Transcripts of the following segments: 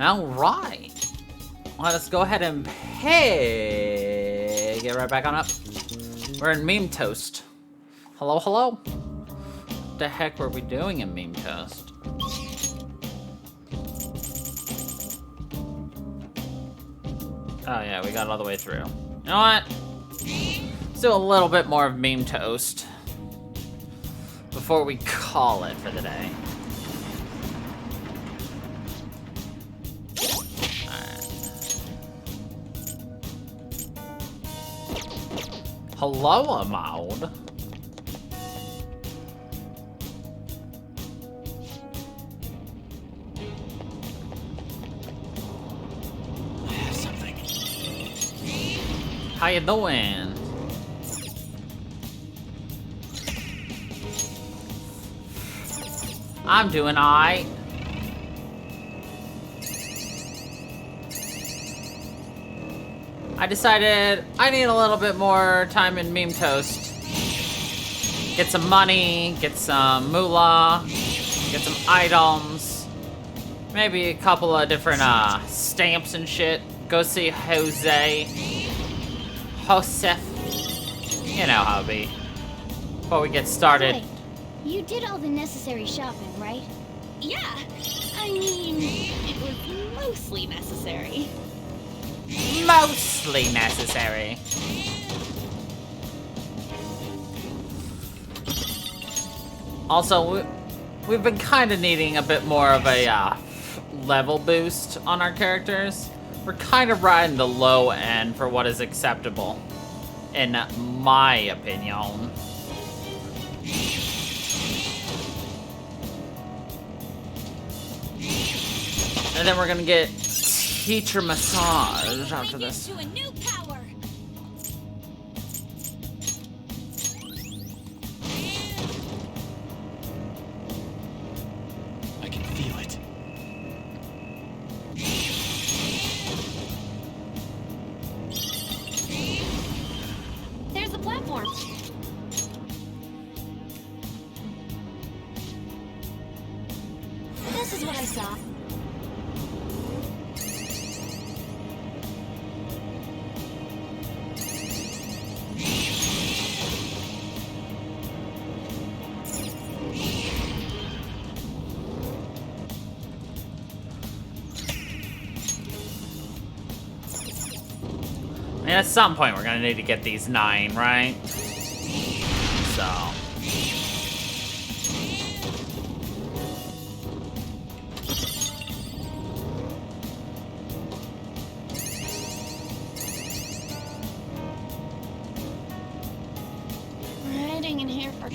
Alright. Let us go ahead and get right back on up. We're in Meme Toast. Hello, hello. What the heck were we doing in Meme Toast? Oh yeah, we got all the way through. You know what? Let's do a little bit more of Meme Toast before we call it for the day. Hello, Amod. I have something. How you doing? I'm doing alright. I decided I need a little bit more time in Meme Toast. Get some money, get some moolah, get some items, maybe a couple of different stamps and shit. Go see Joseph. You know how it be. Before we get started. Wait, you did all the necessary shopping, right? Yeah, I mean, it was mostly necessary. Mostly necessary. Also, we've been kind of needing a bit more of a level boost on our characters. We're kind of riding the low end for what is acceptable, in my opinion. And then we're gonna get teacher massage after this. To a new power. I can feel it. There's the platform. This is what I saw. I mean, at some point we're gonna need to get these 9, right? So. We're heading in here for.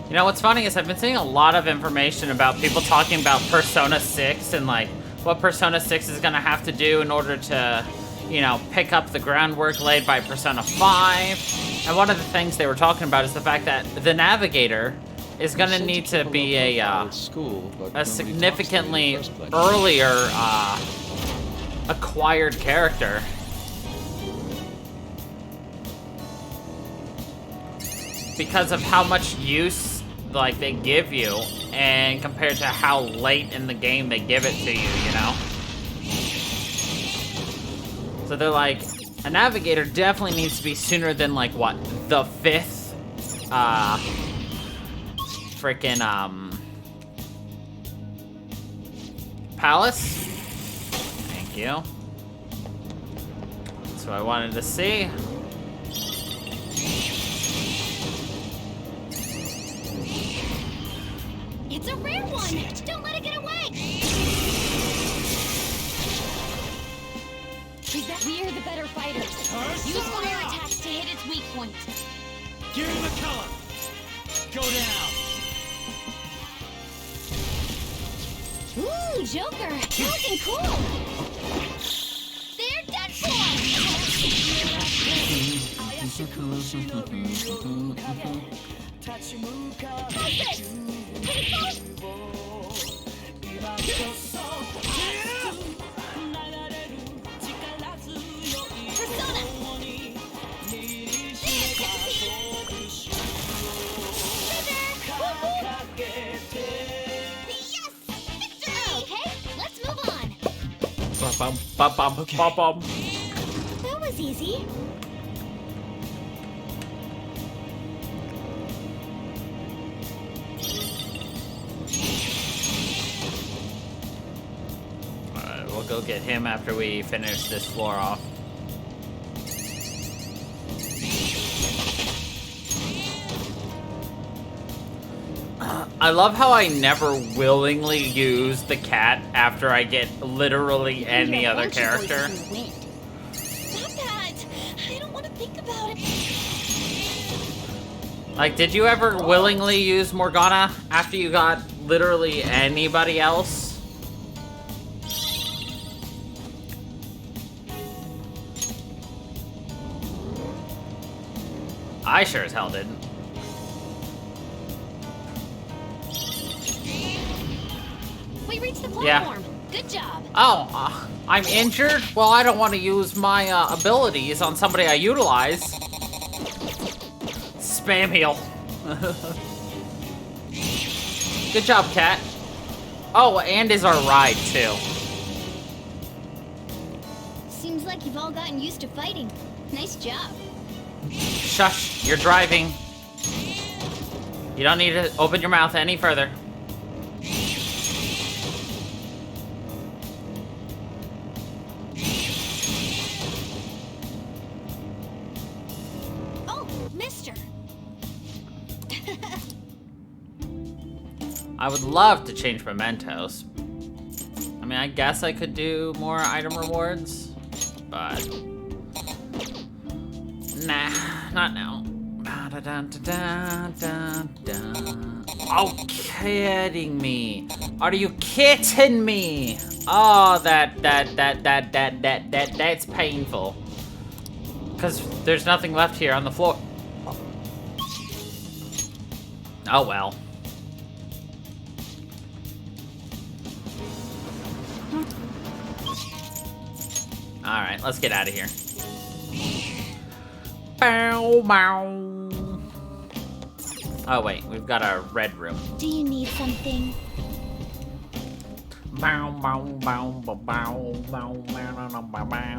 You know, what's funny is I've been seeing a lot of information about people talking about Persona 6 and, like, what Persona 6 is gonna have to do in order to, you know, pick up the groundwork laid by Persona 5. And one of the things they were talking about is the fact that the Navigator is gonna need to be a significantly earlier, acquired character. Because of how much use like they give you and compared to how late in the game they give it to you, you know? So they're like, a Navigator definitely needs to be sooner than like what, the 5th freaking palace? Thank you. That's what I wanted to see. It's a rare one! Don't let it get away! We're the better fighters. Use fire attacks to hit its weak point. Give him the color. Go down. Ooh, Joker! You're looking cool! They're done for! How's this? Pretty close? That was easy. Alright, we'll go get him after we finish this floor off. I love how I never willingly use the cat after I get literally any other character. Stop that! I don't want to think about it. Like, did you ever willingly use Morgana after you got literally anybody else? I sure as hell didn't. We reached the platform. Good job. Oh, I'm injured? Well, I don't want to use my abilities on somebody I utilize. Spam heal. Good job, cat. Oh, and is our ride, too. Seems like you've all gotten used to fighting. Nice job. Shush, you're driving. You don't need to open your mouth any further. Oh, mister. I would love to change mementos. I mean, I guess I could do more item rewards, but nah, not now. Oh, kidding me? Are you kidding me? Oh, that's painful. Cause there's nothing left here on the floor. Oh well. All right, let's get out of here. Bow, bow. Oh wait, we've got a red room. Do you need something? Bow, bow, bow, bow, bow, bow, bow, bow, bow.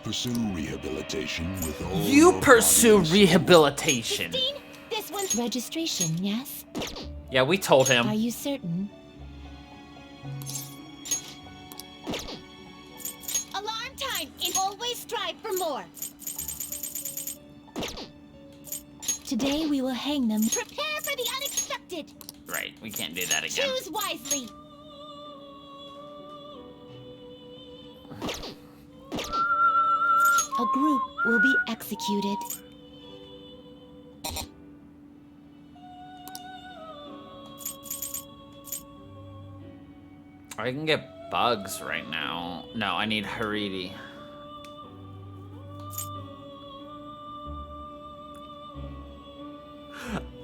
Pursue rehabilitation with all You your pursue bodies. rehabilitation. This one's Registration, yes? Yeah, we told Are him. you certain? alarm time. And always strive for more. Today we will hang them. Prepare for the unexpected. Right, we can't do that again. Choose wisely. A group will be executed. I can get bugs right now. No, I need Haridi.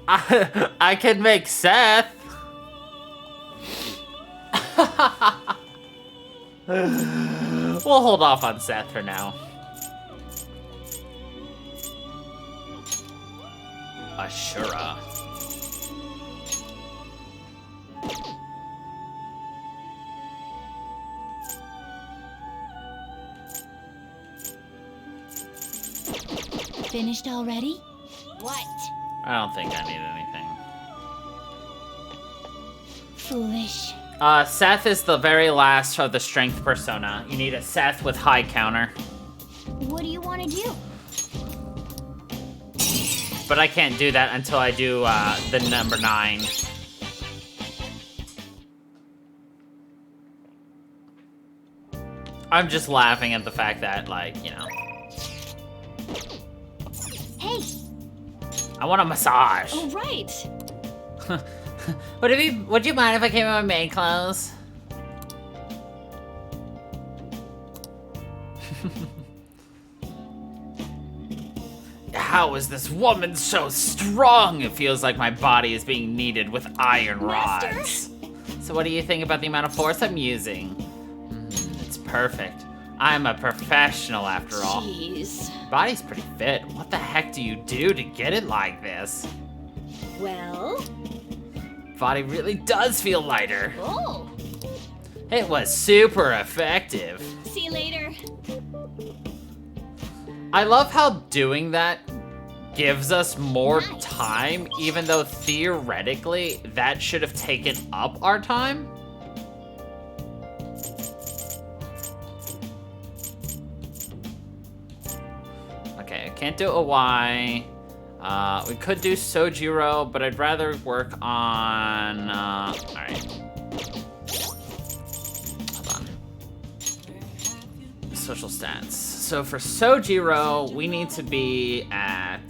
I can make Seth. We'll hold off on Seth for now. Ashura. Finished already? What? I don't think I need anything. Foolish. Seth is the very last of the strength persona. You need a Seth with high counter. What do you want to do? But I can't do that until I do the number 9. I'm just laughing at the fact that, like, you know. Hey! I want a massage. Oh, right. Would you mind if I came in my maid clothes? How is this woman so strong? It feels like my body is being kneaded with iron Master? rods. So what do you think about the amount of force I'm using? It's perfect. I'm a professional after all. Jeez. Body's pretty fit. What the heck do you do to get it like this? Well, body really does feel lighter. Oh, It was super effective. see you later. I love how doing that gives us more Nice. time, even though theoretically that should have taken up our time. Okay, I can't do a Y. We could do Sojiro, but I'd rather work on, alright. Hold on. Social stats. So for Sojiro, we need to be at,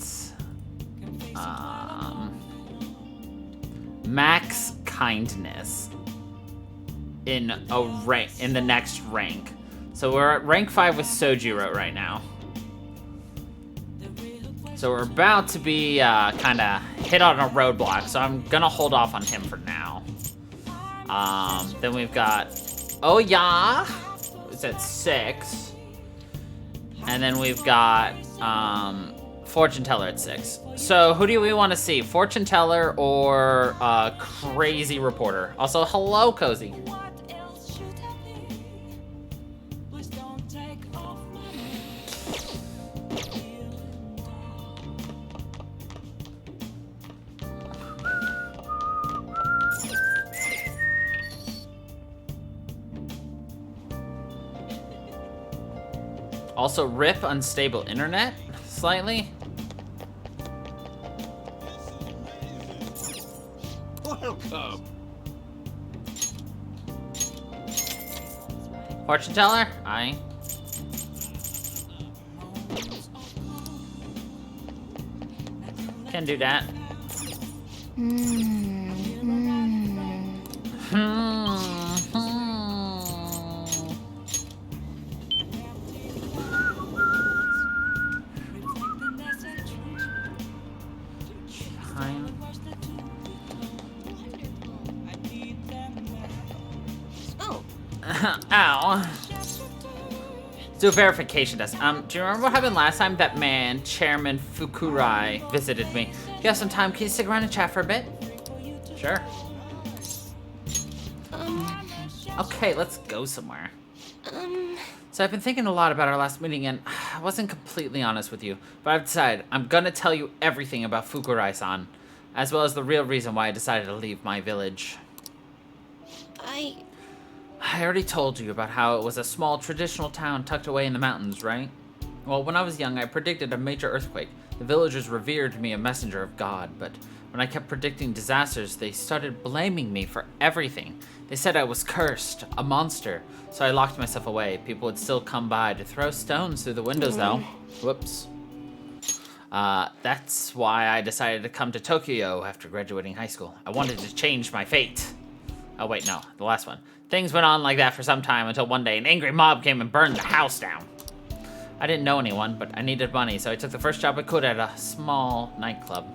max kindness in a rank, in the next rank. So we're at rank 5 with Sojiro right now. So we're about to be kind of hit on a roadblock, so I'm gonna hold off on him for now. Then we've got Oya, who's at 6. And then we've got Fortune Teller at 6. So who do we want to see? Fortune Teller or Crazy Reporter? Also, hello, Cozy. Also, rip unstable internet, slightly. Welcome. Fortune Teller? Aye. Can do that. Oh, Ow. Do a verification test. Do you remember what happened last time? That man, Chairman Fukurai, visited me. You have some time? Can you stick around and chat for a bit? Sure. Okay, let's go somewhere. So I've been thinking a lot about our last meeting, and I wasn't completely honest with you, but I've decided I'm gonna tell you everything about Fukurai-san, as well as the real reason why I decided to leave my village. I already told you about how it was a small traditional town tucked away in the mountains, right? Well, when I was young, I predicted a major earthquake. The villagers revered me a messenger of God, but when I kept predicting disasters, they started blaming me for everything. They said I was cursed, a monster, so I locked myself away. People would still come by to throw stones through the windows, though. Whoops. That's why I decided to come to Tokyo after graduating high school. I wanted to change my fate. Oh, wait, no, the last one. Things went on like that for some time until one day an angry mob came and burned the house down. I didn't know anyone, but I needed money, so I took the first job I could at a small nightclub.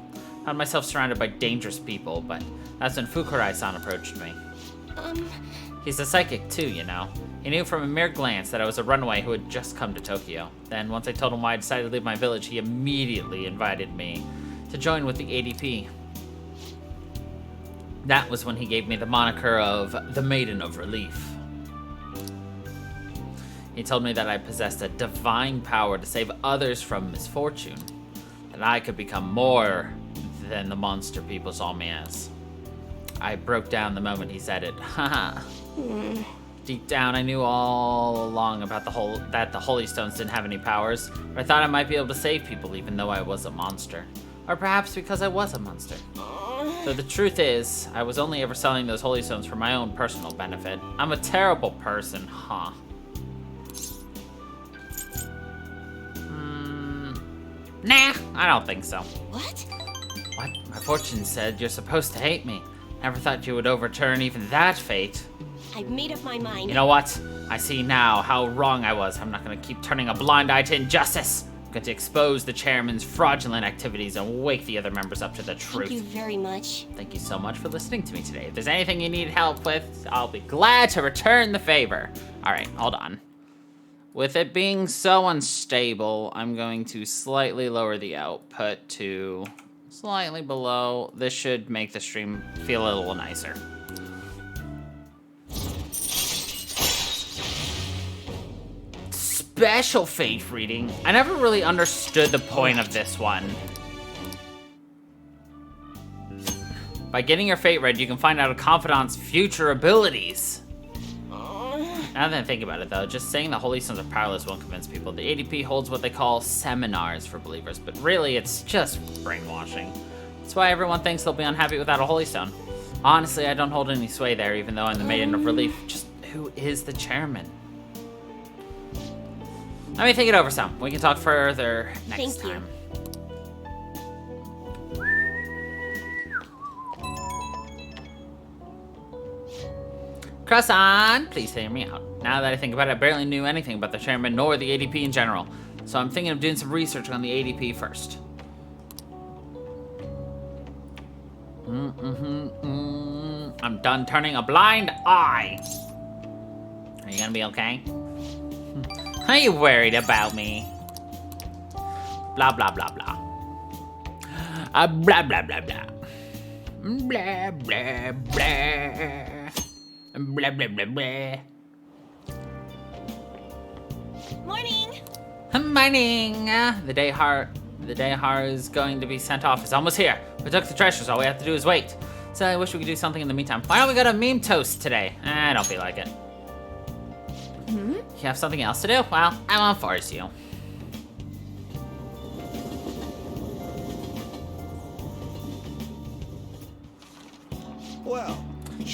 Found myself surrounded by dangerous people, but that's when Fukurai-san approached me. He's a psychic too, you know. He knew from a mere glance that I was a runaway who had just come to Tokyo. Then, once I told him why I decided to leave my village, he immediately invited me to join with the ADP. That was when he gave me the moniker of the Maiden of Relief. He told me that I possessed a divine power to save others from misfortune, that I could become more than the monster people saw me as. I broke down the moment he said it. Haha. Deep down, I knew all along about that the Holy Stones didn't have any powers, but I thought I might be able to save people even though I was a monster. Or perhaps because I was a monster. So the truth is, I was only ever selling those Holy Stones for my own personal benefit. I'm a terrible person, huh? Nah, I don't think so. what? What? My fortune said you're supposed to hate me. Never thought you would overturn even that fate. I've made up my mind. You know what? I see now how wrong I was. I'm not gonna keep turning a blind eye to injustice. I'm going to expose the chairman's fraudulent activities and wake the other members up to the truth. Thank you very much. Thank you so much for listening to me today. If there's anything you need help with, I'll be glad to return the favor. Alright, hold on. With it being so unstable, I'm going to slightly lower the output to Slightly below. This should make the stream feel a little nicer. Special fate reading. I never really understood the point of this one. By getting your fate read, you can find out a confidant's future abilities. Now that I think about it, though, just saying the Holy Stones are powerless won't convince people. The ADP holds what they call seminars for believers, but really, it's just brainwashing. That's why everyone thinks they'll be unhappy without a Holy Stone. Honestly, I don't hold any sway there, even though I'm the Maiden of Relief. Just who is the chairman? Let me think it over some. We can talk further next time. Croissant, please hear me out. Now that I think about it, I barely knew anything about the chairman nor the ADP in general. So I'm thinking of doing some research on the ADP first. I'm done turning a blind eye. Are you gonna be okay? Are you worried about me? Blah, blah, blah, blah. Blah, blah, blah, blah. Blah, blah, blah. Blah, blah, blah, blah. Morning! Morning! The day Har is going to be sent off is almost here. We took the treasures, all we have to do is wait. So I wish we could do something in the meantime. Why don't we go to meme toast today? I don't feel like it. You have something else to do? Well, I won't force you. Well,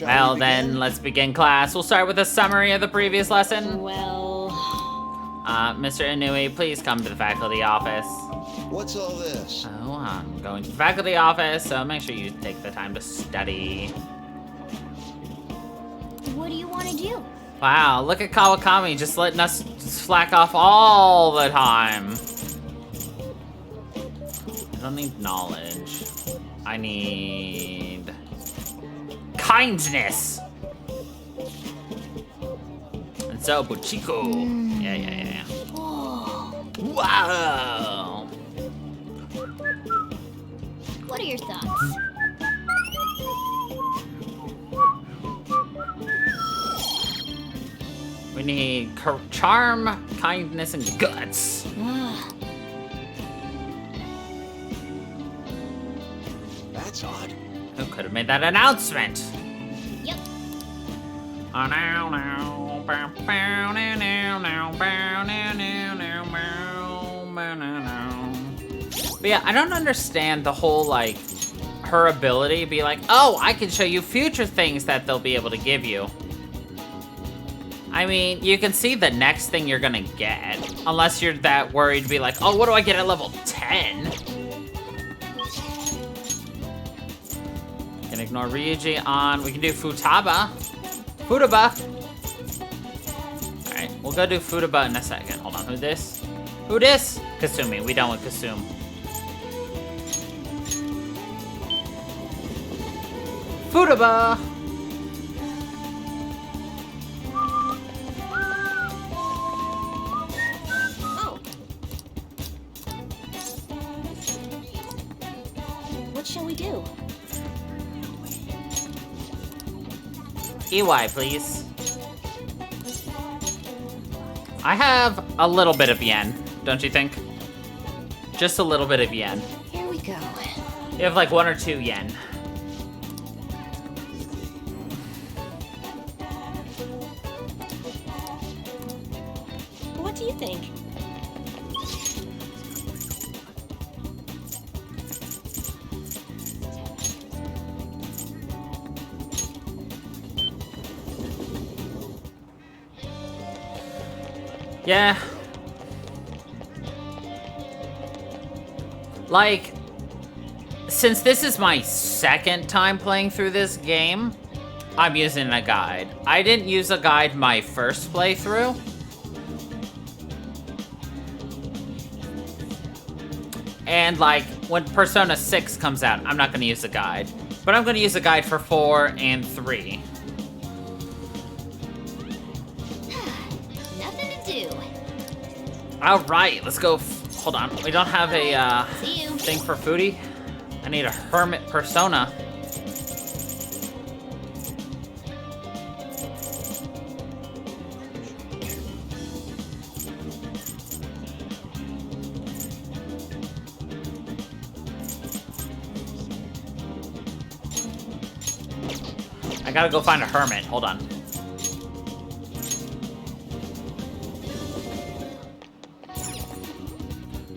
Well then, let's begin class. We'll start with a summary of the previous lesson. Well... Mr. Inui, please come to the faculty office. What's all this? Oh, I'm going to the faculty office, so make sure you take the time to study. What do you want to do? Wow, look at Kawakami just letting us slack off all the time. I don't need knowledge. I need... kindness! And so, Buchiko. Yeah. Wow! What are your thoughts? We need charm, kindness, and guts. That's odd. Who could have made that announcement? Yep. But yeah, I don't understand the whole, like, her ability be like, oh, I can show you future things that they'll be able to give you. I mean, you can see the next thing you're gonna get, unless you're that worried to be like, oh, what do I get at level 10? Can ignore Ryuji on, we can do Futaba. Alright, we'll go do Futaba in a second. Hold on, who this? Who this? Kasumi, we done with Kasumi. Futaba! Oh. What shall we do? EY, please. I have a little bit of yen, don't you think? Just a little bit of yen. Here we go. You have like 1 or 2 yen. What do you think? Yeah. Like, since this is my second time playing through this game, I'm using a guide. I didn't use a guide my first playthrough. And like, when Persona 6 comes out, I'm not gonna use a guide. But I'm gonna use a guide for 4 and 3. Nothing to do. All right, let's go. Hold on, we don't have a See you. thing for foodie. I need a hermit persona. I gotta go find a hermit. Hold on.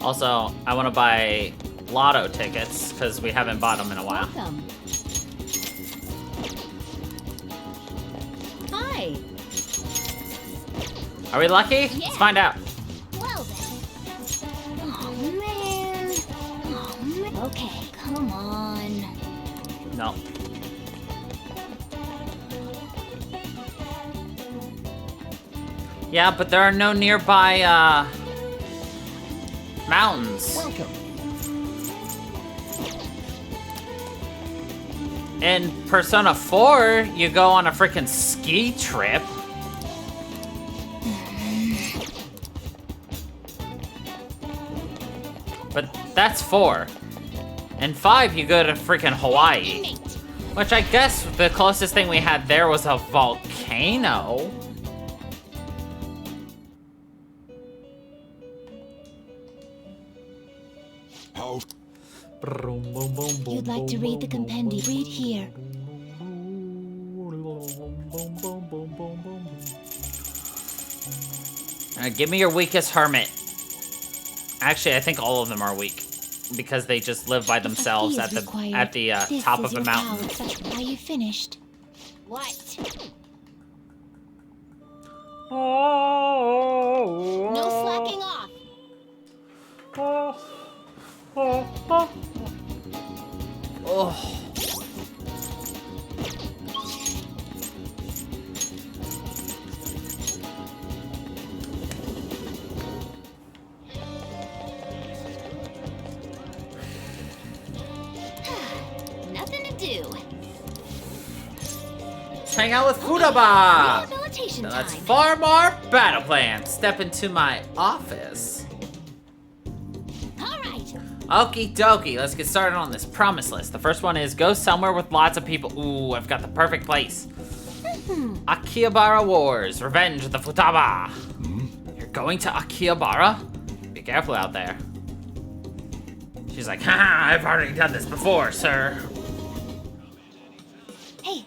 Also, I want to buy lotto tickets because we haven't bought them in a while. Welcome. Hi. Are we lucky? Yeah. Let's find out. Well then. Oh man. Oh man. Okay, come on. No. Yeah, but there are no nearby, mountains. Welcome. In Persona 4, you go on a freaking ski trip. But that's 4. In 5, you go to freaking Hawaii. Which I guess the closest thing we had there was a volcano. How? You'd like to read the compendium? Read here. Give me your weakest hermit. Actually, I think all of them are weak because they just live by themselves at the top of a mountain. Are you finished? What? No slacking off. Oh. Nothing to do. Let's hang out with Futaba. Rehabilitation Now let's time. farm our battle plan. Step into my office. All right. Okie dokie, let's get started on this promise list. The first one is go somewhere with lots of people. Ooh, I've got the perfect place. Akihabara Wars, Revenge of the Futaba. You're going to Akihabara? Be careful out there. She's like, haha, I've already done this before, sir. Hey.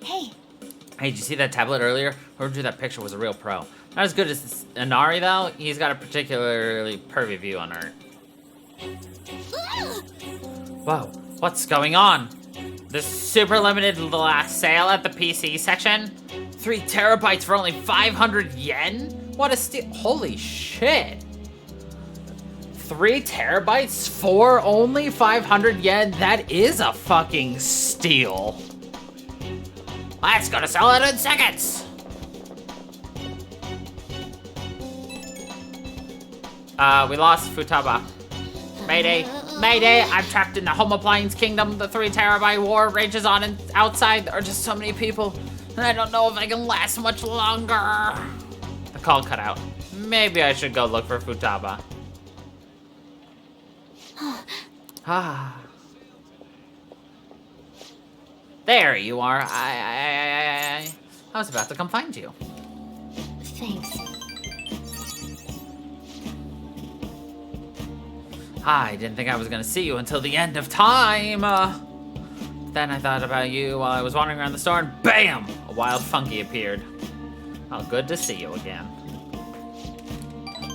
Hey, did you see that tablet earlier? Whoever drew that picture was a real pro. Not as good as Inari, though. He's got a particularly pervy view on art. Whoa, what's going on? This super limited last sale at the PC section? 3 terabytes for only 500 yen? What a steal. Holy shit. 3 terabytes for only 500 yen? That is a fucking steal. Let's go to sell it in seconds. We lost Futaba. Mayday, Mayday, I'm trapped in the Home Appliance Kingdom. The 3 terabyte war rages on, and outside there are just so many people, and I don't know if I can last much longer. The call cut out. Maybe I should go look for Futaba. There you are. I was about to come find you. Thanks. I didn't think I was gonna see you until the end of time. Then I thought about you while I was wandering around the store, and BAM! A wild funky appeared. Oh, good to see you again.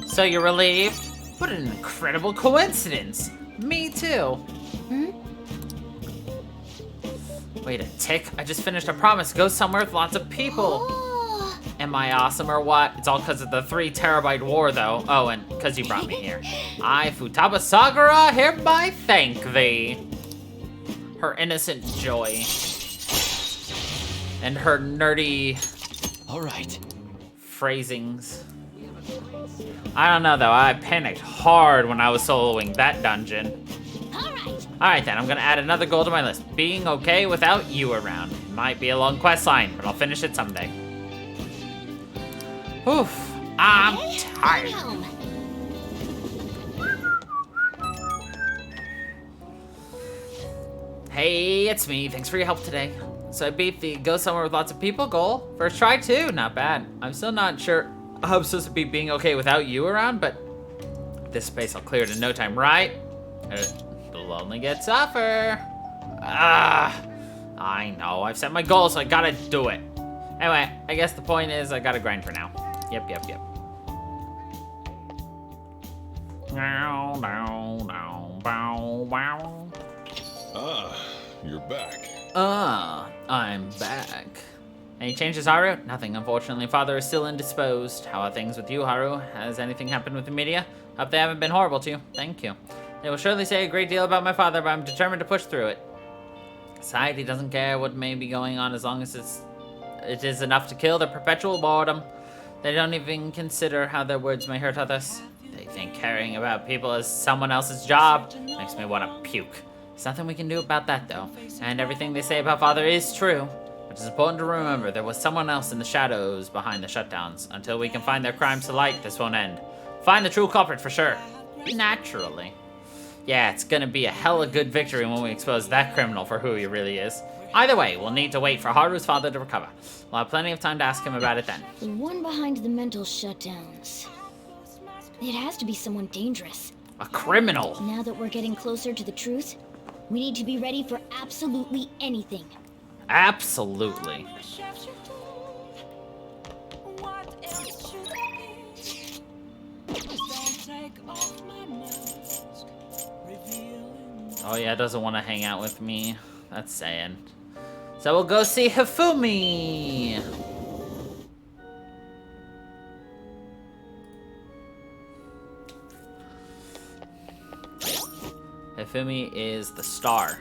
So you're relieved? What an incredible coincidence. Me too. Wait a tick. I just finished a promise. Go somewhere with lots of people. Oh. Am I awesome or what? It's all because of the 3 terabyte war, though. Oh, and because you brought me here. I, Futaba Sagara, hereby thank thee. Her innocent joy. And her nerdy All right. phrasings. I don't know, though. I panicked hard when I was soloing that dungeon. All right. Alright then, I'm gonna add another goal to my list. Being okay without you around. Might be a long quest line, but I'll finish it someday. Oof, I'm tired. Home. Hey, it's me. Thanks for your help today. So I beat the go somewhere with lots of people goal. First try too, not bad. I'm still not sure how I'm supposed to be being okay without you around, but this space I'll clear it in no time, right? It'll only get tougher. I know. I've set my goal, so I gotta do it. Anyway, I guess the point is I gotta grind for now. Yep. You're back. I'm back. Any changes, Haru? Nothing, unfortunately. Father is still indisposed. How are things with you, Haru? Has anything happened with the media? Hope they haven't been horrible to you. Thank you. They will surely say a great deal about my father, but I'm determined to push through it. Society doesn't care what may be going on as long as it is enough to kill their perpetual boredom. They don't even consider how their words may hurt others. They think caring about people is someone else's job. Makes me want to puke. There's nothing we can do about that, though. And everything they say about Father is true. But it's important to remember there was someone else in the shadows behind the shutdowns. Until we can find their crimes to light, this won't end. Find the true culprit for sure. Naturally. Yeah, it's gonna be a hella good victory when we expose that criminal for who he really is. Either way, we'll need to wait for Haru's father to recover. We'll have plenty of time to ask him about it then. The one behind the mental shutdowns. It has to be someone dangerous. A criminal! Now that we're getting closer to the truth, we need to be ready for absolutely anything. Absolutely. Oh yeah, doesn't want to hang out with me. That's saying. So we'll go see Hifumi. Hifumi is the star.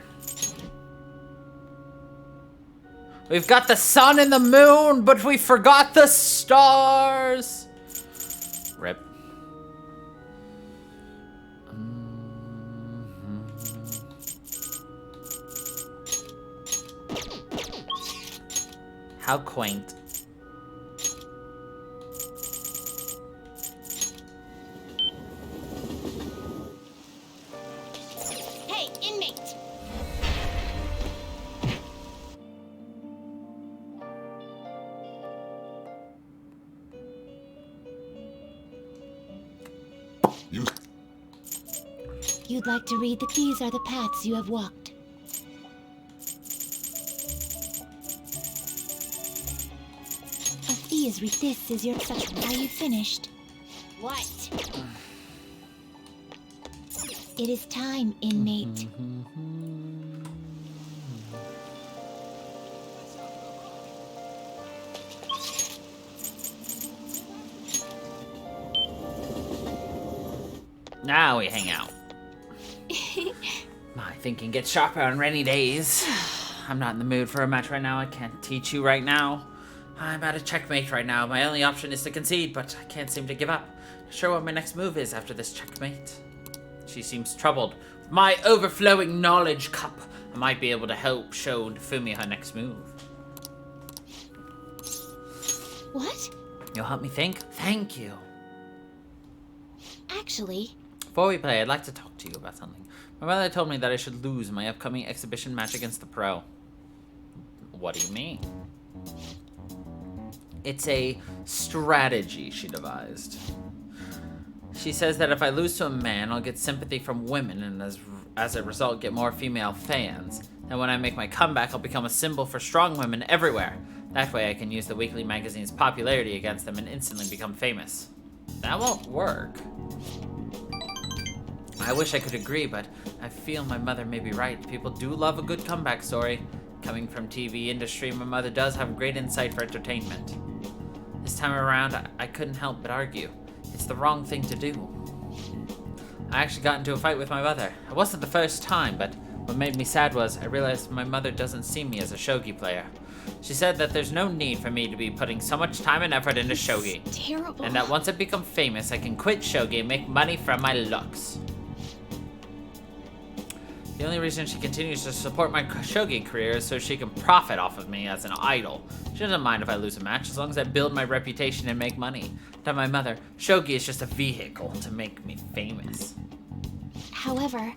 We've got the sun and the moon, but we forgot the stars. Rip. How quaint. Hey, inmate! You'd like to read that these are the paths you have walked. Of these, read this is your such. Are you finished? What? It is time, inmate. Now we hang out. My thinking gets sharper on rainy days. I'm not in the mood for a match right now. I can't teach you right now. I'm at a checkmate right now. My only option is to concede, but I can't seem to give up. Not sure what my next move is after this checkmate. She seems troubled. With my overflowing knowledge cup, I might be able to help show Fumi her next move. What? You'll help me think? Thank you. Actually, Before we play, I'd like to talk to you about something. My mother told me that I should lose my upcoming exhibition match against the pro. What do you mean? It's a strategy she devised. She says that if I lose to a man, I'll get sympathy from women and as a result get more female fans. And when I make my comeback, I'll become a symbol for strong women everywhere. That way I can use the weekly magazine's popularity against them and instantly become famous. That won't work. I wish I could agree, but I feel my mother may be right. People do love a good comeback story. Coming from TV industry, my mother does have great insight for entertainment. This time around, I couldn't help but argue. It's the wrong thing to do. I actually got into a fight with my mother. It wasn't the first time, but what made me sad was I realized my mother doesn't see me as a shogi player. She said that there's no need for me to be putting so much time and effort into shogi. terrible. And that once I become famous, I can quit shogi and make money from my looks. The only reason she continues to support my shogi career is so she can profit off of me as an idol. She doesn't mind if I lose a match, as long as I build my reputation and make money. To my mother, shogi is just a vehicle to make me famous. However,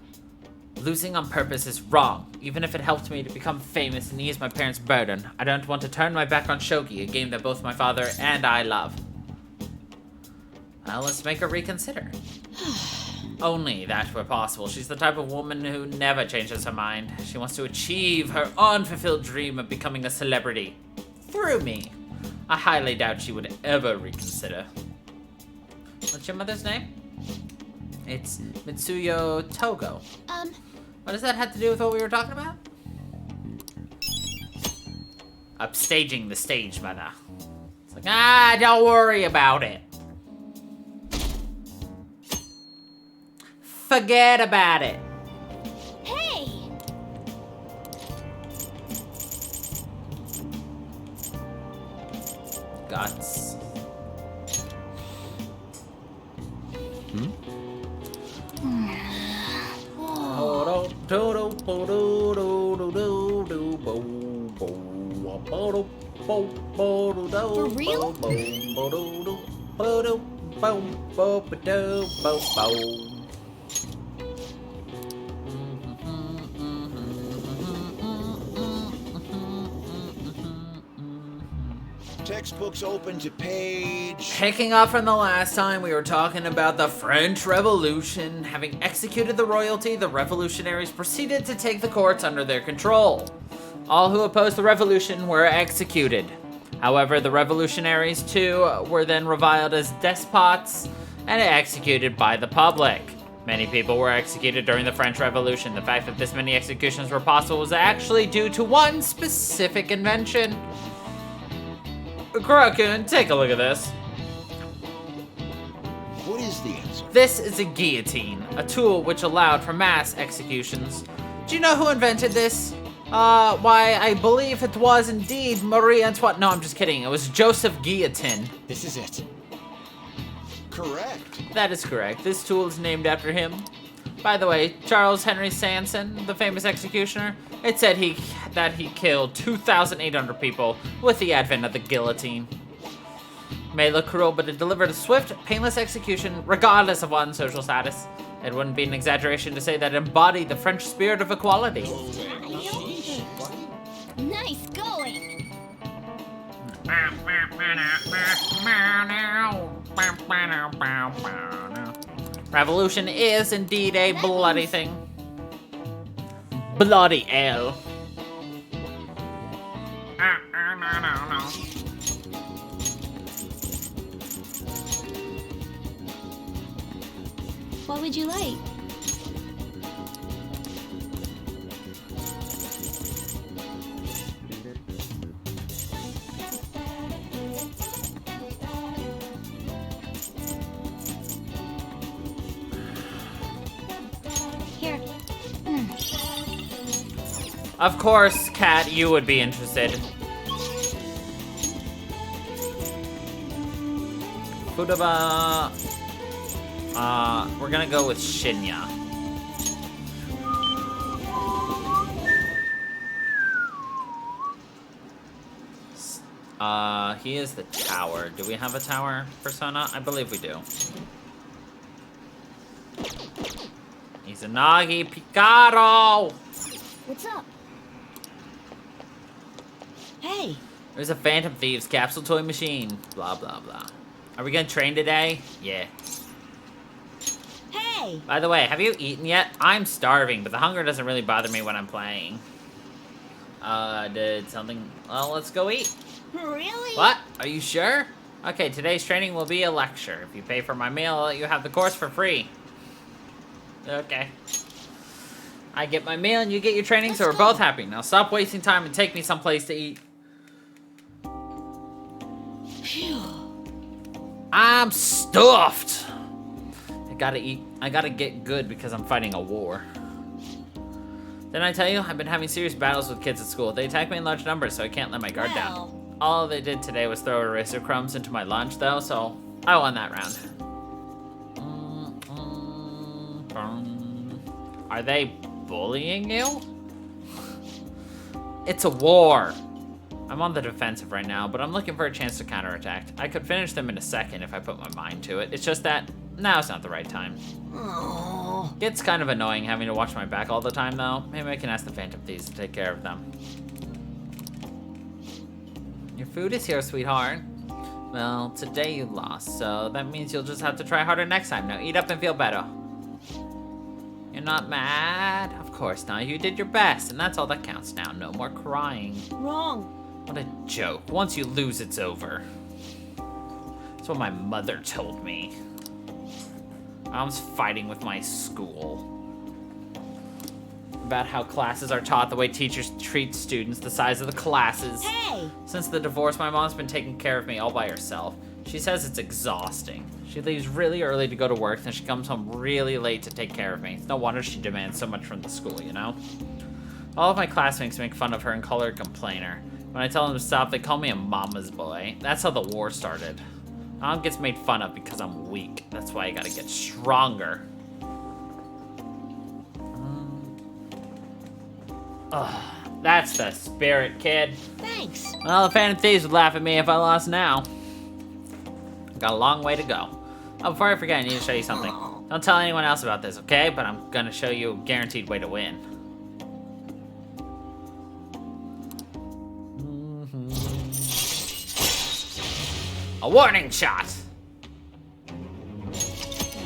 losing on purpose is wrong, even if it helped me to become famous and ease my parents' burden. I don't want to turn my back on shogi, a game that both my father and I love. Well, let's make her reconsider. Only that were possible. She's the type of woman who never changes her mind. She wants to achieve her unfulfilled dream of becoming a celebrity. Through me. I highly doubt she would ever reconsider. What's your mother's name? It's Mitsuyo Togo. What does that have to do with what we were talking about? Upstaging the stage, mother. It's like, don't worry about it. Forget about it. Hey! Guts. For real? Textbooks open to page. Picking up from the last time, we were talking about the French Revolution. Having executed the royalty, the revolutionaries proceeded to take the courts under their control. All who opposed the revolution were executed. However, the revolutionaries, too, were then reviled as despots and executed by the public. Many people were executed during the French Revolution. The fact that this many executions were possible was actually due to one specific invention. Kurokun, take a look at this. What is the answer? This is a guillotine, a tool which allowed for mass executions. Do you know who invented this? Why, I believe it was indeed Marie Antoinette. No, I'm just kidding. It was Joseph Guillotin. This is it. Correct. That is correct. This tool is named after him. By the way, Charles Henry Sanson, the famous executioner, it said that he killed 2,800 people with the advent of the guillotine. May look cruel, but it delivered a swift, painless execution regardless of one's social status. It wouldn't be an exaggeration to say that it embodied the French spirit of equality. Nice going! Revolution is indeed a bloody thing. Bloody hell. What would you like? Here. Of course, Kat, you would be interested. Futaba. We're gonna go with Shinya. He is the tower. Do we have a tower persona? I believe we do. Izanagi Picaro! What's up? Hey! There's a Phantom Thieves capsule toy machine. Blah, blah, blah. Are we gonna train today? Yeah. Hey! By the way, have you eaten yet? I'm starving, but the hunger doesn't really bother me when I'm playing. Did something... Well, let's go eat. Really? What? Are you sure? Okay, today's training will be a lecture. If you pay for my meal, I'll let you have the course for free. Okay. I get my meal and you get your training, so we're both happy. Now stop wasting time and take me someplace to eat. Phew. I'm stuffed. I gotta eat. I gotta get good because I'm fighting a war. Didn't I tell you? I've been having serious battles with kids at school. They attack me in large numbers, so I can't let my guard down. All they did today was throw eraser crumbs into my lunch, though, so I won that round. Are they bullying you? It's a war. I'm on the defensive right now, but I'm looking for a chance to counterattack. I could finish them in a second if I put my mind to it. It's just that now's not the right time. Gets kind of annoying having to watch my back all the time, though. Maybe I can ask the Phantom Thieves to take care of them. Your food is here, sweetheart. Well, today you lost, so that means you'll just have to try harder next time. Now eat up and feel better. You're not mad? Of course not. You did your best, and that's all that counts now. No more crying. Wrong. What a joke. Once you lose, it's over. That's what my mother told me. I was fighting with my school about how classes are taught, the way teachers treat students, the size of the classes. Hey! Since the divorce, my mom's been taking care of me all by herself. She says it's exhausting. She leaves really early to go to work, then she comes home really late to take care of me. It's no wonder she demands so much from the school, you know? All of my classmates make fun of her and call her a complainer. When I tell them to stop, they call me a mama's boy. That's how the war started. Mom gets made fun of because I'm weak. That's why I gotta get stronger. That's the spirit, kid. Thanks. Well, the Phantom Thieves would laugh at me if I lost now. Got a long way to go. Oh, before I forget, I need to show you something. Don't tell anyone else about this, okay? But I'm gonna show you a guaranteed way to win. A warning shot!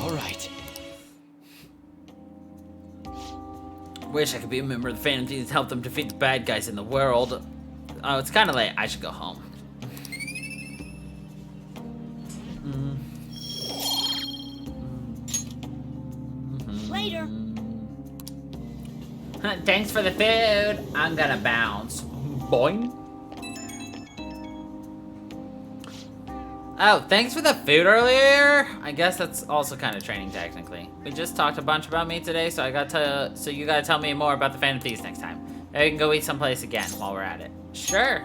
All right. Wish I could be a member of the Phantom Thieves to help them defeat the bad guys in the world. Oh, it's kind of late. I should go home. Later. Thanks for the food. I'm gonna bounce. Boing. Oh, thanks for the food earlier. I guess that's also kind of training technically. We just talked a bunch about me today, so you gotta tell me more about the Phantom Thieves next time. Maybe we can go eat someplace again while we're at it. Sure.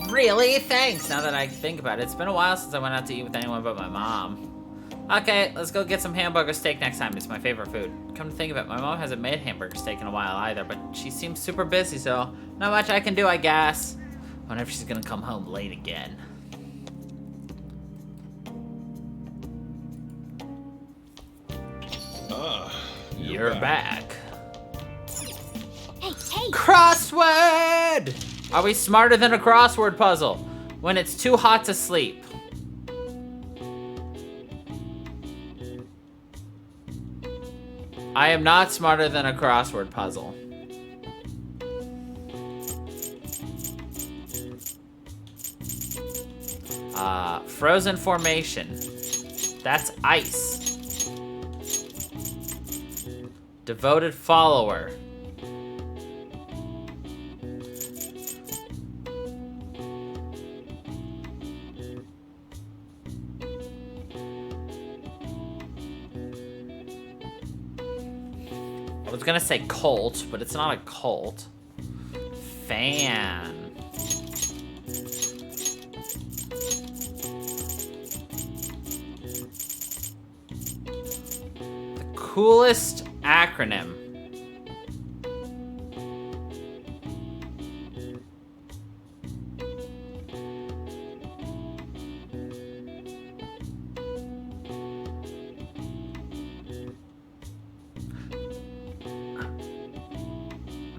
Really? Thanks. Now that I think about it, it's been a while since I went out to eat with anyone but my mom. Okay, let's go get some hamburger steak next time. It's my favorite food. Come to think of it, my mom hasn't made hamburger steak in a while either, but she seems super busy, so not much I can do, I guess. I wonder if she's gonna come home late again. You're back. Hey, hey! Crossword! Are we smarter than a crossword puzzle? When it's too hot to sleep. I am not smarter than a crossword puzzle. Frozen formation. That's ice. Devoted follower. I was gonna say cult, but it's not a cult. Fan. The coolest acronym.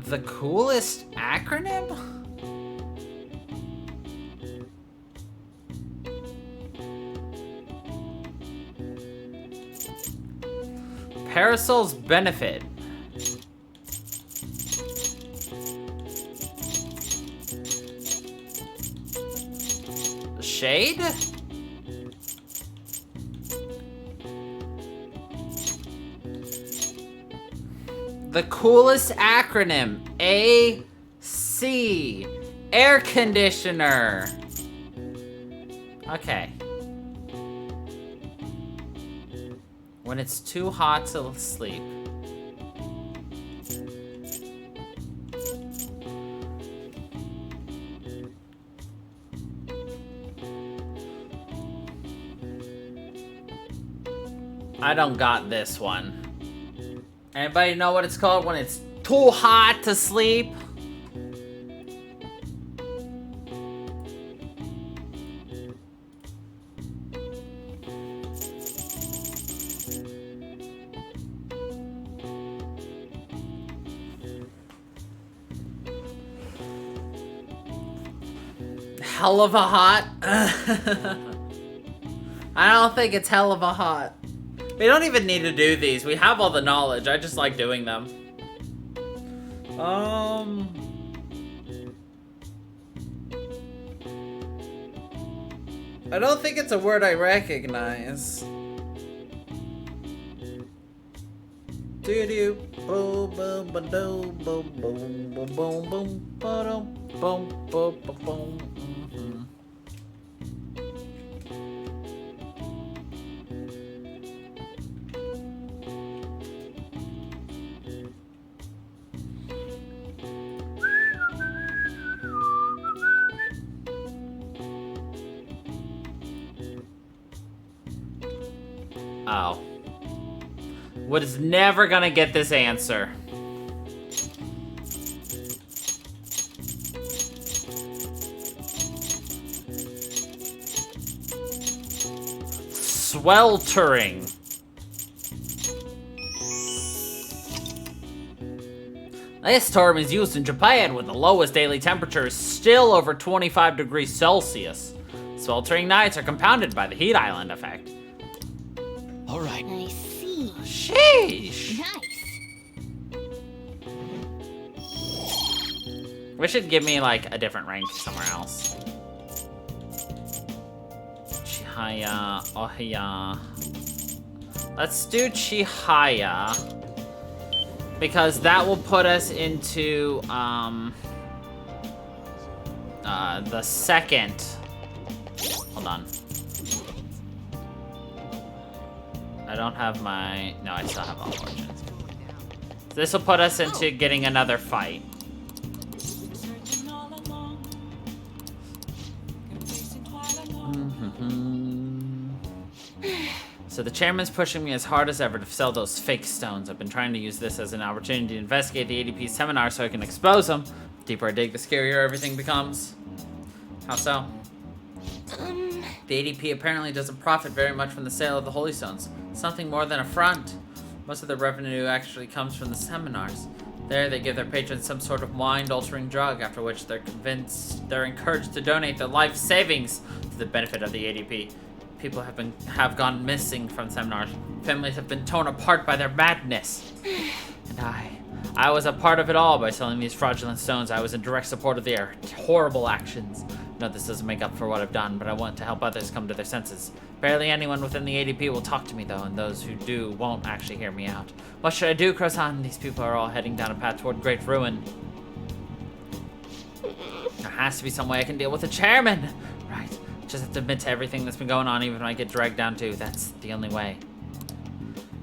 The coolest acronym? Parasol's benefit. Shade? The coolest acronym. AC. Air conditioner. Okay. When it's too hot to sleep. I don't got this one. Anybody know what it's called when it's too hot to sleep? hell of a hot. I don't think it's hell of a hot. We don't even need to do these. We have all the knowledge. I just like doing them. I don't think it's a word I recognize. Doo-doo, boom, boom, ba-doo, boom, boom, boom, boom, boom, ba-dum, boom, boom, boom, boom. Oh. Was never gonna get this answer. Sweltering. This term is used in Japan with the lowest daily temperature still over 25 degrees Celsius. Sweltering nights are compounded by the heat island effect. All right. I see. Sheesh. Nice. We should give me like a different rank somewhere else. Chihaya, Ohiya. Let's do Chihaya. Because that will put us into the second. Hold on. I don't have my... No, I still have all fortunes. This will put us into getting another fight. So the chairman's pushing me as hard as ever to sell those fake stones. I've been trying to use this as an opportunity to investigate the ADP seminar so I can expose them. The deeper I dig, the scarier everything becomes. How so? The ADP apparently doesn't profit very much from the sale of the holy stones. Something more than a front. Most of the revenue actually comes from the seminars. There, they give their patrons some sort of mind-altering drug, after which they're encouraged to donate their life savings to the benefit of the ADP. People have gone missing from seminars. Families have been torn apart by their madness. And I was a part of it all by selling these fraudulent stones. I was in direct support of their horrible actions. No, this doesn't make up for what I've done, but I want to help others come to their senses. Barely anyone within the ADP will talk to me, though, and those who do won't actually hear me out. What should I do, Crosan? These people are all heading down a path toward great ruin. There has to be some way I can deal with the chairman. Right. Just have to admit to everything that's been going on, even when I get dragged down too. That's the only way.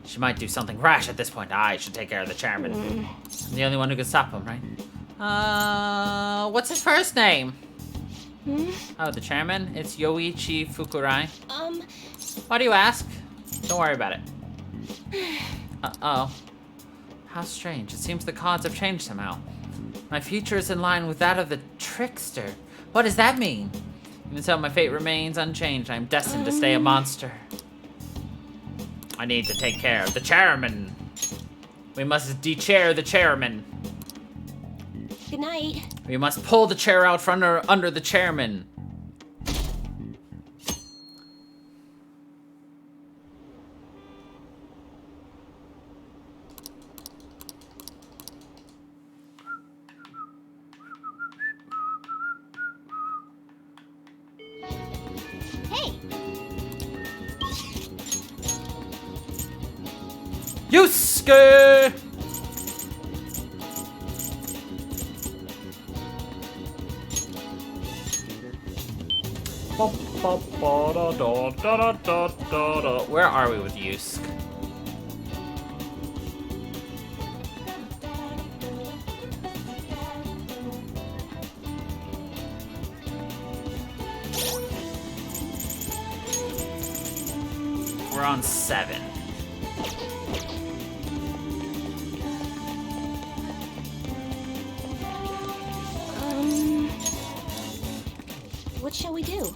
She might do something rash at this point. I should take care of the chairman. I'm the only one who can stop him, right? What's his first name? Oh, the chairman? It's Yoichi Fukurai. Why do you ask? Don't worry about it. Uh-oh. How strange. It seems the cards have changed somehow. My future is in line with that of the trickster. What does that mean? Even so, my fate remains unchanged. I am destined to stay a monster. I need to take care of the chairman. We must de-chair the chairman. Good night. We must pull the chair out from under the chairman. Hey. Yusuke! Where are we with Yusuke? We're on 7. What shall we do?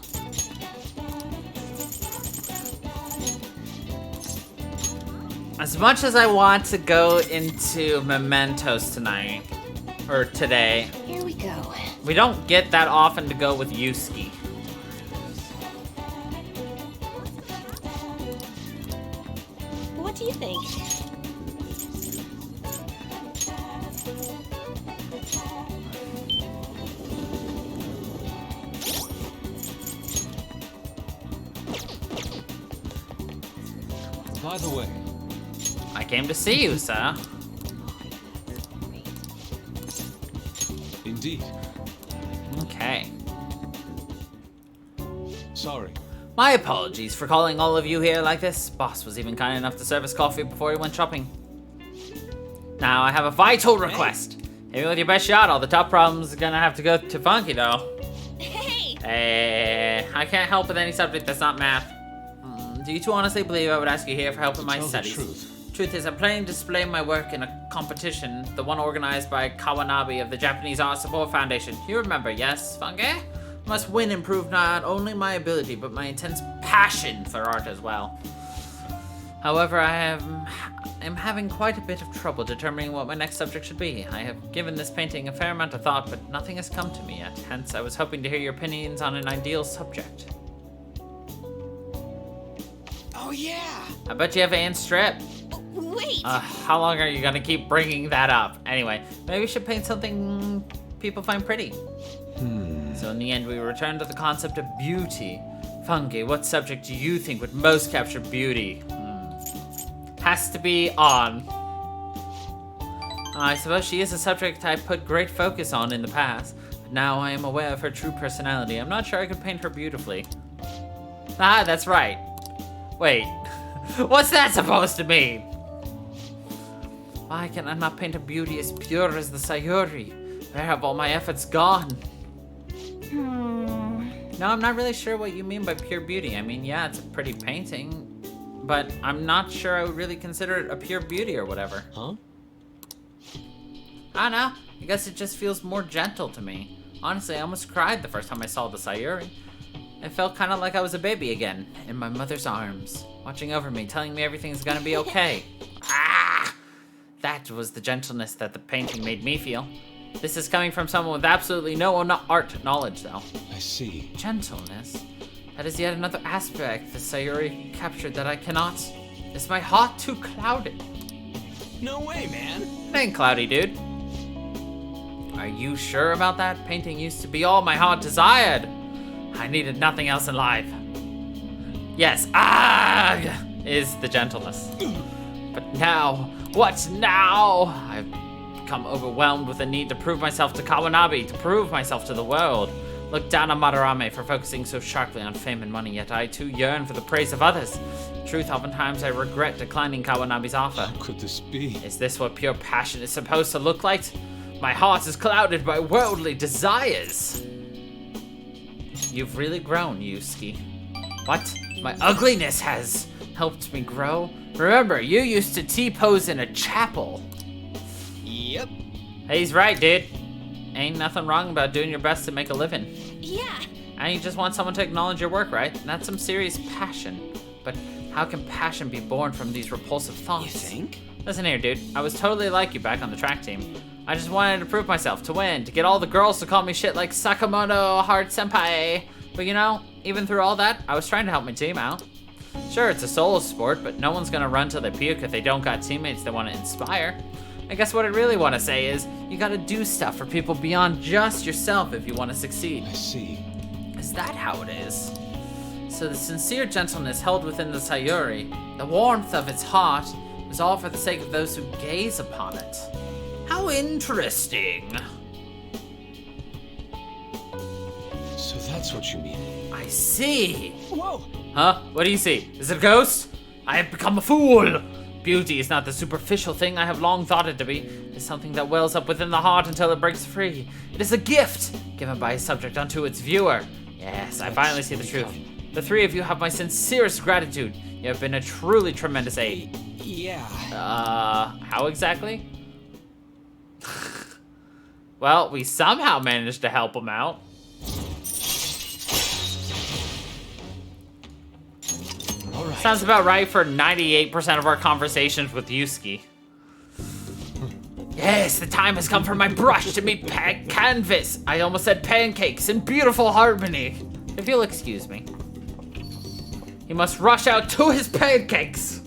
As much as I want to go into Mementos tonight, or today, Here we go. We don't get that often to go with Yusuke. What do you think? By the way, I came to see you, sir. indeed. Okay. Sorry. My apologies for calling all of you here like this. Boss was even kind enough to serve us coffee before he went shopping. Now, I have a vital request. Hit me with your best shot. All the top problems are gonna have to go to Funky, though. Hey! I can't help with any subject that's not math. Do you two honestly believe I would ask you here for help in my Tell the studies? truth. Truth is, I'm planning to display my work in a competition, the one organized by Kawanabe of the Japanese Art Support Foundation. You remember, yes, Funke? I must win and prove not only my ability, but my intense passion for art as well. However, I am having quite a bit of trouble determining what my next subject should be. I have given this painting a fair amount of thought, but nothing has come to me yet. Hence, I was hoping to hear your opinions on an ideal subject. Oh yeah. I bet you have Anne Strip. Wait! How long are you gonna keep bringing that up? Anyway, maybe we should paint something people find pretty. So in the end, we return to the concept of beauty. Funky, what subject do you think would most capture beauty? Has to be on. I suppose she is a subject I put great focus on in the past, but now I am aware of her true personality. I'm not sure I could paint her beautifully. Ah, that's right. Wait, what's that supposed to mean? Why can I not paint a beauty as pure as the Sayuri? Where have all my efforts gone? No, I'm not really sure what you mean by pure beauty. I mean, yeah, it's a pretty painting, but I'm not sure I would really consider it a pure beauty or whatever. Huh? I don't know. I guess it just feels more gentle to me. Honestly, I almost cried the first time I saw the Sayuri. It felt kind of like I was a baby again, in my mother's arms, watching over me, telling me everything's gonna be okay. That was the gentleness that the painting made me feel. This is coming from someone with absolutely no art knowledge, though. I see. Gentleness? That is yet another aspect the Sayuri captured that I cannot. Is my heart too clouded? No way, man. It ain't cloudy, dude. Are you sure about that? Painting used to be all my heart desired. I needed nothing else in life. Yes, is the gentleness. But now, what now? I've become overwhelmed with the need to prove myself to Kawanabe, to prove myself to the world. Look down on Madarame for focusing so sharply on fame and money, yet I too yearn for the praise of others. In truth, oftentimes I regret declining Kawanabe's offer. How could this be? Is this what pure passion is supposed to look like? My heart is clouded by worldly desires. You've really grown, Yusuke. What? My ugliness has helped me grow? Remember, you used to T-pose in a chapel. Yep. He's right, dude. Ain't nothing wrong about doing your best to make a living. Yeah! And you just want someone to acknowledge your work, right? That's some serious passion. But how can passion be born from these repulsive thoughts? You think? Listen here, dude. I was totally like you back on the track team. I just wanted to prove myself, to win, to get all the girls to call me shit like Sakamoto Heart Senpai. But you know, even through all that, I was trying to help my team out. Sure, it's a solo sport, but no one's gonna run till they puke if they don't got teammates they want to inspire. I guess what I really want to say is, you gotta do stuff for people beyond just yourself if you want to succeed. I see. Is that how it is? So the sincere gentleness held within the Sayuri, the warmth of its heart, was all for the sake of those who gaze upon it. How interesting. So that's what you mean. I see. Whoa! Huh? What do you see? Is it a ghost? I have become a fool. Beauty is not the superficial thing I have long thought it to be. It is something that wells up within the heart until it breaks free. It is a gift given by a subject unto its viewer. Yes, I finally see the truth. The three of you have my sincerest gratitude. You have been a truly tremendous aid. Yeah. How exactly? Well, we somehow managed to help him out. All right. Sounds about right for 98% of our conversations with Yusuke. Yes, the time has come for my brush to meet canvas. I almost said pancakes in beautiful harmony. If you'll excuse me. He must rush out to his pancakes.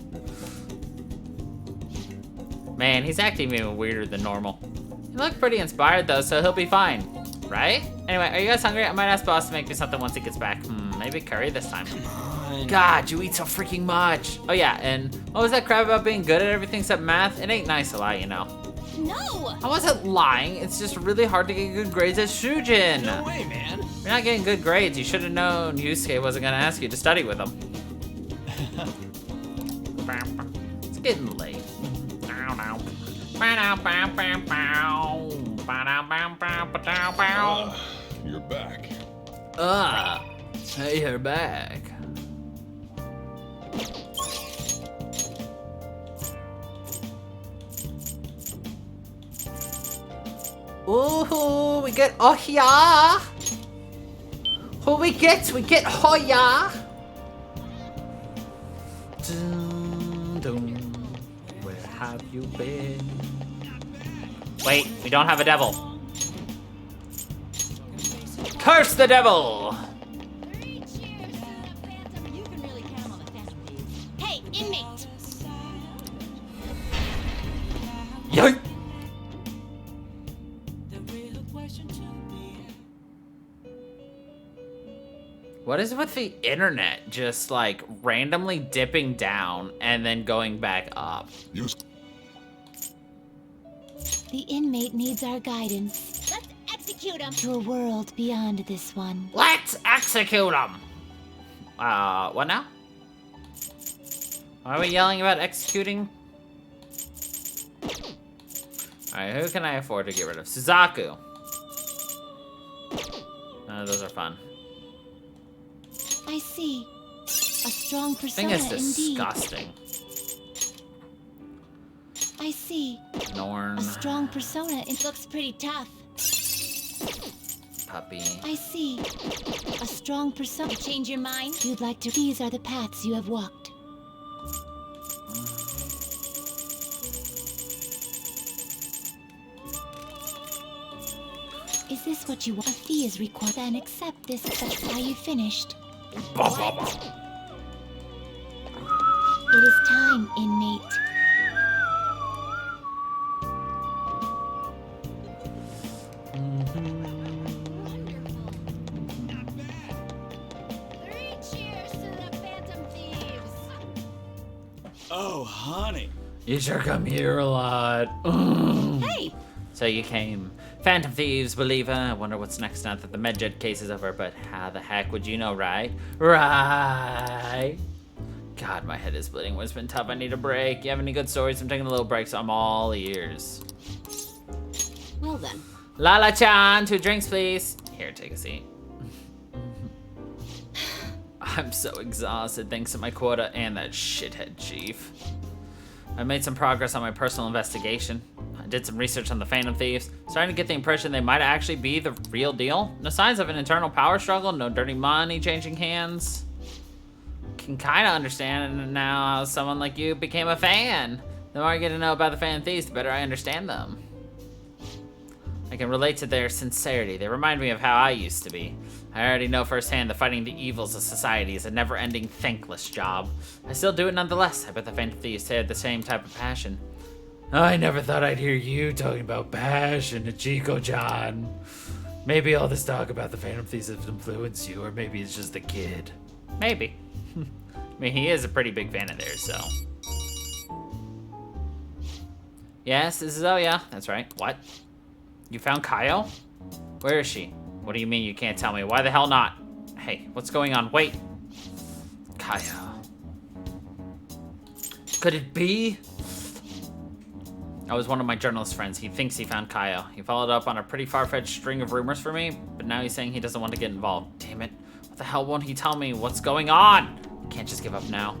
Man, he's acting even weirder than normal. He looked pretty inspired though, so he'll be fine. Right? Anyway, are you guys hungry? I might ask Boss to make me something once he gets back. Maybe curry this time. God, you eat so freaking much. Oh yeah, and what was that crap about being good at everything except math? It ain't nice to lie, you know. No! I wasn't lying. It's just really hard to get good grades at Shujin. No way, man. You're not getting good grades. You should have known Yusuke wasn't gonna ask you to study with him. It's getting late. You're back. Hey, you're back. Ooh, we get Ohya. Who we get? We get Hoya. Dun, dun. Where have you been? Wait, we don't have a devil. Curse the devil! Hey, inmate! Yoink! What is with the internet just like randomly dipping down and then going back up? The inmate needs our guidance Let's execute him! to a world beyond this one. Let's execute him! What now? Why are we yelling about executing? Alright, who can I afford to get rid of? Suzaku. None of those are fun. I see. A strong Thing persona is indeed. disgusting. I see. Norn. A strong persona. It looks pretty tough. Puppy. I see. A strong persona. You change your mind? You'd like to. These are the paths you have walked. Is this what you want? A fee is required. Then accept this. Are you finished? It is time, inmate. Three cheers to the Phantom Thieves! Oh, honey. You sure come here a lot. Hey! So you came. Phantom Thieves, believer. I wonder what's next now that the Medjed case is over, but how the heck would you know, right? Right. God, my head is splitting. It's been tough. I need a break. You have any good stories? I'm taking a little break, so I'm all ears. Well then. Lala-chan, 2 drinks, please. Here, take a seat. I'm so exhausted thanks to my quota and that shithead chief. I made some progress on my personal investigation. I did some research on the Phantom Thieves, starting to get the impression they might actually be the real deal. No signs of an internal power struggle, no dirty money changing hands. Can kind of understand now how someone like you became a fan. The more I get to know about the Phantom Thieves, the better I understand them. I can relate to their sincerity. They remind me of how I used to be. I already know firsthand that fighting the evils of society is a never-ending, thankless job. I still do it nonetheless. I bet the Phantom Thieves had the same type of passion. I never thought I'd hear you talking about passion, Ichiko-chan. Maybe all this talk about the Phantom Thieves has influenced you, or maybe it's just the kid. Maybe. I mean, he is a pretty big fan of theirs, so. Yes, this is Oya. That's right. What? You found Kaio? Where is she? What do you mean you can't tell me? Why the hell not? Hey, what's going on? Wait. Kaio. Could it be? I was one of my journalist friends. He thinks he found Kaio. He followed up on a pretty far-fetched string of rumors for me, but now he's saying he doesn't want to get involved. Damn it. What the hell won't he tell me? What's going on? I can't just give up now.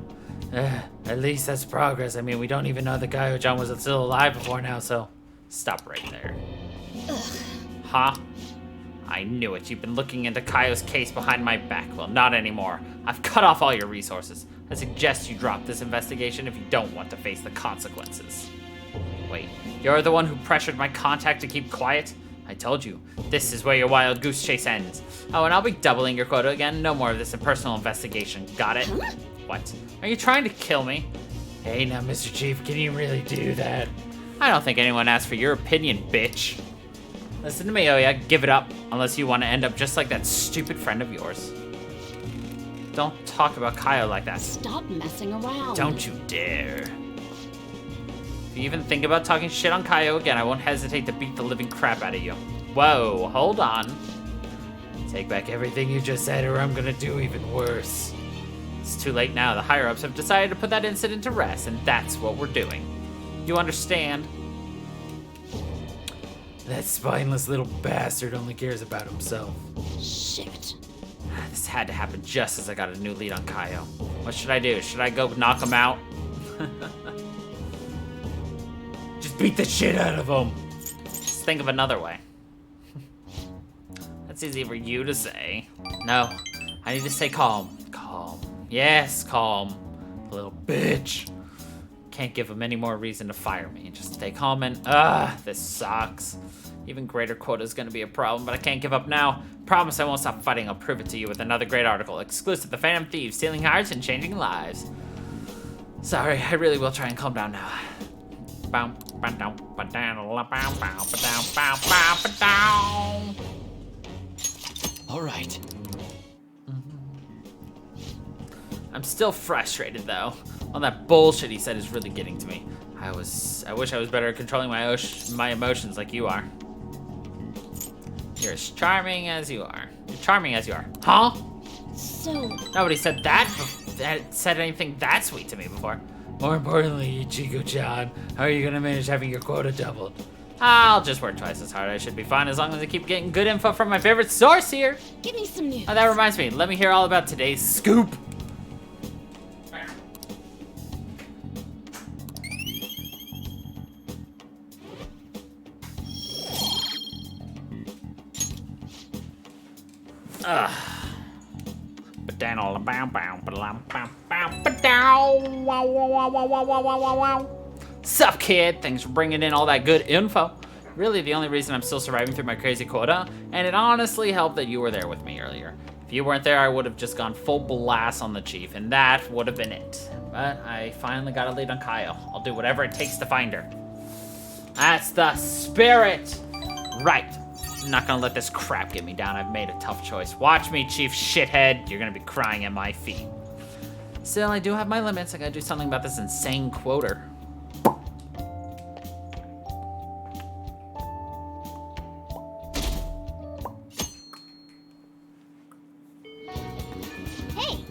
At least that's progress. I mean, we don't even know that Kaio-chan was still alive before now, so stop right there. Huh? I knew it. You've been looking into Kaio's case behind my back. Well, not anymore. I've cut off all your resources. I suggest you drop this investigation if you don't want to face the consequences. Wait, you're the one who pressured my contact to keep quiet? I told you, this is where your wild goose chase ends. Oh, and I'll be doubling your quota again. No more of this impersonal investigation. Got it? Huh? What? Are you trying to kill me? Hey, now, Mr. Chief, can you really do that? I don't think anyone asked for your opinion, bitch. Listen to me, Oya. Give it up, unless you want to end up just like that stupid friend of yours. Don't talk about Kaio like that. Stop messing around. Don't you dare. If you even think about talking shit on Kaio again, I won't hesitate to beat the living crap out of you. Whoa, hold on. Take back everything you just said, or I'm gonna do even worse. It's too late now. The higher-ups have decided to put that incident to rest, and that's what we're doing. You understand? That spineless little bastard only cares about himself. Shit. This had to happen just as I got a new lead on Kaio. What should I do? Should I go knock him out? Just beat the shit out of him. Just think of another way. That's easy for you to say. No, I need to stay calm. Calm. Yes, calm. Little bitch. Can't give him any more reason to fire me. Just stay calm and this sucks. Even greater quota is gonna be a problem, but I can't give up now. Promise I won't stop fighting. I'll prove it to you with another great article. Exclusive, The Phantom Thieves, stealing hearts and changing lives. Sorry, I really will try and calm down now. All right. I'm still frustrated though. All that bullshit he said is really getting to me. I wish I was better at controlling my emotions like you are. You're as charming as you are. You're charming as you are. Huh? So, Nobody said said anything that sweet to me before. More importantly, Ichigo-chan, how are you gonna manage having your quota doubled? I'll just work twice as hard. I should be fine as long as I keep getting good info from my favorite source here. Give me some news. Oh, that reminds me. Let me hear all about today's scoop. Sup, kid? Thanks for bringing in all that good info. Really the only reason I'm still surviving through my crazy quota, and it honestly helped that you were there with me earlier. If you weren't there, I would have just gone full blast on the chief, and that would have been it. But I finally got a lead on Kaio. I'll do whatever it takes to find her. That's the spirit! Right. I'm not gonna let this crap get me down. I've made a tough choice. Watch me, Chief Shithead. You're gonna be crying at my feet. Still, I do have my limits. I gotta do something about this insane quota. Hey,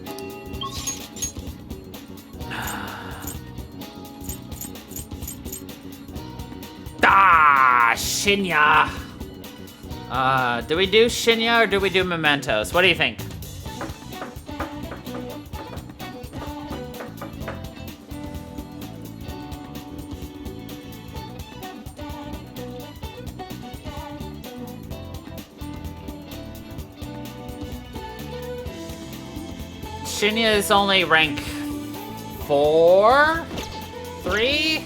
Ah, Shinya! Do we do Shinya or do we do Mementos? What do you think? Shinya is only rank 4? 3?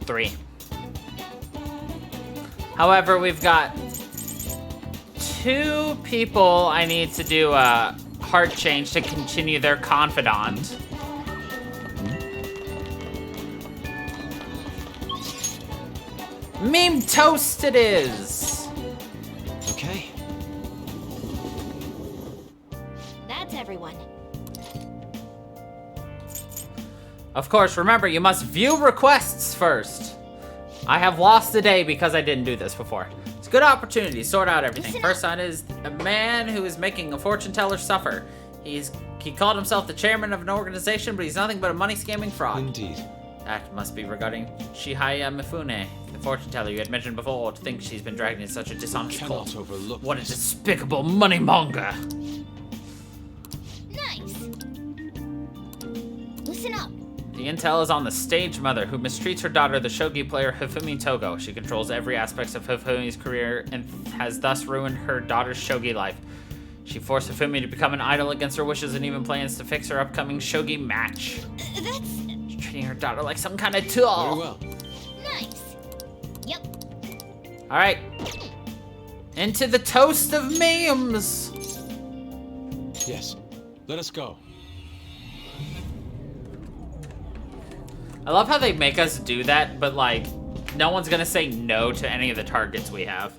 Three. However, we've got 2 people I need to do a heart change to continue their confidant. Meme toast it is! Okay. that's everyone. Of course, remember, you must view requests first. I have lost a day because I didn't do this before. It's a good opportunity to sort out everything. Listen First on is a man who is making a fortune teller suffer. He called himself the chairman of an organization, but he's nothing but a money scamming fraud. Indeed. That must be regarding Chihaya Mifune, the fortune teller you had mentioned before, to think she's been dragged into such a dishonest Cannot cult. overlook What a this. despicable money monger! Nice. Listen up. The intel is on the stage mother who mistreats her daughter, the shogi player Hifumi Togo. She controls every aspect of Hifumi's career and has thus ruined her daughter's shogi life. She forced Hifumi to become an idol against her wishes and even plans to fix her upcoming shogi match. That's She's treating her daughter like some kind of tool. Very well. nice. Yep. All right. Into the toast of memes. Yes. Let us go. I love how they make us do that, but like, no one's gonna say no to any of the targets we have.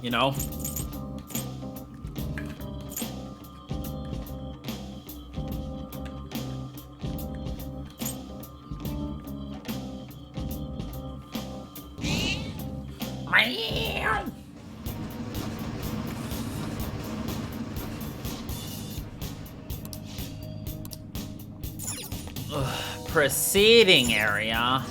You know? Meow. Proceeding area.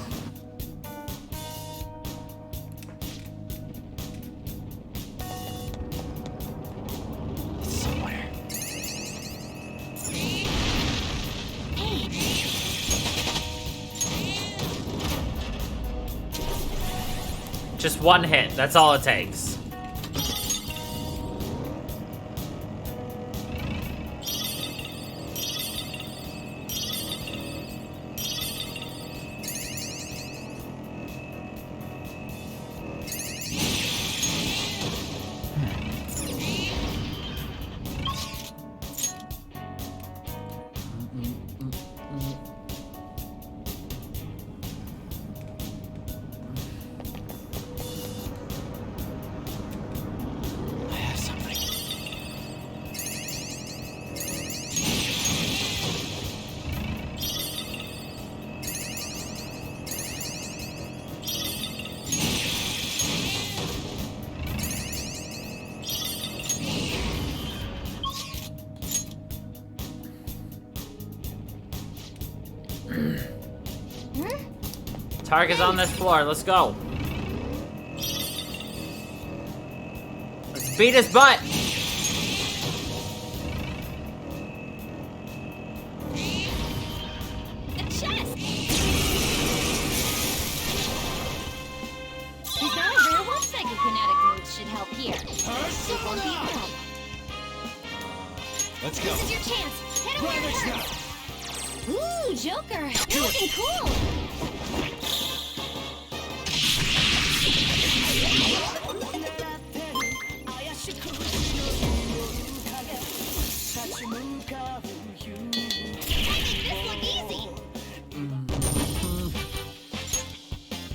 Somewhere. Just one hit, that's all it takes. I have something. Target's on this floor, let's go. Let's beat his butt. A chest. His rare one psychokinetic moves should help here. It won't be a problem. Let's go. This is your chance. Hit him where it Ravage now. hurts. Ooh, Joker. You're looking cool. This look easy.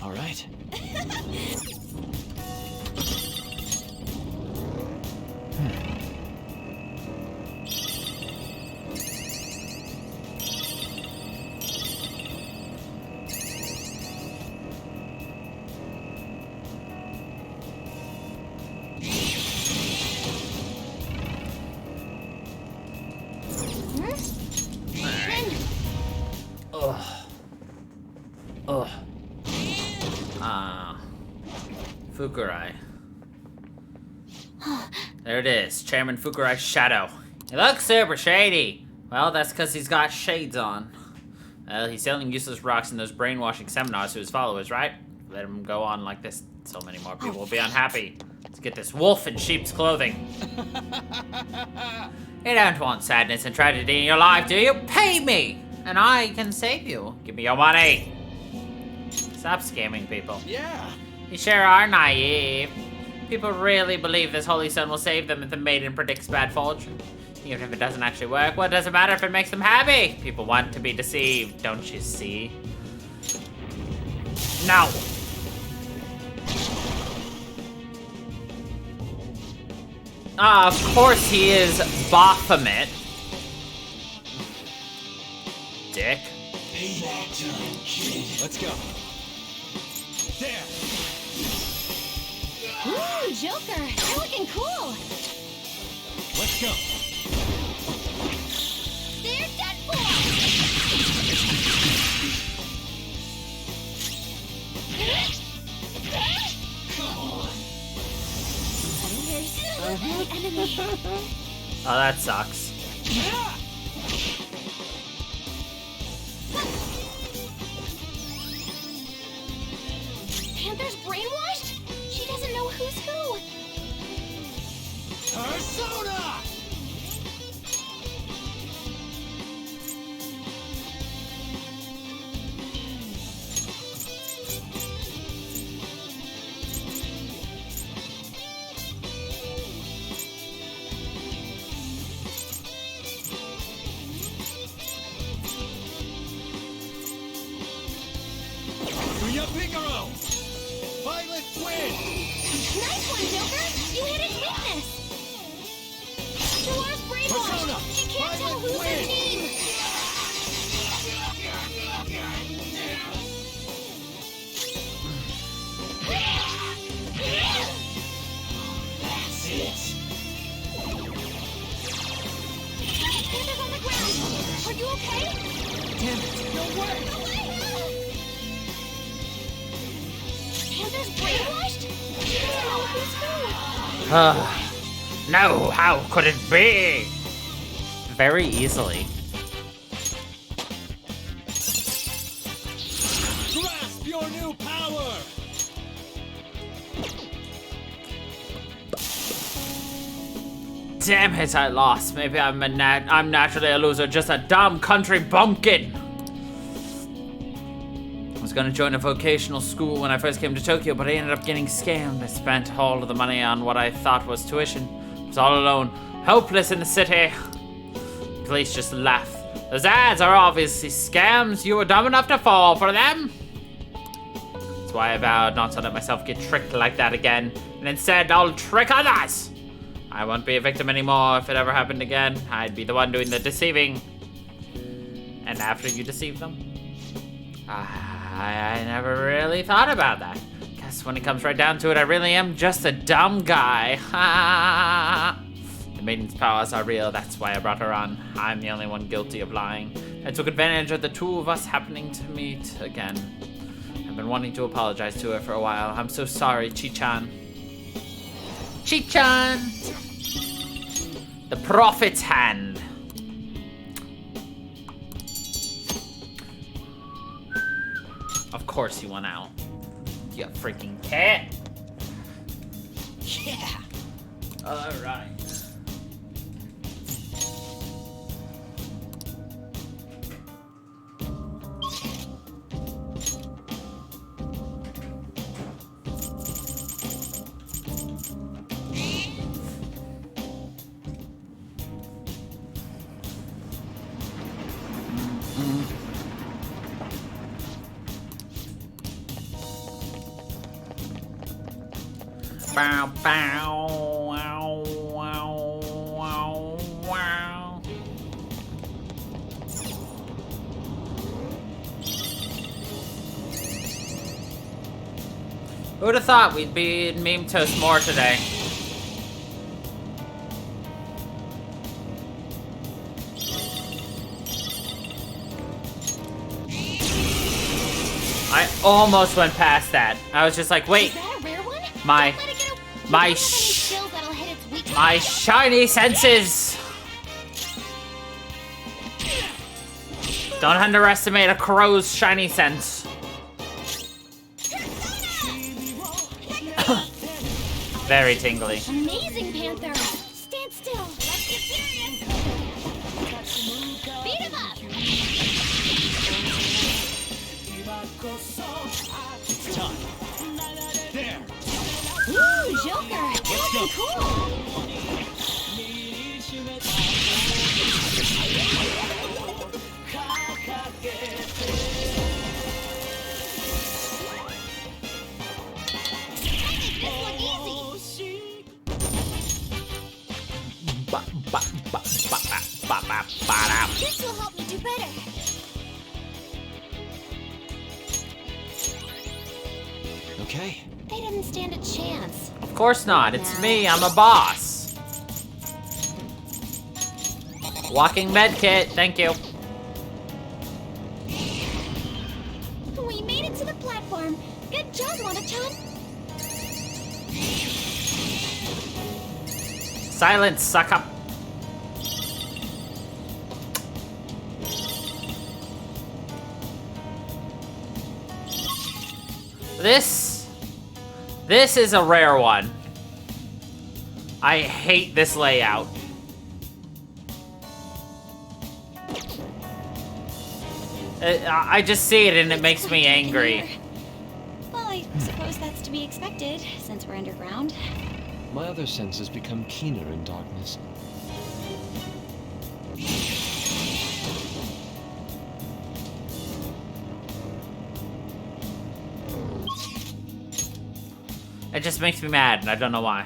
All right. Ugh. Fukurai. There it is, Chairman Fukurai's shadow. He looks super shady. Well, that's because he's got shades on. He's selling useless rocks and those brainwashing seminars to his followers, right? Let him go on like this. So many more people will be unhappy. Let's get this wolf in sheep's clothing. You don't want sadness and tragedy in your life, do you? Pay me, and I can save you. Give me your money. Stop scamming people. Yeah. You sure are naive. People really believe this holy stone will save them if the maiden predicts bad fortune. Even if it doesn't actually work, what does it matter if it makes them happy? People want to be deceived, don't you see? No. Of course he is Baphomet. Dick. Let's go. There. Ooh, Joker. You're looking cool. Let's go. They're done for. There's the enemy. Oh, that sucks. Panther's brand Damn it. No way! Panther's brainwashed? No, he's who? No, how could it be? Very easily. Grasp your new power! Damn it, I lost. Maybe I'm naturally a loser, just a dumb country bumpkin. I was gonna join a vocational school when I first came to Tokyo, but I ended up getting scammed. I spent all of the money on what I thought was tuition. I was all alone, helpless in the city. Police just laugh. Those ads are obviously scams. You were dumb enough to fall for them. That's why I vowed not to let myself get tricked like that again, and instead I'll trick others. I won't be a victim anymore. If it ever happened again, I'd be the one doing the deceiving. And after you deceive them? I never really thought about that. Guess when it comes right down to it, I really am just a dumb guy. The maiden's powers are real, that's why I brought her on. I'm the only one guilty of lying. I took advantage of the two of us happening to meet again. I've been wanting to apologize to her for a while. I'm so sorry, Chi-chan. Chi-chan! The Prophet's Hand. Of course you went out. You freaking cat. Yeah. Alright. Bow, bow, wow, wow, wow, wow. Who would have thought we'd be in Meme Toast more today? I almost went past that. I was just like, wait. Is that a rare one? My- Don't let it get a- You my don't have any sh- skills that'll hit its weak My spot. shiny senses! Don't underestimate a crow's shiny sense. Very tingly. Amazing, Panther! Stand still! Let's get serious! Beat him up! It's time. There! Ooh, Joker! You're looking cool! This look easy! This will help me do better! Okay. They didn't stand a chance. Of course not. It's me. I'm a boss. Walking medkit. Thank you. We made it to the platform. Good job, Mona-chan. Silence, suck up. This is a rare one. I hate this layout. I just see it and it makes me angry. Well, I suppose that's to be expected, since we're underground. My other senses become keener in darkness. It just makes me mad and I don't know why.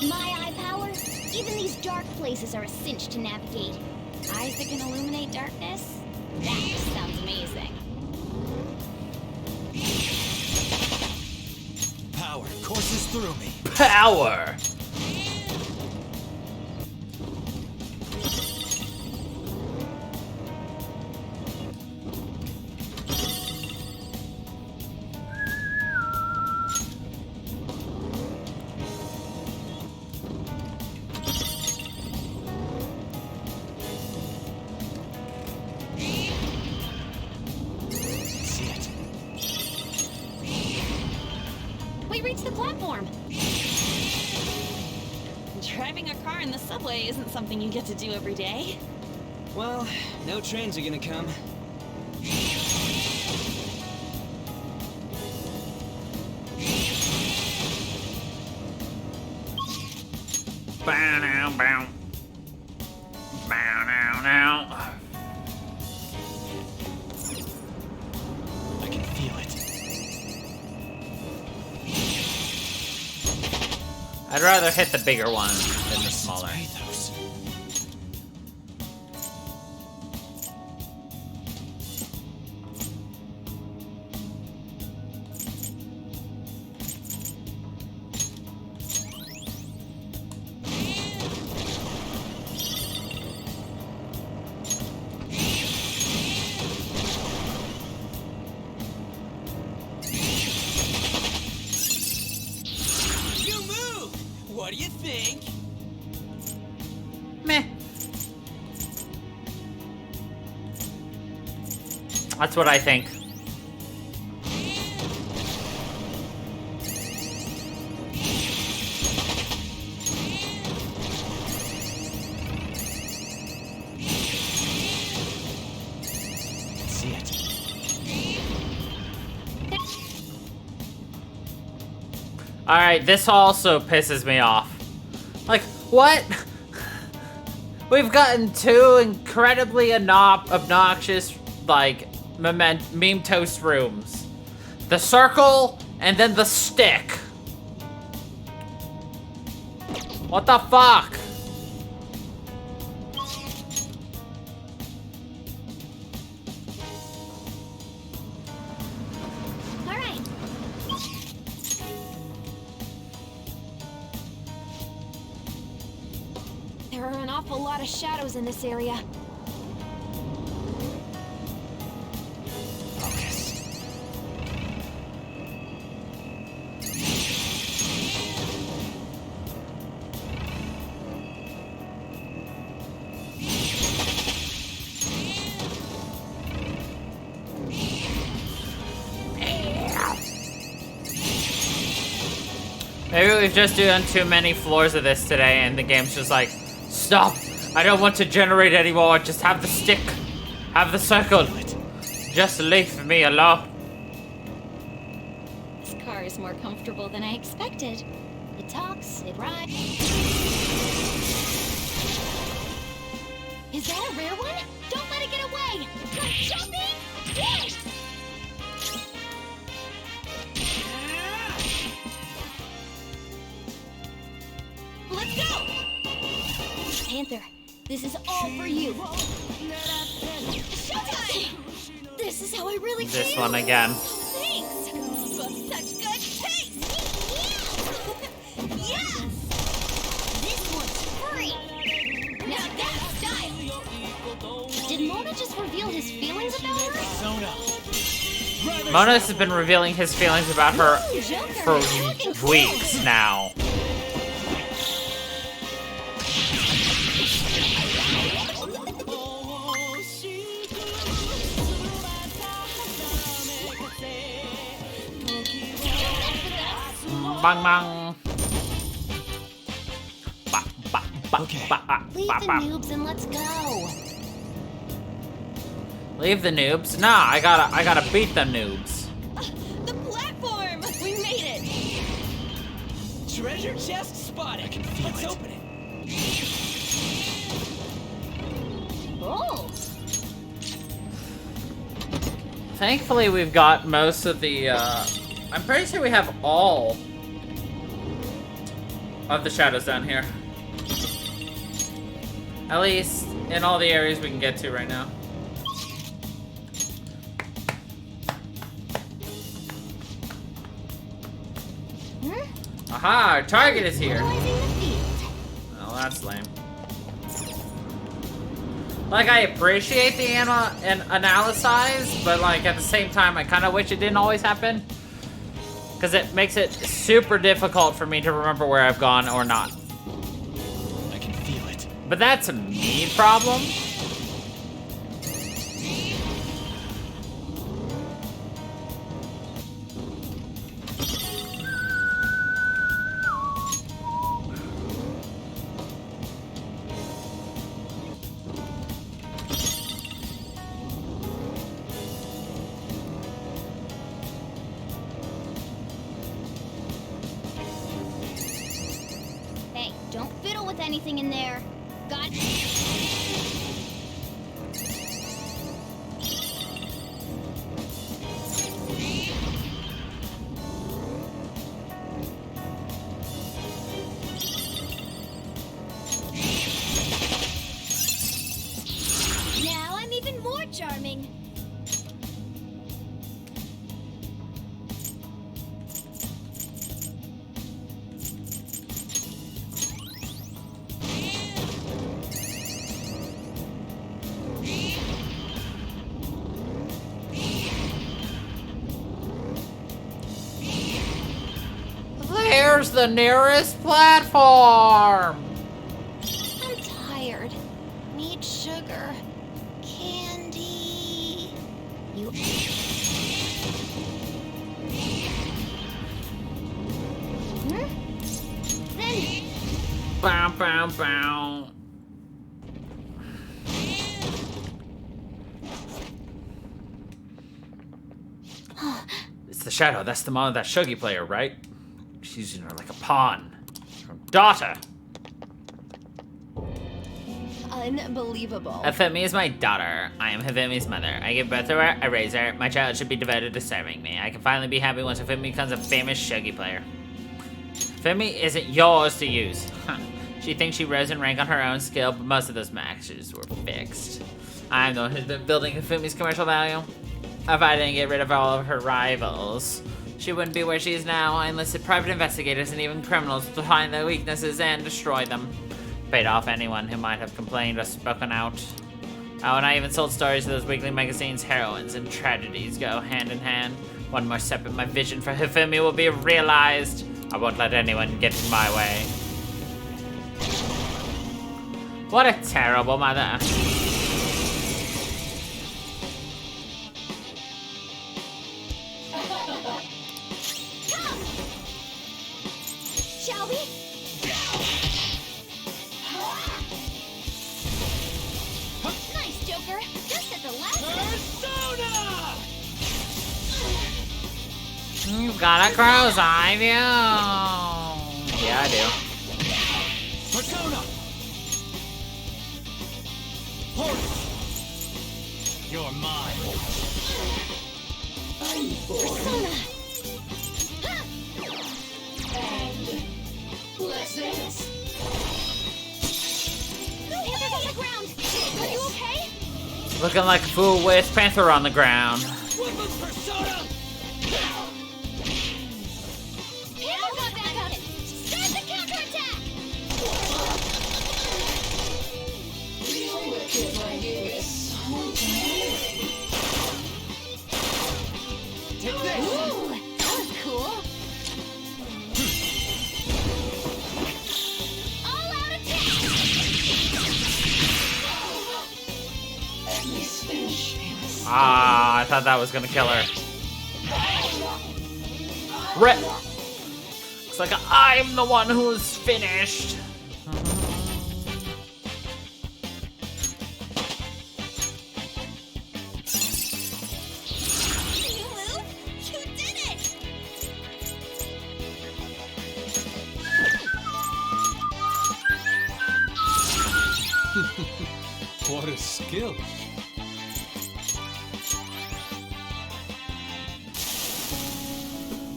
With my eye power, even these dark places are a cinch to navigate. Eyes that can illuminate darkness? That sounds amazing. Power courses through me. Power! See it. We reached the platform. Driving a car in the subway isn't something you get to do every day. Well, no trains are gonna come. Bow now, bow. Bow now, now. I can feel it. I'd rather hit the bigger one than the smaller. Pathos. You move! What do you think? Meh. That's what I think. See it. Alright, this also pisses me off. Like, what? We've gotten two incredibly obnoxious, like, meme toast rooms. The circle, and then the stick. What the fuck? All right. There are an awful lot of shadows in this area. Focus. Maybe we've just done too many floors of this today and the game's just like, stop! I don't want to generate anymore, just have the stick. Have the circle. Just leave me alone. This car is more comfortable than I expected. It talks, it rhymes. Is that a rare one? Don't let it get away! You're jumping! Yes! Let's go! Panther, this is all for you. Showtime! This is how I really feel. This one again. Thanks! Such good taste! Yes! This one's free. Now that's style! Did Mona just reveal his feelings about her? Persona. Monos has been revealing his feelings about her Joker, for you're looking weeks now. Bang bang. Ba, ba, ba, Okay. ba, ba, Leave ba, the ba. noobs and let's go. Leave the noobs? Nah, I gotta beat the noobs. The platform! We made it! Treasure chest spotted. I can feel Let's it. open it. Oh, Thankfully, we've got most of the, I'm pretty sure we have all of the shadows down here. At least in all the areas we can get to right now. Aha, our target is here. Well, that's lame. Like, I appreciate the analyze, but like at the same time, I kind of wish it didn't always happen. Because it makes it super difficult for me to remember where I've gone or not. I can feel it. But that's a me problem. Hey, don't fiddle with anything in there. Got Now I'm even more charming. There's the nearest platform. I'm tired. Need sugar. Candy. You. Then. Bow, bow, bow. It's the shadow. That's the mom of that Shuggy player, right? She's using her like a pawn. Her daughter. Unbelievable. Hifumi is my daughter. I am Hifumi's mother. I give birth to her, I raise her. My child should be devoted to serving me. I can finally be happy once Hifumi becomes a famous Shuggy player. Hifumi isn't yours to use. She thinks she rose in rank on her own skill, but most of those matches were fixed. I'm the one who's been building Hifumi's commercial value. If I didn't get rid of all of her rivals, she wouldn't be where she is now. I enlisted private investigators and even criminals to find their weaknesses and destroy them. Paid off anyone who might have complained or spoken out. Oh, and I even sold stories to those weekly magazines. Heroines and tragedies go hand in hand. One more step in my vision for Hifumi will be realized. I won't let anyone get in my way. What a terrible mother. Shall we? Nice, Joker. Just at the last Persona! You got a crow's eye view. Yeah, I do. Persona! Horse! You're mine. Persona. Panther's on the ground. Are you okay? Looking like a fool with Panther on the ground. Weapons Persona! Panther got back at it. Start the counterattack. Take this! Ooh, that was cool. All-out attack. Ah, I thought that was gonna kill her. Rip! Looks like I'm the one who's finished. You move? You did it. What a skill.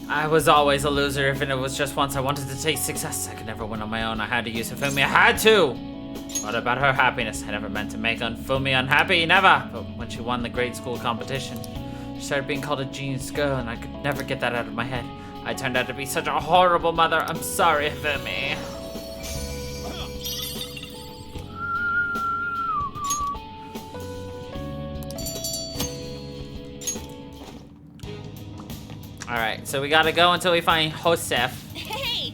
I was always a loser, even if it was just once. I wanted to taste success. I could never win on my own. I had to use Hifumi. I had to! What about her happiness? I never meant to make Hifumi unhappy, never! But when she won the grade school competition, she started being called a genius girl, and I could never get that out of my head. I turned out to be such a horrible mother. I'm sorry, Hifumi. Alright, so we gotta go until we find Josef. Hey!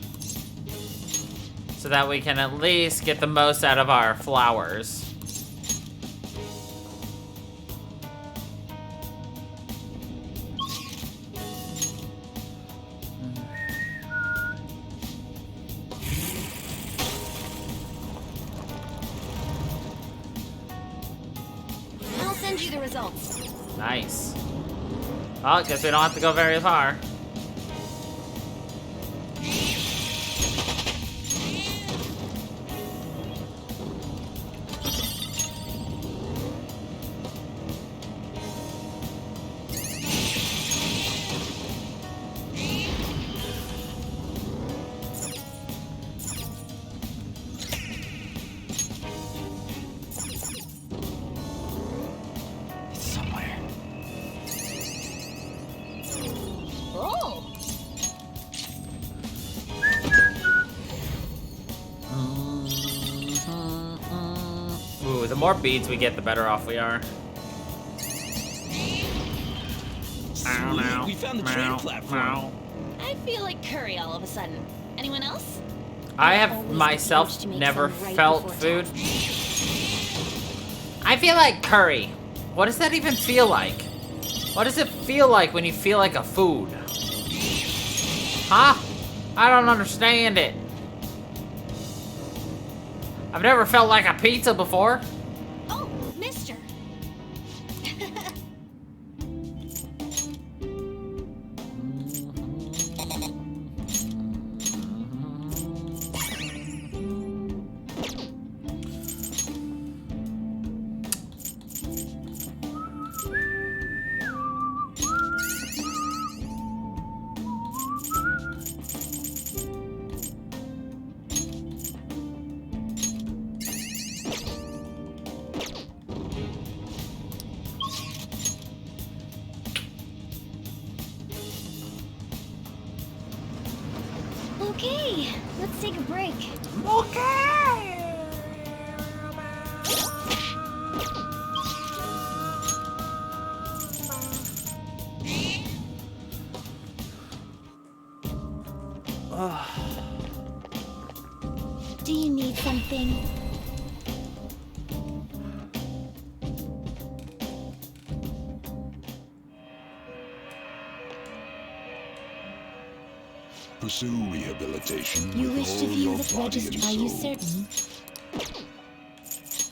So that we can at least get the most out of our flowers. I'll send you the results. Nice. Well, guess we don't have to go very far. It's somewhere. Oh! Ooh, the more beads we get, the better off we are. Sweet, we found the train platform. I feel like curry all of a sudden. Anyone else? I have Always myself refuse to make never some right felt before food. I feel like curry. What does that even feel like? What does it feel like when you feel like a food? Huh? I don't understand it. I've never felt like a pizza before. Oh, mister. Okay, let's take a break. Do you need something? Pursue rehabilitation You with wish to all view your this body register? and Are you soul. certain?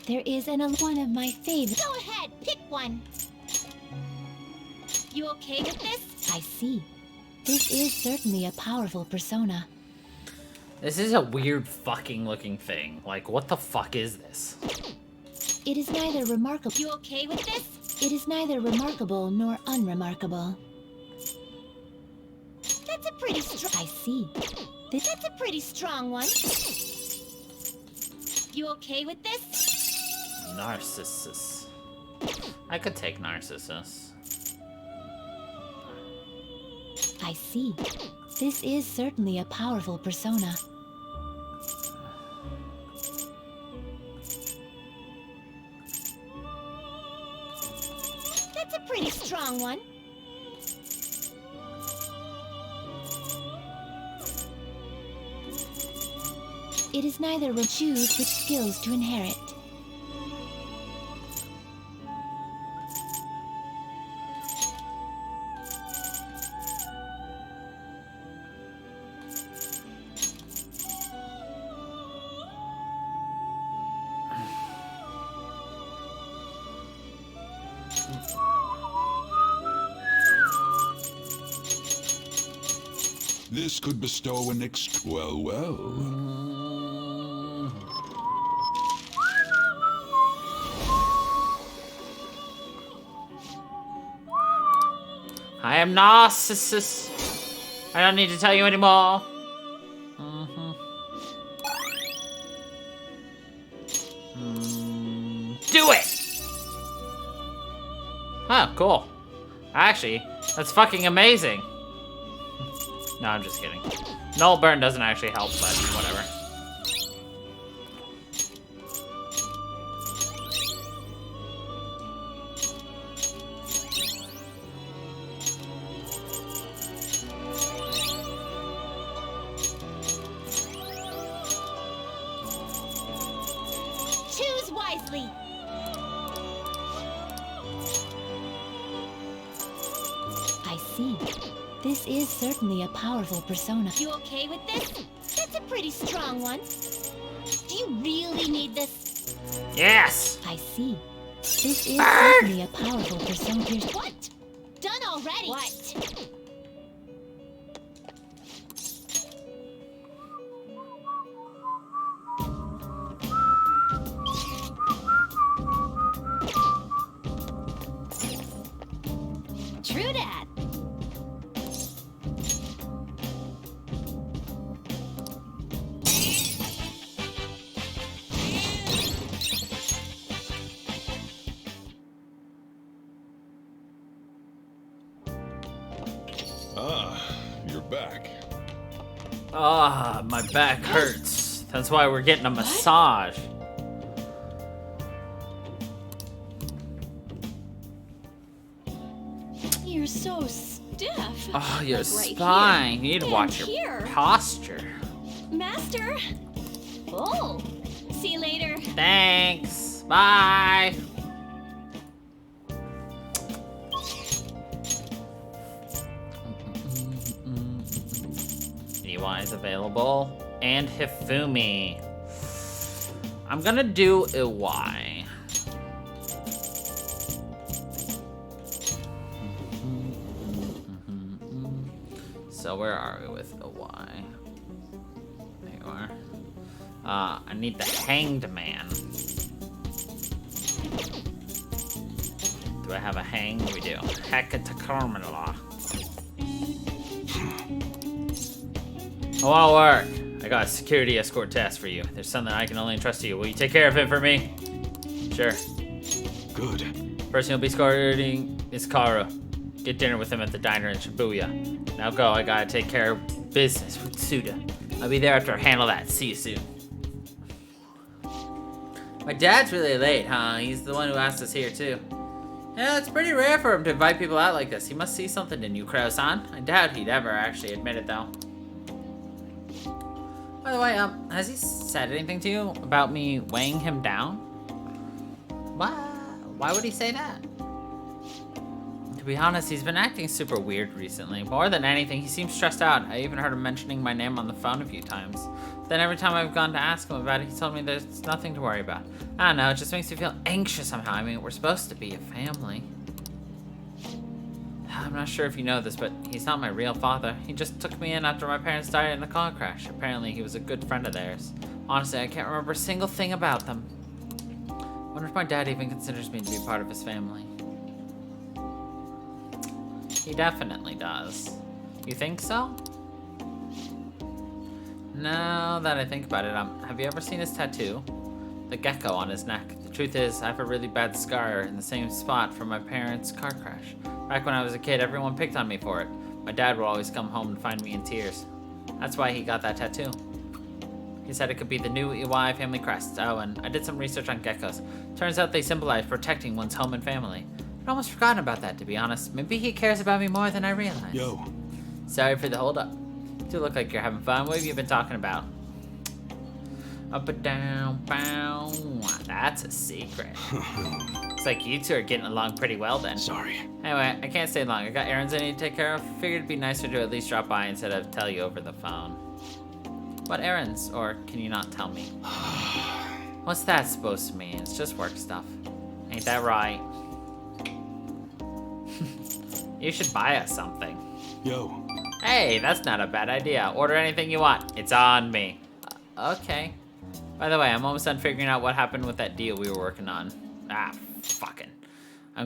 There is one of my favorites. Go ahead, pick one. You okay with this? I see. This is certainly a powerful persona. This is a weird fucking looking thing. Like, what the fuck is this? It is neither remarkable. You okay with this? It is neither remarkable nor unremarkable. That's a pretty strong. I see. That's a pretty strong one. You okay with this? Narcissus. I could take Narcissus. I see. This is certainly a powerful persona. That's a pretty strong one. It is neither choose which skills to inherit. This could bestow an well. I am Narcissus. I don't need to tell you anymore. Do it! Huh, cool. Actually, that's fucking amazing. No, I'm just kidding. Null burn doesn't actually help, but whatever. Choose wisely. I see. This is certainly a powerful persona. You okay with this? That's a pretty strong one. Do you really need this? Yes! I see. This is certainly a powerful persona. What? Done already? What? True dat. Ah, you're back. Ah, my back hurts. That's why we're getting a massage. You're so stiff. Oh, your Like right spine. here. You need to And watch your here. posture. Master. Oh. See you later. Thanks. Bye. EY is available. And Hifumi. I'm gonna do Iwai. So where are we with Iwai? There you are. I need the Hanged Man. Do I have a hang? We do. Hecatacarmala. I wanna work. I got a security escort task for you. There's something I can only entrust to you. Will you take care of it for me? Sure. Good. Person you'll be escorting is Karu. Get dinner with him at the diner in Shibuya. Now go, I gotta take care of business with Suda. I'll be there after I handle that. See you soon. My dad's really late, huh? He's the one who asked us here, too. Yeah, it's pretty rare for him to invite people out like this. He must see something in you, Crow-san. I doubt he'd ever actually admit it, though. By the way, has he said anything to you about me weighing him down? What? Why would he say that? To be honest, he's been acting super weird recently. More than anything, he seems stressed out. I even heard him mentioning my name on the phone a few times. Then every time I've gone to ask him about it, he told me there's nothing to worry about. I don't know, it just makes me feel anxious somehow. I mean, we're supposed to be a family. I'm not sure if you know this, but he's not my real father. He just took me in after my parents died in a car crash. Apparently, he was a good friend of theirs. Honestly, I can't remember a single thing about them. Wonder if my dad even considers me to be part of his family. He definitely does. You think so? Now that I think about it, have you ever seen his tattoo? The gecko on his neck. The truth is, I have a really bad scar in the same spot from my parents' car crash. Back when I was a kid, everyone picked on me for it. My dad would always come home and find me in tears. That's why he got that tattoo. He said it could be the new Iwai family crest. Oh, and I did some research on geckos. Turns out they symbolize protecting one's home and family. I'd almost forgotten about that, to be honest. Maybe he cares about me more than I realized. Yo. Sorry for the hold-up. You do look like you're having fun. What have you been talking about? Up and down, bow. That's a secret. Looks like you two are getting along pretty well then. Sorry. Anyway, I can't stay long. I got errands I need to take care of. Figured it'd be nicer to at least drop by instead of tell you over the phone. What errands? Or can you not tell me? What's that supposed to mean? It's just work stuff. Ain't that right? You should buy us something. Yo. Hey, that's not a bad idea. Order anything you want. It's on me. Okay. By the way, I'm almost done figuring out what happened with that deal we were working on. Ah, fucking. I'm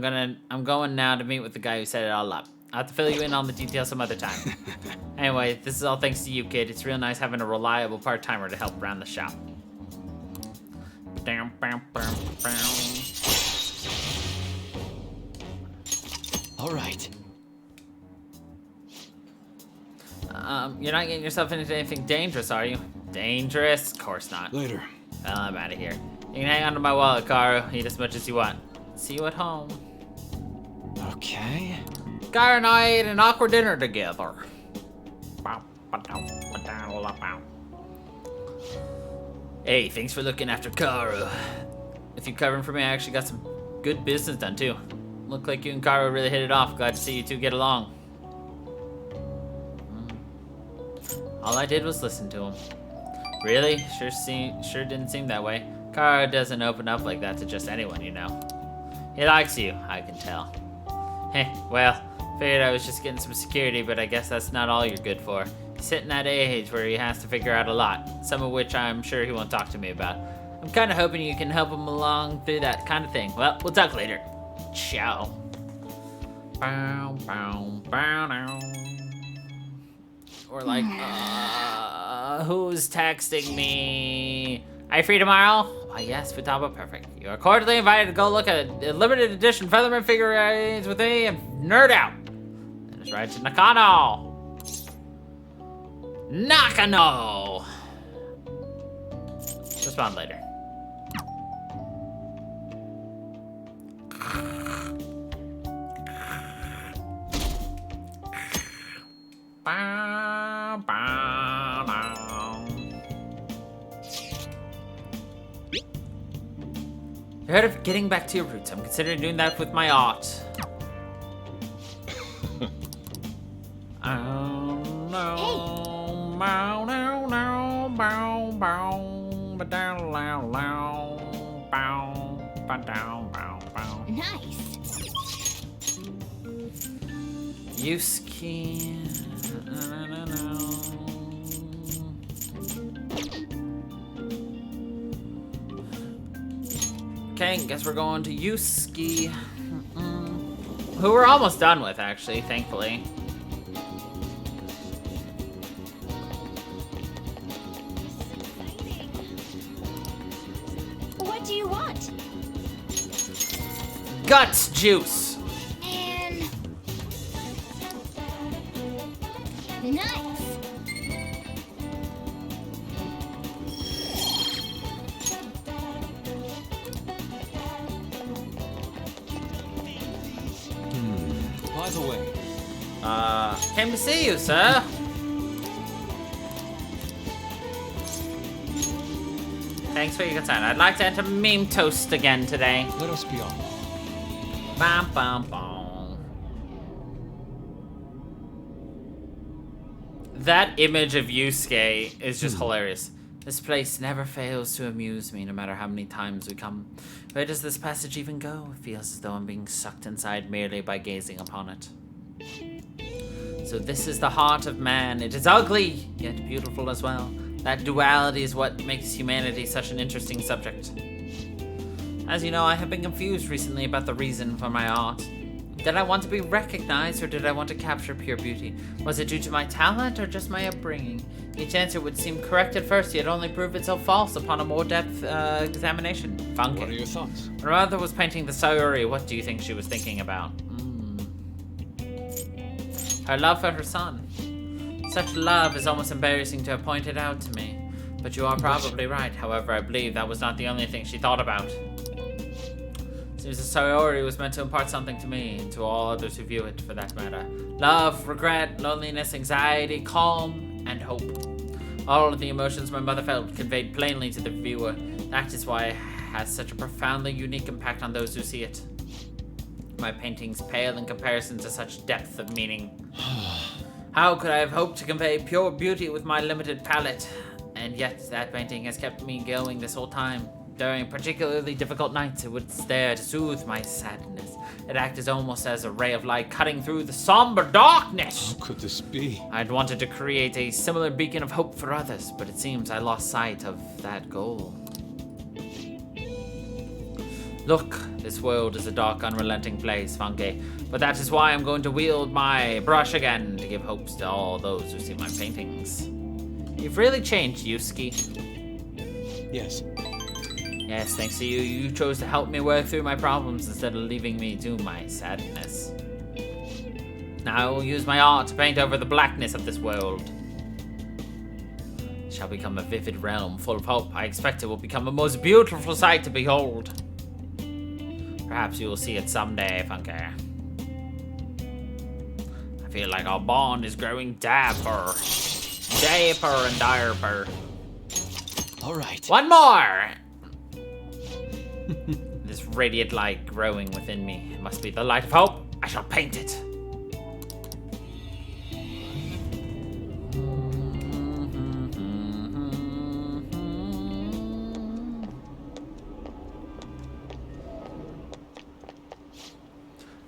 going now to meet with the guy who set it all up. I'll have to fill you in on the details some other time. Anyway, this is all thanks to you, kid. It's real nice having a reliable part-timer to help around the shop. All right. You're not getting yourself into anything dangerous, are you? Dangerous? Of course not. Later. Well, I'm out of here. You can hang on to my wallet, Karu. Eat as much as you want. See you at home. Okay. Karu and I ate an awkward dinner together. Hey, thanks for looking after Karu. If you're covering for me, I actually got some good business done, too. Look like you and Karu really hit it off. Glad to see you two get along. All I did was listen to him. Really? Sure didn't seem that way. Karu doesn't open up like that to just anyone, you know. He likes you, I can tell. Heh, well, figured I was just getting some security, but I guess that's not all you're good for. He's hitting that age where he has to figure out a lot, some of which I'm sure he won't talk to me about. I'm kind of hoping you can help him along through that kind of thing. Well, we'll talk later. Ciao. Bow, bow, bow, bow. Or like, who's texting me? Are you free tomorrow? Why, yes, Futaba, perfect. You are cordially invited to go look at a limited edition Featherman figurines with me and nerd out. That is right to Nakano. Nakano! Respond later. Bow, bow, bow. You heard of getting back to your roots. I'm considering doing that with my art. Oh no. Bow, no, no, bow, bow, ba down, low, low, bow, ba down, bow, bow. Nice. Yusuke. Okay, guess we're going to Yusuke. Who we're almost done with, actually, thankfully. What do you want? Guts juice. And nice. By the way, Came to see you, sir. Thanks for your concern. I'd like to enter meme toast again today. let us be on. Bum, bum, bum. That image of Yusuke is just hilarious. This place never fails to amuse me, no matter how many times we come. Where does this passage even go? It feels as though I'm being sucked inside merely by gazing upon it. So this is the heart of man. It is ugly, yet beautiful as well. That duality is what makes humanity such an interesting subject. As you know, I have been confused recently about the reason for my art. Did I want to be recognized, or did I want to capture pure beauty? Was it due to my talent, or just my upbringing? Each answer would seem correct at first, yet only prove itself false upon a more depth examination. Funky. What are your thoughts? When my mother was painting the Sayuri, what do you think she was thinking about? Her love for her son. Such love is almost embarrassing to have pointed out to me. But you are probably right. However, I believe that was not the only thing she thought about. Seems the Sayuri was meant to impart something to me, and to all others who view it, for that matter. Love, regret, loneliness, anxiety, calm, and hope. All of the emotions my mother felt conveyed plainly to the viewer. That is why it has such a profoundly unique impact on those who see it. My paintings pale in comparison to such depth of meaning. How could I have hoped to convey pure beauty with my limited palette? And yet, that painting has kept me going this whole time. During particularly difficult nights, it would stare to soothe my sadness. It acted almost as a ray of light cutting through the somber darkness. How could this be? I'd wanted to create a similar beacon of hope for others, but it seems I lost sight of that goal. Look, This world is a dark, unrelenting place, Funky. But that is why I'm going to wield my brush again to give hopes to all those who see my paintings. You've really changed, Yusuke. Yes. Yes, thanks to you, you chose to help me work through my problems instead of leaving me to my sadness. Now I will use my art to paint over the blackness of this world. It shall become a vivid realm full of hope. I expect it will become a most beautiful sight to behold. Perhaps you will see it someday, Funky. I feel like our bond is growing dapper. Dapper and dirper. All right. One more! This radiant light growing within me. It must be the light of hope. I shall paint it.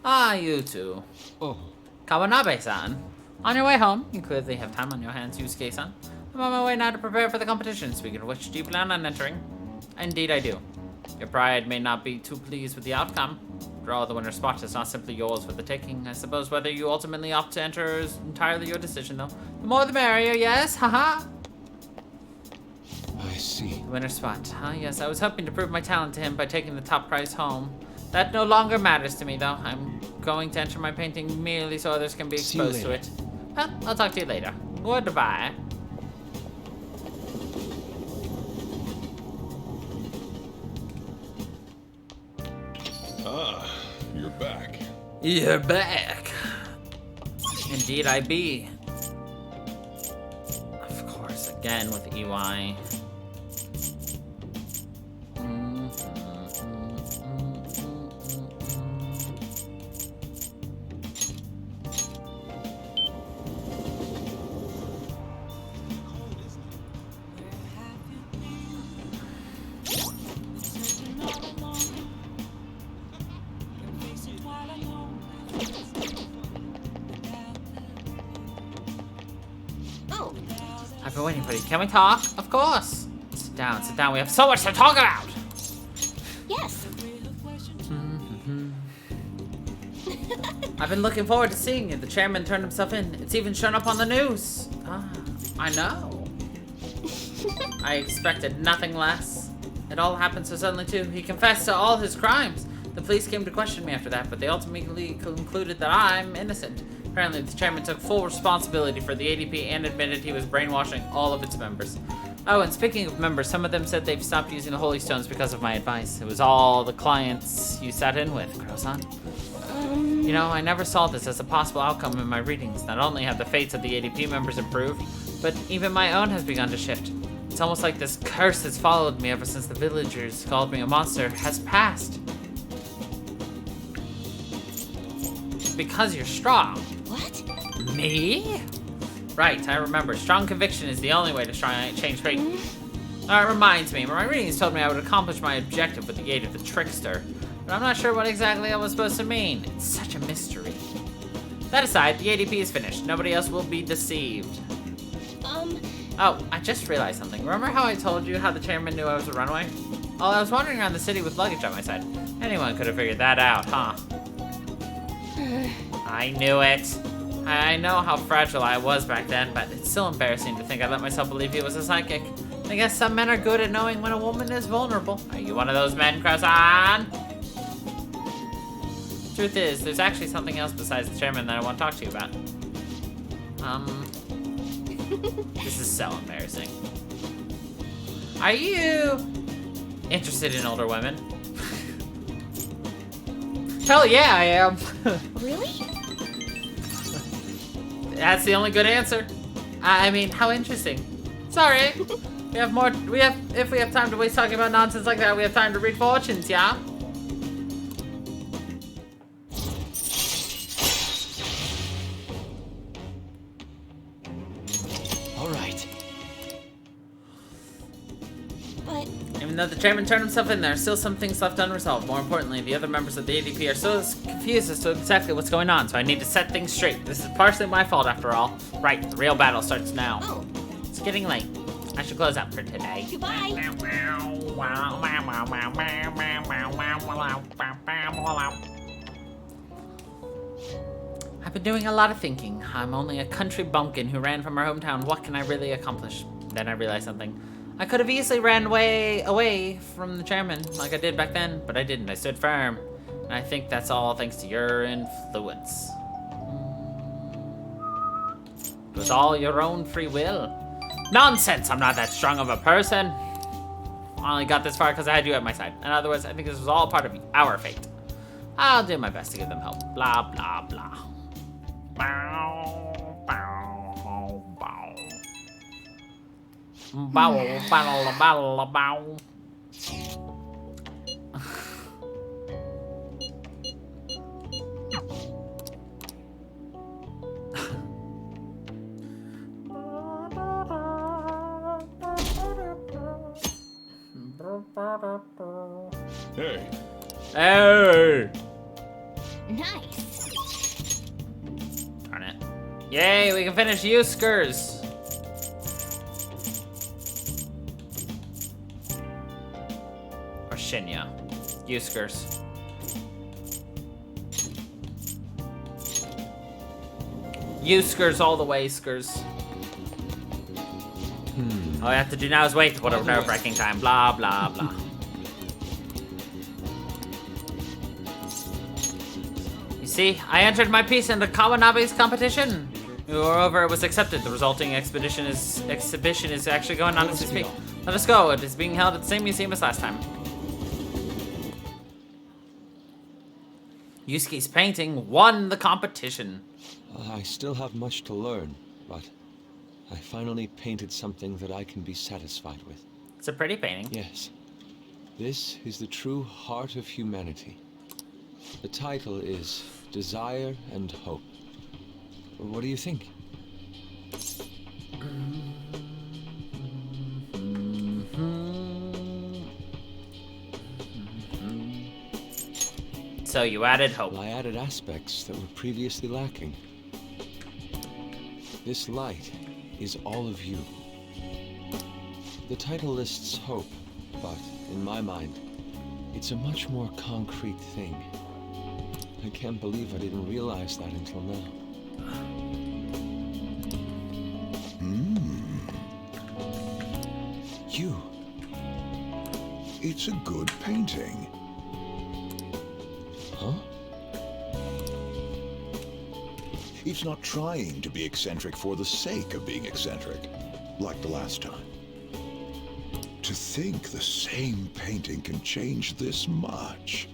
Ah, you two. Oh, Kawanabe-san. On your way home, you clearly have time on your hands, Yusuke-san. I'm on my way now to prepare for the competition. Speaking of which, do you plan on entering? Indeed, I do. Your pride may not be too pleased with the outcome. After all, the winner's spot is not simply yours for the taking. I suppose whether you ultimately opt to enter is entirely your decision, though. The more the merrier, yes? Haha! I see. The winner's spot. Ah, yes, I was hoping to prove my talent to him by taking the top prize home. That no longer matters to me, though. I'm going to enter my painting merely so others can be See you exposed to later. it. Well, I'll talk to you later. Goodbye. Ah, you're back. You're back. Indeed I be. Of course, again with EY. I've been waiting for you. Can we talk? Of course. Sit down, sit down. We have so much to talk about. Yes. I've been looking forward to seeing you. The chairman turned himself in. It's even shown up on the news. Ah, I know. I expected nothing less. It all happened so suddenly, too. He confessed to all his crimes. The police came to question me after that, but they ultimately concluded that I'm innocent. Apparently, the chairman took full responsibility for the ADP and admitted he was brainwashing all of its members. Oh, and speaking of members, some of them said they've stopped using the Holy Stones because of my advice. It was all the clients you sat in with, Crosan. You know, I never saw this as a possible outcome in my readings. Not only have the fates of the ADP members improved, but even my own has begun to shift. It's almost like this curse that's followed me ever since the villagers called me a monster has passed. Because you're strong. What? Me? Right, I remember. Strong conviction is the only way to change fate. It reminds me, my readings told me I would accomplish my objective with the aid of the trickster. But I'm not sure what exactly that was supposed to mean. It's such a mystery. That aside, the ADP is finished. Nobody else will be deceived. Oh, I just realized something. Remember how I told you how the chairman knew I was a runaway? Well, I was wandering around the city with luggage on my side. Anyone could have figured that out, huh? I knew it. I know how fragile I was back then, but it's still embarrassing to think I let myself believe he was a psychic. I guess some men are good at knowing when a woman is vulnerable. Are you one of those men, Crosan? Truth is, there's actually something else besides the chairman that I want to talk to you about. This is so embarrassing. Are you interested in older women? Hell yeah, I am. Really? That's the only good answer. I mean, how interesting. Sorry. If we have time to waste talking about nonsense like that, we have time to read fortunes, yeah? All right. But Even though the chairman turned himself in, there are still some things left unresolved. More importantly, the other members of the ADP are still as confused as to exactly what's going on, so I need to set things straight. This is partially my fault after all. Right, the real battle starts now. oh, It's getting late. I should close up for today. Goodbye. I've been doing a lot of thinking. I'm only a country bumpkin who ran from our hometown. What can I really accomplish? Then I realized something. I could have easily ran way away from the chairman like I did back then, but I didn't. I stood firm. And I think that's all thanks to your influence. It was all your own free will. Nonsense! I'm not that strong of a person. I only got this far because I had you at my side. In other words, I think this was all part of our fate. I'll do my best to give them help. Blah, blah, blah. Bow, bow, bow. Bow, bow, bow, bow. Hey, Hey! Nice. Darn it. Yay, we can finish Euskers. Or Shinya. Euskers. Euskers all the way, Skers. All I have to do now is wait. What a nerve-wracking time. Blah, blah, blah. You see, I entered my piece in the Kawanabe's competition. Moreover, it was accepted. The resulting exhibition is actually going on as we speak. Let us go. It is being held at the same museum as last time. Yusuke's painting won the competition. I still have much to learn, but I finally painted something that I can be satisfied with. It's a pretty painting. Yes. This is the true heart of humanity. The title is Desire and Hope. What do you think? So you added hope. Well, I added aspects that were previously lacking. This light is all of you. The title lists hope, but in my mind, it's a much more concrete thing. I can't believe I didn't realize that until now. you. It's a good painting. Huh? It's not trying to be eccentric for the sake of being eccentric, like the last time. To think the same painting can change this much.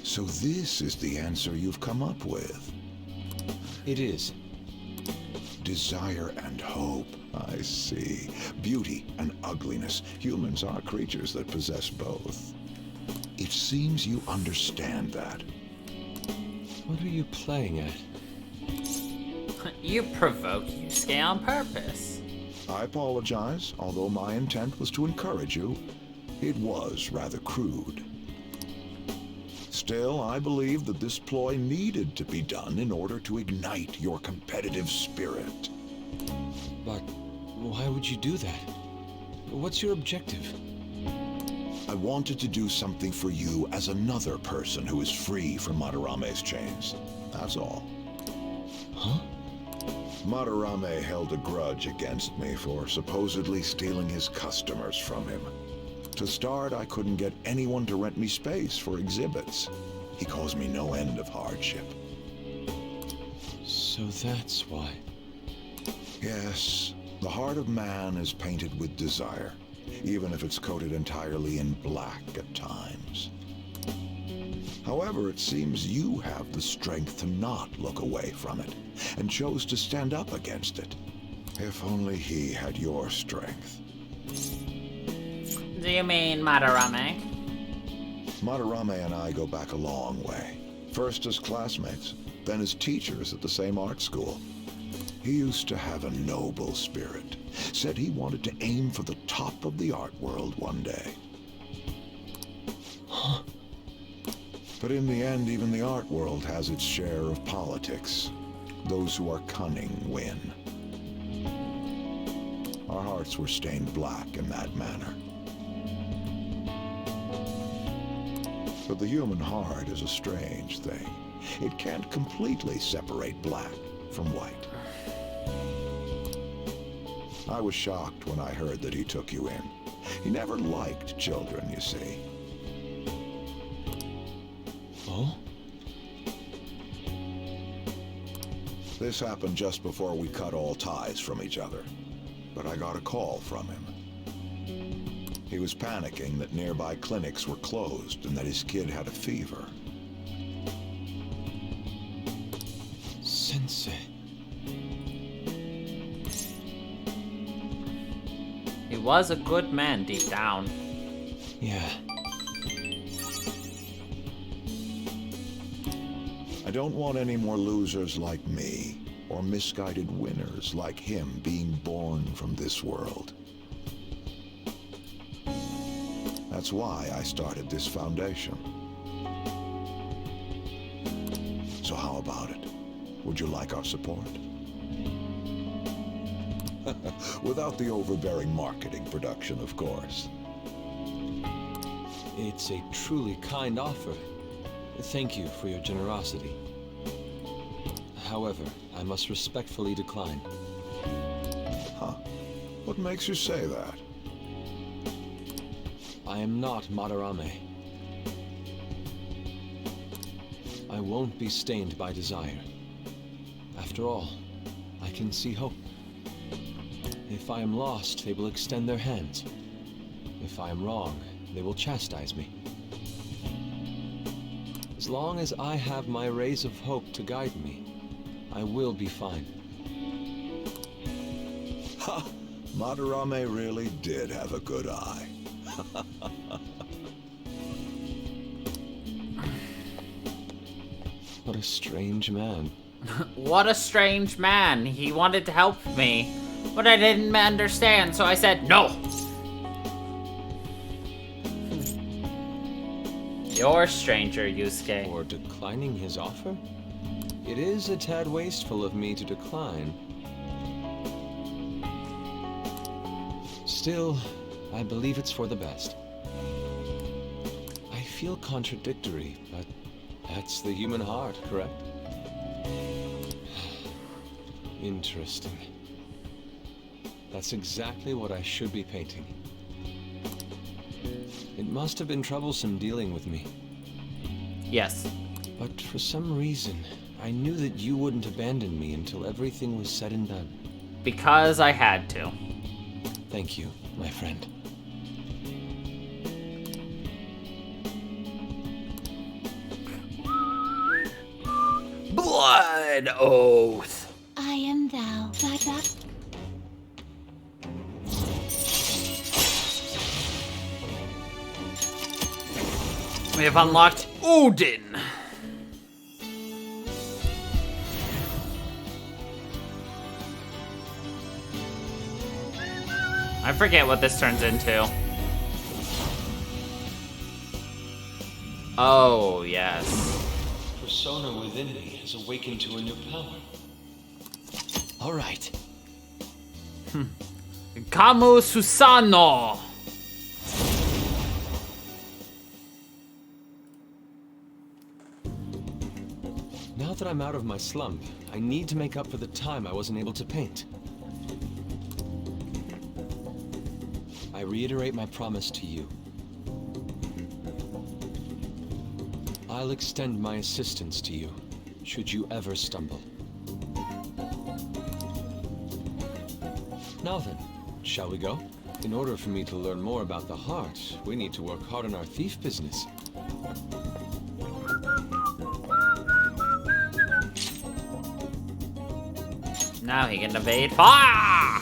So this is the answer you've come up with. It is. Desire and hope. I see. Beauty and ugliness. Humans are creatures that possess both. It seems you understand that. What are you playing at? You provoke Yusuke on purpose. I apologize, although my intent was to encourage you. It was rather crude. Still, I believe that this ploy needed to be done in order to ignite your competitive spirit. But why would you do that? What's your objective? I wanted to do something for you as another person who is free from Madarame's chains. That's all. Huh? Madarame held a grudge against me for supposedly stealing his customers from him. To start, I couldn't get anyone to rent me space for exhibits. He caused me no end of hardship. So that's why. Yes, the heart of man is painted with desire, even if it's coated entirely in black at times. However, it seems you have the strength to not look away from it, and chose to stand up against it. If only he had your strength. Do you mean Madarame? Madarame and I go back a long way. First as classmates, then as teachers at the same art school. He used to have a noble spirit. Said he wanted to aim for the top of the art world one day. Huh? But in the end, even the art world has its share of politics. Those who are cunning win. Our hearts were stained black in that manner. But the human heart is a strange thing. It can't completely separate black from white. I was shocked when I heard that he took you in. He never liked children, you see. Oh? This happened just before we cut all ties from each other. But I got a call from him. He was panicking that nearby clinics were closed and that his kid had a fever. Sensei. He was a good man deep down. Yeah. I don't want any more losers like me, or misguided winners like him being born from this world. That's why I started this foundation. So how about it? Would you like our support? Without the overbearing marketing production, of course. It's a truly kind offer. Thank you for your generosity. However, I must respectfully decline. Huh? What makes you say that? I am not Madarame. I won't be stained by desire. After all, I can see hope. If I am lost, they will extend their hands. If I am wrong, they will chastise me. As long as I have my rays of hope to guide me, I will be fine. Ha! Madarame really did have a good eye. What a strange man. What a strange man. He wanted to help me, but I didn't understand, so I said no. You're a stranger, Yusuke. For declining his offer? It is a tad wasteful of me to decline. Still, I believe it's for the best. I feel contradictory, but that's the human heart, correct? Interesting. That's exactly what I should be painting. It must have been troublesome dealing with me. Yes. But for some reason, I knew that you wouldn't abandon me until everything was said and done. Because I had to. Thank you, my friend. Blood oath. I am thou. That. We have unlocked Odin. I forget what this turns into. Oh, yes. Persona within me has awakened to a new power. All right. Kamu Susano. Now that I'm out of my slump, I need to make up for the time I wasn't able to paint. I reiterate my promise to you. I'll extend my assistance to you, should you ever stumble. Now then, shall we go? In order for me to learn more about the heart, we need to work hard on our thief business. Now he can evade fire!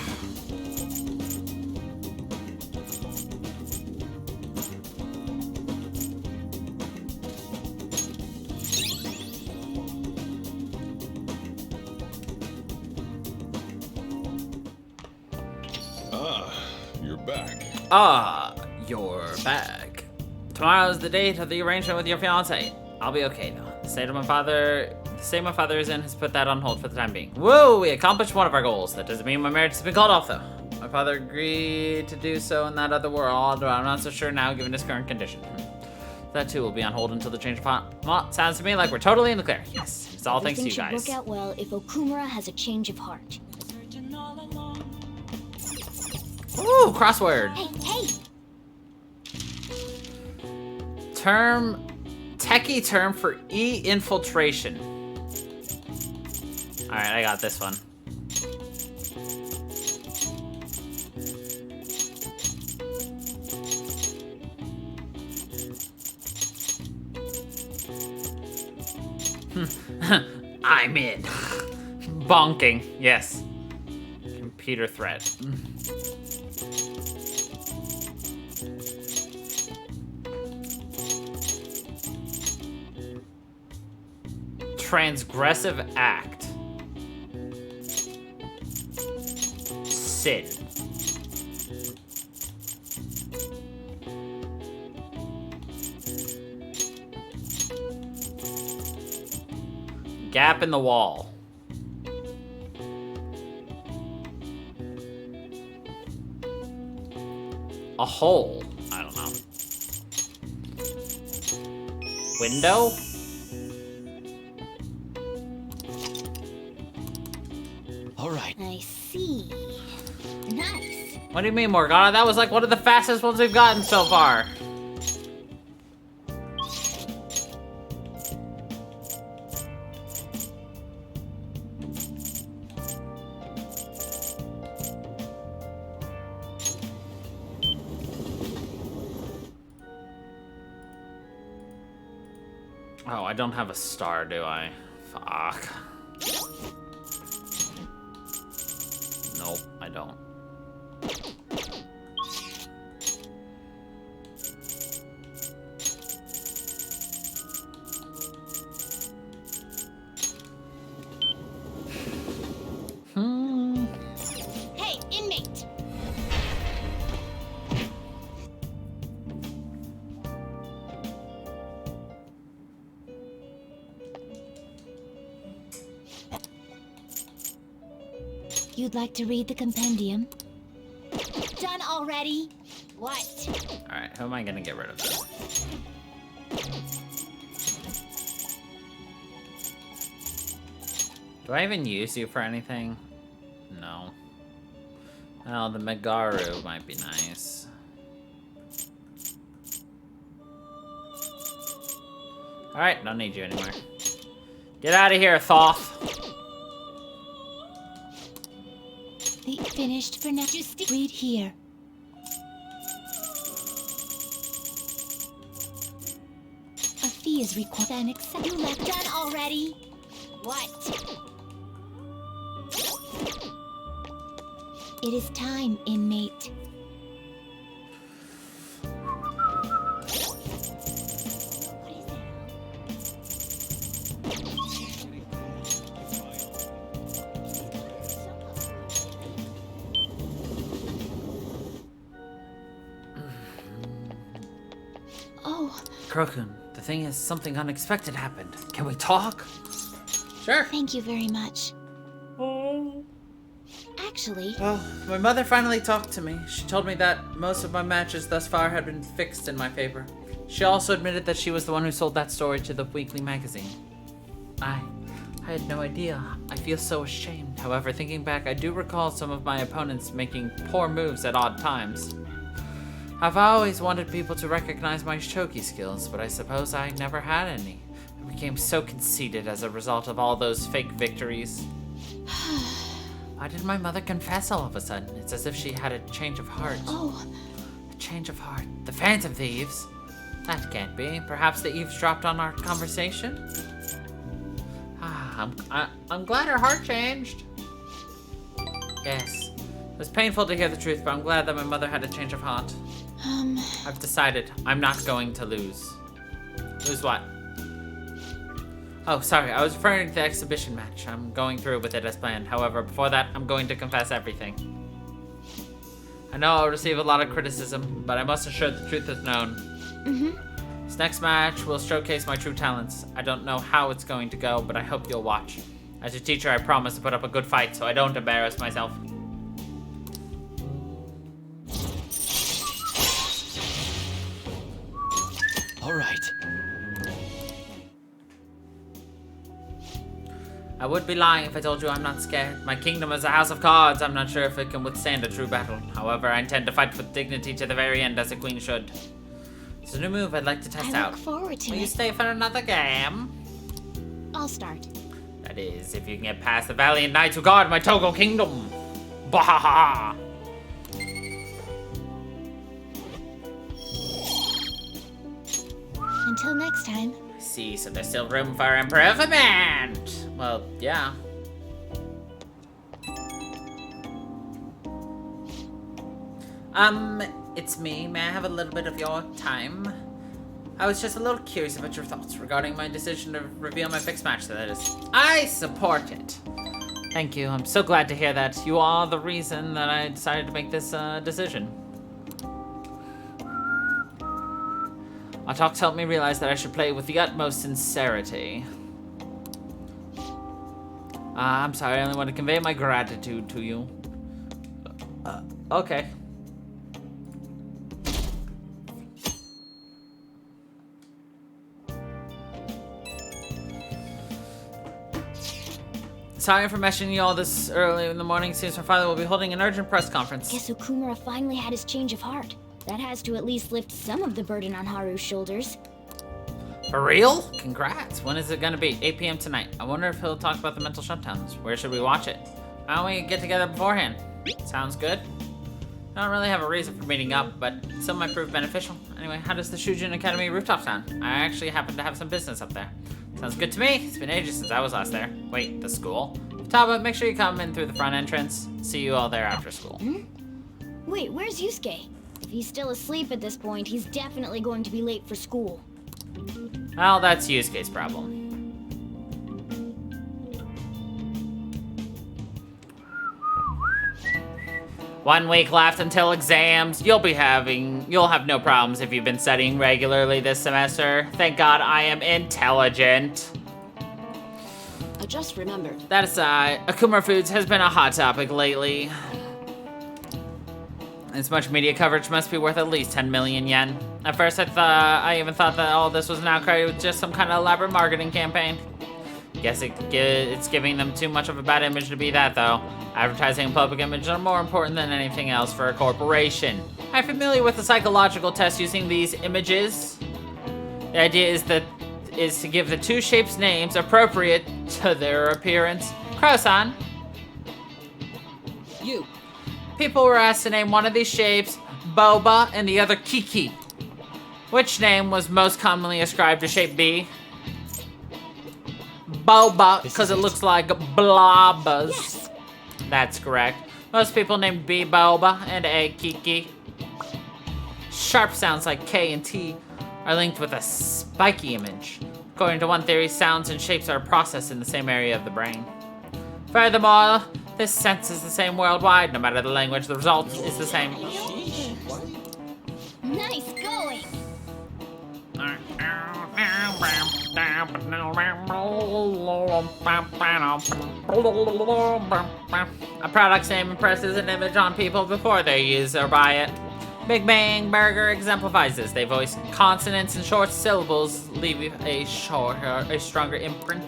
You're back. Ah, you're back. Tomorrow's the date of the arrangement with your fiance. I'll be okay now. The state my father is in has put that on hold for the time being. Whoa, we accomplished one of our goals. That doesn't mean my marriage has been called off though. My father agreed to do so in that other world, but I'm not so sure now given his current condition. That too will be on hold until the change of heart. Well, sounds to me like we're totally in the clear. Yes, it's all thanks to you guys. Everything should work out well if Okumura has a change of heart. Ooh, crossword. Hey! Techie term for E-infiltration. Alright, I got this one. I'm in. Bonking, yes. Computer threat. Transgressive act. Sin. Gap in the wall. A hole. I don't know. Window? All right. I see. Nice. What do you mean, Morgana? That was like one of the fastest ones we've gotten so far. Oh, I don't have a star, do I? Fuck. Nope, I don't. Hey, inmate! You'd like to read the compendium? Done already? What? Alright, who am I gonna get rid of? Do I even use you for anything? No. Well, the Megaru might be nice. Alright, don't need you anymore. Get out of here, Thoth! Finished for now. Just read here. A fee is required and accept. You left done already? What? It is time, inmate. What is that? Oh, Krokun, the thing is, something unexpected happened. Can we talk? Sure. thank you very much. Actually, Well, my mother finally talked to me. She told me that most of my matches thus far had been fixed in my favor. She also admitted that she was the one who sold that story to the weekly magazine. I had no idea. I feel so ashamed. However, thinking back, I do recall some of my opponents making poor moves at odd times. I've always wanted people to recognize my shogi skills, but I suppose I never had any. I became so conceited as a result of all those fake victories. Why did my mother confess all of a sudden? It's as if she had a change of heart. oh, A change of heart. The Phantom Thieves? That can't be. Perhaps they eavesdropped on our conversation? I'm glad her heart changed. Yes. It was painful to hear the truth, but I'm glad that my mother had a change of heart. I've decided I'm not going to lose. Lose what? Oh, sorry, I was referring to the exhibition match. I'm going through with it as planned. However, before that, I'm going to confess everything. I know I'll receive a lot of criticism, but I must ensure the truth is known. This next match will showcase my true talents. I don't know how it's going to go, but I hope you'll watch. As your teacher, I promise to put up a good fight so I don't embarrass myself. I would be lying if I told you I'm not scared. My kingdom is a house of cards. I'm not sure if it can withstand a true battle. However, I intend to fight with dignity to the very end, as a queen should. It's a new move I'd like to test out. I look forward to Will it. you stay for another game? I'll start. That is, if you can get past the valiant knights who guard my Togo kingdom. Bahaha! Until next time. I see, so there's still room for improvement. Well, yeah. It's me. May I have a little bit of your time? I was just a little curious about your thoughts regarding my decision to reveal my fixed match, that is. I support it. Thank you. I'm so glad to hear that. You are the reason that I decided to make this decision. Our talks helped me realize that I should play with the utmost sincerity. I'm sorry, I only want to convey my gratitude to you. Okay. Sorry for messaging you all this early in the morning. Seems my father will be holding an urgent press conference. Guess Okumura finally had his change of heart. That has to at least lift some of the burden on Haru's shoulders. For real? Congrats. When is it gonna be? 8 p.m. tonight. I wonder if he'll talk about the mental shutdowns. Where should we watch it? Why don't we get together beforehand? Sounds good. I don't really have a reason for meeting up, but it still might prove beneficial. Anyway, how does the Shujin Academy rooftop sound? I actually happen to have some business up there. Sounds good to me. It's been ages since I was last there. Wait, the school? Taba, make sure you come in through the front entrance. See you all there after school. Wait, where's Yusuke? If he's still asleep at this point, he's definitely going to be late for school. Well, that's Yusuke's problem. One week left until exams. You'll have no problems if you've been studying regularly this semester. Thank God I am intelligent. I just remembered. That aside, Akuma Foods has been a hot topic lately. As much media coverage must be worth at least 10 million yen. At first I even thought that all this was an outcry with just some kind of elaborate marketing campaign. Guess it's giving them too much of a bad image to be that, though. Advertising and public image are more important than anything else for a corporation. I'm familiar with the psychological test using these images. The idea is to give the two shapes names appropriate to their appearance. Crosan. You. People were asked to name one of these shapes Boba and the other Kiki. Which name was most commonly ascribed to shape B? Boba, because it looks like blobas. Yes. That's correct. Most people named B Boba and A Kiki. Sharp sounds like K and T are linked with a spiky image. According to one theory, sounds and shapes are processed in the same area of the brain. Furthermore, this sense is the same worldwide. No matter the language, the result is the same. Nice going. A product's name impresses an image on people before they use or buy it. Big Bang Burger exemplifies this. They voice consonants and short syllables, leave a stronger imprint.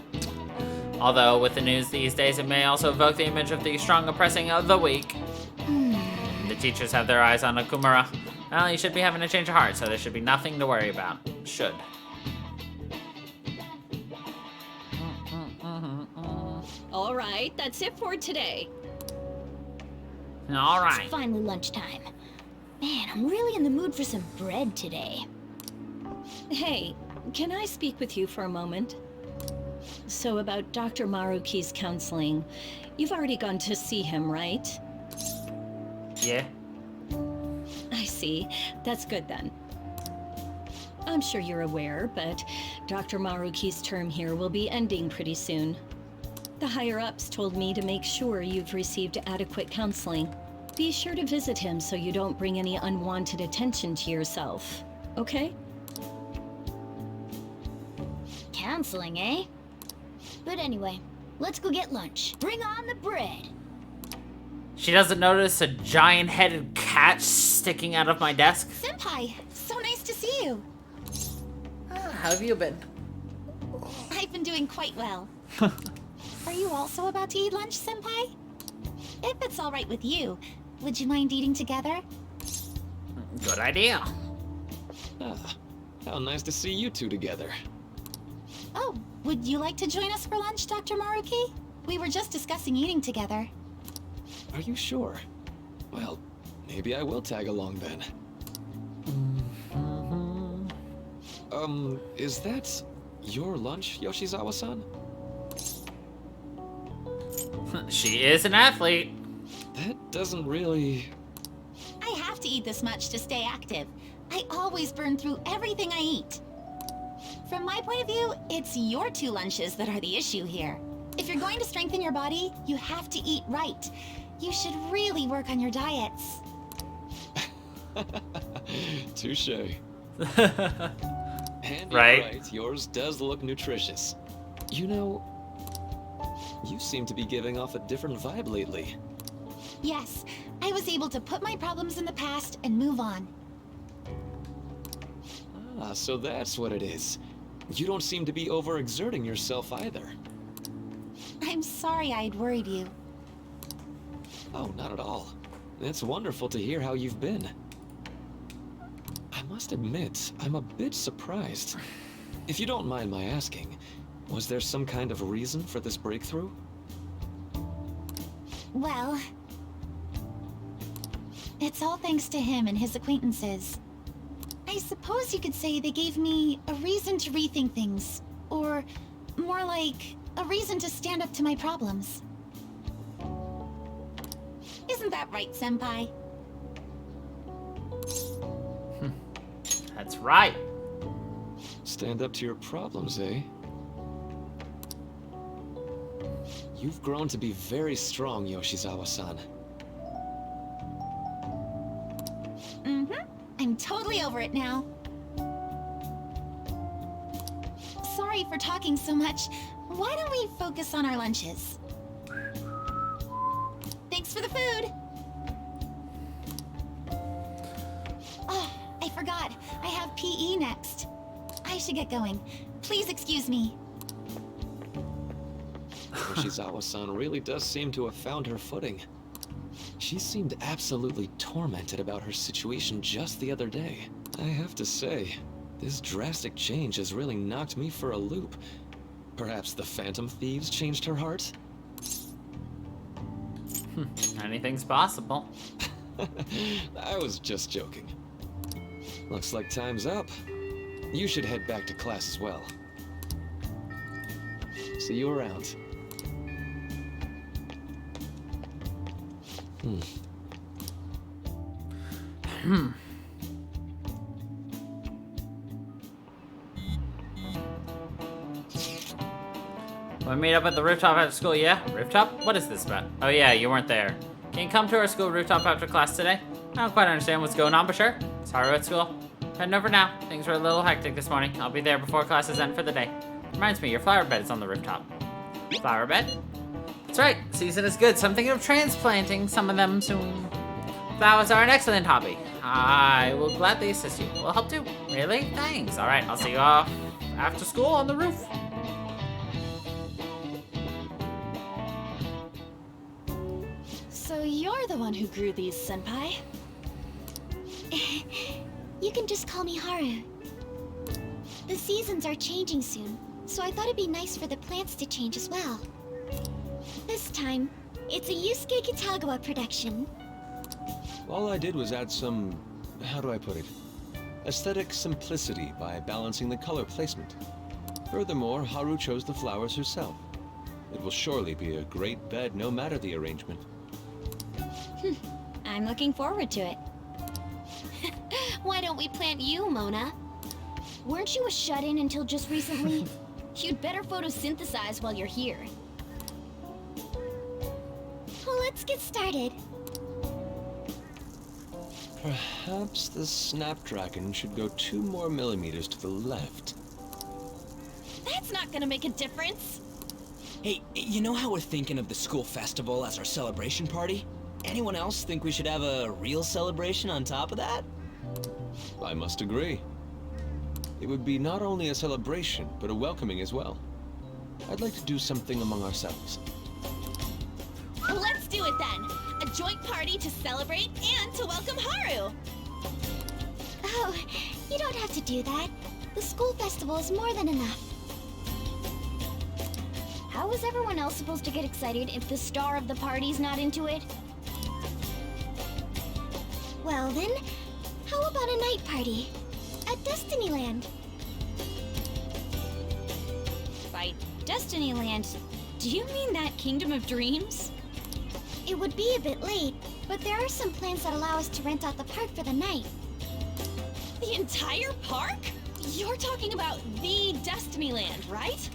Although with the news these days, it may also evoke the image of the strong oppressing of the weak. The teachers have their eyes on Okumura. Well, you should be having a change of heart, so there should be nothing to worry about. Should. All right, that's it for today. All right. It's finally lunchtime. Man, I'm really in the mood for some bread today. Hey, can I speak with you for a moment? So about Dr. Maruki's counseling, you've already gone to see him, right? Yeah. I see. That's good then. I'm sure you're aware, but Dr. Maruki's term here will be ending pretty soon. The higher-ups told me to make sure you've received adequate counseling. Be sure to visit him so you don't bring any unwanted attention to yourself, okay? Counseling, eh? But anyway, let's go get lunch. Bring on the bread. She doesn't notice a giant-headed cat sticking out of my desk. Senpai, so nice to see you. How have you been? I've been doing quite well. Are you also about to eat lunch, Senpai? If it's all right with you, would you mind eating together? Good idea. Ah, how nice to see you two together. Oh, would you like to join us for lunch, Dr. Maruki? We were just discussing eating together. Are you sure? Well, maybe I will tag along then. Is that your lunch, Yoshizawa-san? She is an athlete. That doesn't really... I have to eat this much to stay active. I always burn through everything I eat. From my point of view, it's your 2 lunches that are the issue here. If you're going to strengthen your body, you have to eat right. You should really work on your diets. Touché. And you're Right. right, yours does look nutritious. You know, you seem to be giving off a different vibe lately. Yes, I was able to put my problems in the past and move on. Ah, so that's what it is. You don't seem to be overexerting yourself either. I'm sorry I'd worried you. Oh, not at all. It's wonderful to hear how you've been. I must admit, I'm a bit surprised. If you don't mind my asking, was there some kind of reason for this breakthrough? Well, it's all thanks to him and his acquaintances. I suppose you could say they gave me a reason to rethink things. Or, more like, a reason to stand up to my problems. Isn't that right, Senpai? That's right. Stand up to your problems, eh? You've grown to be very strong, Yoshizawa-san. Mm-hmm. I'm totally over it now. Sorry for talking so much. Why don't we focus on our lunches? Thanks for the food! Oh, I forgot. I have PE next. I should get going. Please excuse me. Yoshizawa-san really does seem to have found her footing. She seemed absolutely tormented about her situation just the other day. I have to say, this drastic change has really knocked me for a loop. Perhaps the Phantom Thieves changed her heart? Anything's possible. I was just joking. Looks like time's up. You should head back to class as well. See you around. Want to meet up at the rooftop after school? Yeah? Rooftop? What is this about? Oh yeah, you weren't there. Can you come to our school rooftop after class today? I don't quite understand what's going on, but sure. Sorry at school. Heading over now. Things were a little hectic this morning. I'll be there before classes end for the day. Reminds me, your flower bed is on the rooftop. Flower bed? That's right. Season is good, so I'm thinking of transplanting some of them soon. Flowers are an excellent hobby. I will gladly assist you. We'll help too. Really? Thanks. All right, I'll see you off after school on the roof. So you're the one who grew these, Senpai? You can just call me Haru. The seasons are changing soon, so I thought it'd be nice for the plants to change as well. This time, it's a Yusuke Kitagawa production. All I did was add some, how do I put it, aesthetic simplicity by balancing the color placement. Furthermore, Haru chose the flowers herself. It will surely be a great bed no matter the arrangement. I'm looking forward to it. Why don't we plant you, Mona? Weren't you a shut-in until just recently? You'd better photosynthesize while you're here. Well, let's get started. Perhaps the Snapdragon should go 2 more millimeters to the left. That's not gonna make a difference. Hey, you know how we're thinking of the school festival as our celebration party? Anyone else think we should have a real celebration on top of that? I must agree. It would be not only a celebration, but a welcoming as well. I'd like to do something among ourselves. Let's do it then. A joint party to celebrate and to welcome Haru. Oh, you don't have to do that. The school festival is more than enough. How is everyone else supposed to get excited if the star of the party's not into it? Well then, how about a night party? At Destinyland. By Destinyland, do you mean that Kingdom of Dreams? It would be a bit late, but there are some plans that allow us to rent out the park for the night. The entire park? You're talking about the Destinyland, right?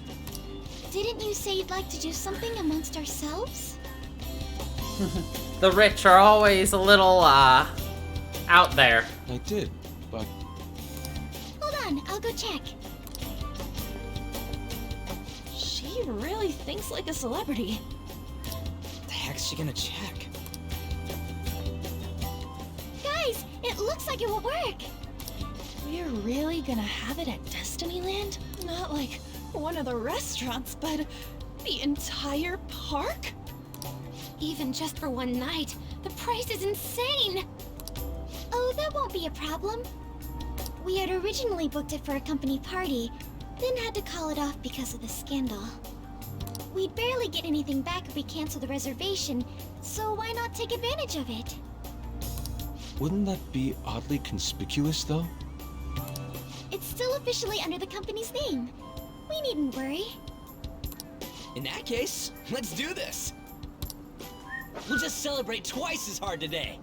Didn't you say you'd like to do something amongst ourselves? The rich are always a little, out there. I did, but Hold on, I'll go check. She really thinks like a celebrity. The heck's she gonna check? Guys, it looks like it will work. We're really gonna have it at Destinyland? Not like one of the restaurants, but the entire park? Even just for one night, the price is insane. Oh, that won't be a problem. We had originally booked it for a company party, then had to call it off because of the scandal. We'd barely get anything back if we cancel the reservation, so why not take advantage of it? wouldn't that be oddly conspicuous, though? It's still officially under the company's name. We needn't worry. In that case, let's do this. We'll just celebrate twice as hard today.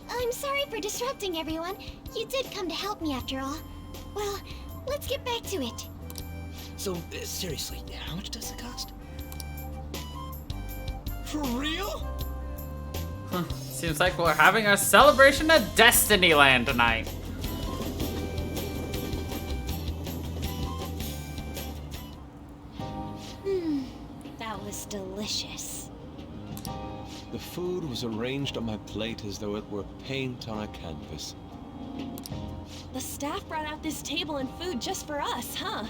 I'm sorry for disrupting everyone. You did come to help me after all. Well, let's get back to it. So, seriously, how much does it cost? For real? Seems like we're having our celebration at Destinyland tonight. That was delicious. The food was arranged on my plate as though it were paint on a canvas. The staff brought out this table and food just for us, huh?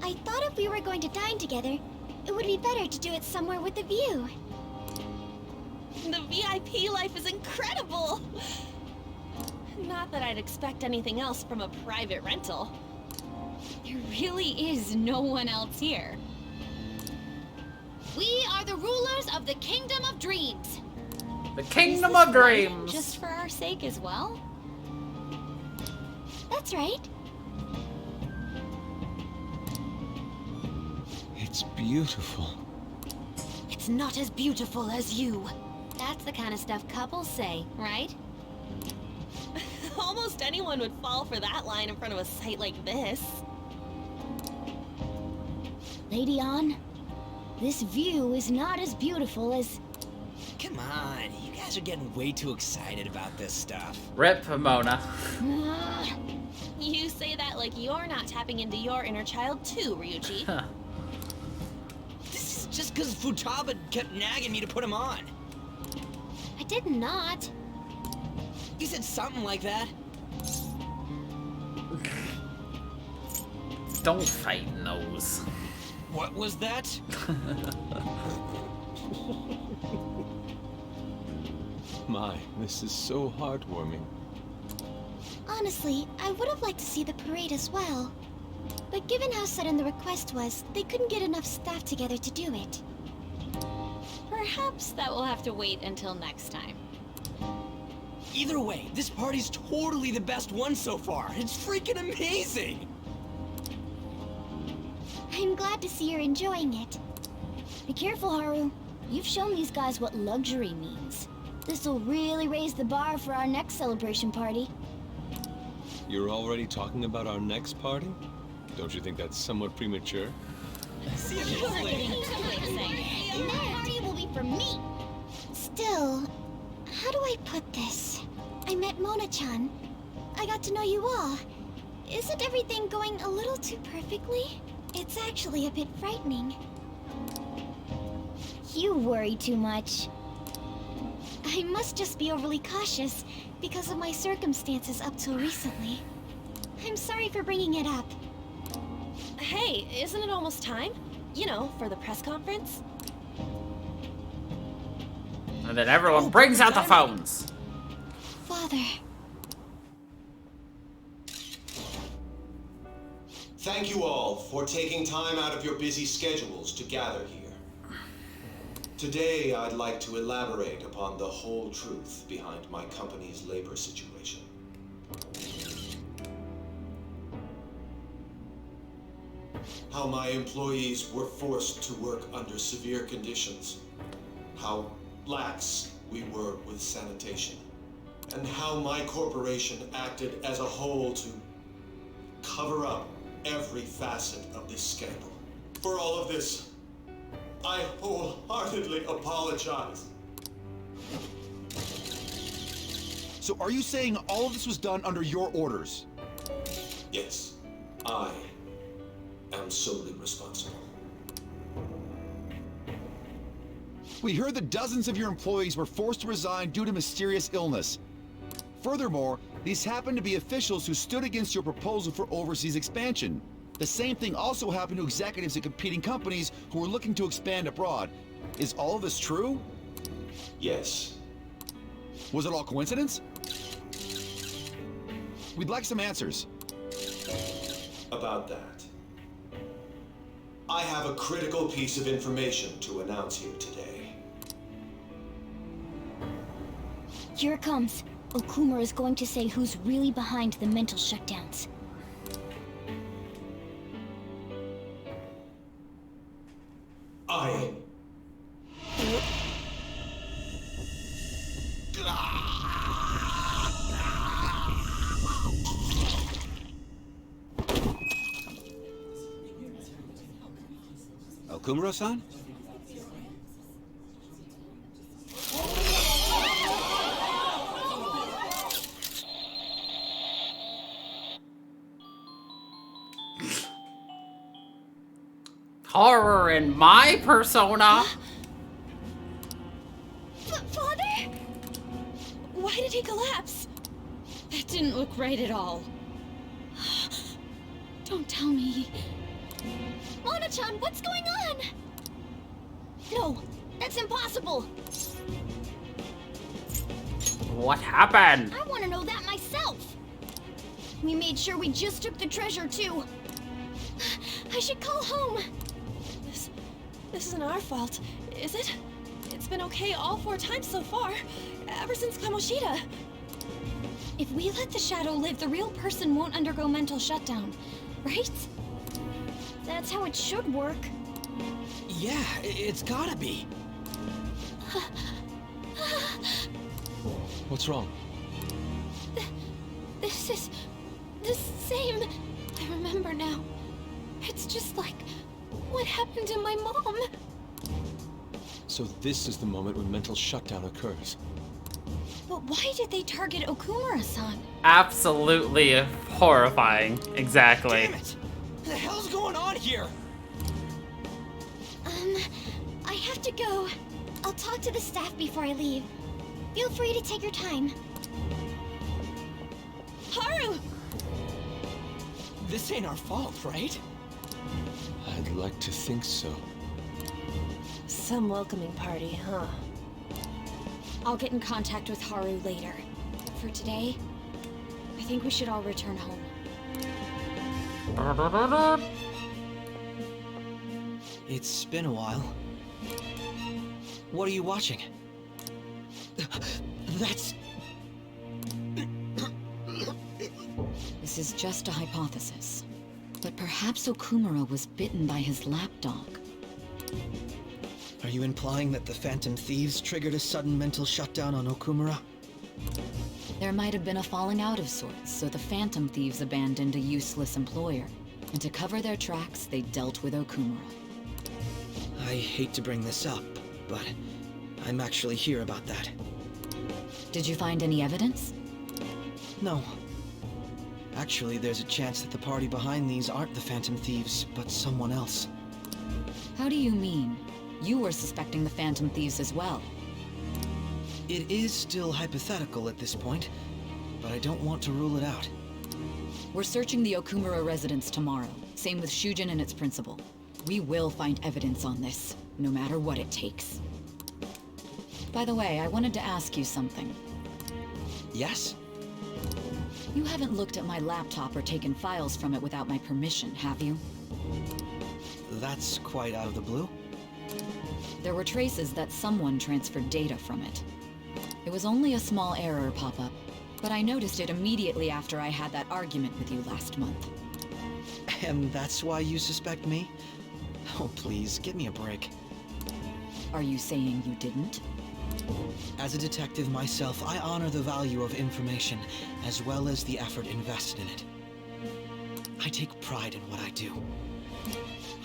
I thought if we were going to dine together, it would be better to do it somewhere with a view. The VIP life is incredible! Not that I'd expect anything else from a private rental. There really is no one else here. We are the rulers of the Kingdom of Dreams. The Kingdom Is this of right? Dreams. Just for our sake as well? That's right. It's beautiful. It's not as beautiful as you. That's the kind of stuff couples say, right? Almost anyone would fall for that line in front of a site like this. Lady On, this view is not as beautiful as... Come on, you guys are getting way too excited about this stuff. Rip Mona. You say that like you're not tapping into your inner child too, Ryuji. This is just because Futaba kept nagging me to put him on. I did not. You said something like that. Don't fight those. What was that? My, this is so heartwarming. Honestly, I would have liked to see the parade as well. But given how sudden the request was, they couldn't get enough staff together to do it. Perhaps that will have to wait until next time. Either way, this party's totally the best one so far. It's freaking amazing! I'm glad to see you're enjoying it. Be careful, Haru. You've shown these guys what luxury means. This'll really raise the bar for our next celebration party. You're already talking about our next party? Don't you think that's somewhat premature? Seriously. And that party will be for me! Still, how do I put this? I met Mona-chan. I got to know you all. Isn't everything going a little too perfectly? It's actually a bit frightening. You worry too much. I must just be overly cautious because of my circumstances up till recently. I'm sorry for bringing it up. Hey, isn't it almost time? You know, for the press conference? And then everyone brings out the phones. Father. Thank you all for taking time out of your busy schedules to gather here. Today, I'd like to elaborate upon the whole truth behind my company's labor situation. How my employees were forced to work under severe conditions. How lax we were with sanitation. And how my corporation acted as a whole to cover up every facet of this scandal. For all of this, I wholeheartedly apologize. So are you saying all of this was done under your orders? Yes, I am solely responsible. We heard that dozens of your employees were forced to resign due to mysterious illness. Furthermore, these happen to be officials who stood against your proposal for overseas expansion. The same thing also happened to executives at competing companies who were looking to expand abroad. Is all of this true? Yes. Was it all coincidence? We'd like some answers. About that, I have a critical piece of information to announce here today. Here it comes. Okumura is going to say who's really behind the mental shutdowns. I... Okumura-san? Horror in my persona. Father? Why did he collapse? That didn't look right at all. Don't tell me. Mona-chan, what's going on? No, that's impossible. What happened? I want to know that myself. We made sure we just took the treasure, too. I should call home. This isn't our fault, is it? It's been okay all 4 times so far, ever since Kamoshida. If we let the shadow live, the real person won't undergo mental shutdown, right? That's how it should work. Yeah, it's gotta be. What's wrong? This is the same. I remember now. It's just like what happened to my mom. So this is the moment when mental shutdown occurs. But why did they target Okumura-san? Absolutely horrifying. Exactly. Damn it! What the hell's going on here? I have to go. I'll talk to the staff before I leave. Feel free to take your time. Haru! This ain't our fault, right? I'd like to think so. Some welcoming party, huh? I'll get in contact with Haru later. For today, I think we should all return home. It's been a while. What are you watching? That's... This is just a hypothesis. But perhaps Okumura was bitten by his lapdog. Are you implying that the Phantom Thieves triggered a sudden mental shutdown on Okumura? There might have been a falling out of sorts, so the Phantom Thieves abandoned a useless employer. And to cover their tracks, they dealt with Okumura. I hate to bring this up, but I'm actually here about that. Did you find any evidence? No. Actually, there's a chance that the party behind these aren't the Phantom Thieves, but someone else. How do you mean? You were suspecting the Phantom Thieves as well. It is still hypothetical at this point, but I don't want to rule it out. We're searching the Okumura residence tomorrow. Same with Shujin and its principal. We will find evidence on this, no matter what it takes. By the way, I wanted to ask you something. Yes? You haven't looked at my laptop or taken files from it without my permission, have you? That's quite out of the blue. There were traces that someone transferred data from it. It was only a small error pop-up, but I noticed it immediately after I had that argument with you last month. And that's why you suspect me? Oh, please, give me a break. Are you saying you didn't? As a detective myself, I honor the value of information, as well as the effort invested in it. I take pride in what I do.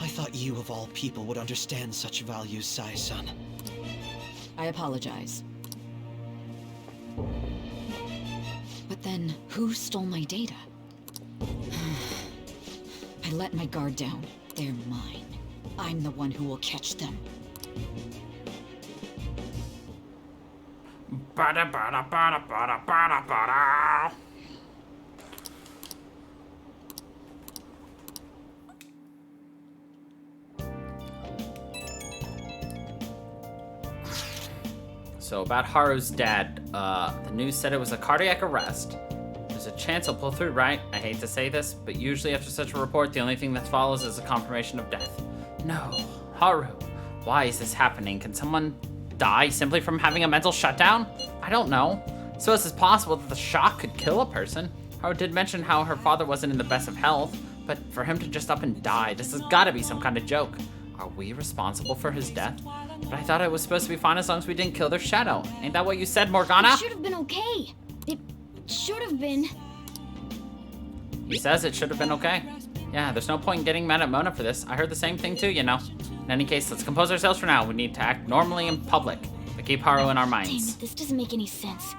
I thought you, of all people, would understand such values, Sai-san. I apologize. But then, who stole my data? I let my guard down. They're mine. I'm the one who will catch them. Bada bada bada bada bada bada. So about Haru's dad, the news said it was a cardiac arrest. There's a chance he'll pull through, right? I hate to say this, but usually after such a report, the only thing that follows is a confirmation of death. No, Haru, why is this happening? Can someone die simply from having a mental shutdown? I don't know. So it's possible that the shock could kill a person. Haru did mention how her father wasn't in the best of health, but for him to just up and die, this has gotta be some kind of joke. Are we responsible for his death? But I thought it was supposed to be fine as long as we didn't kill their shadow. Ain't that what you said, Morgana? It should have been okay. It should have been. He says it should have been okay. Yeah, there's no point in getting mad at Mona for this. I heard the same thing too, you know. In any case, let's compose ourselves for now. We need to act normally in public, but keep Haru in our Damn minds. it, this doesn't make any sense.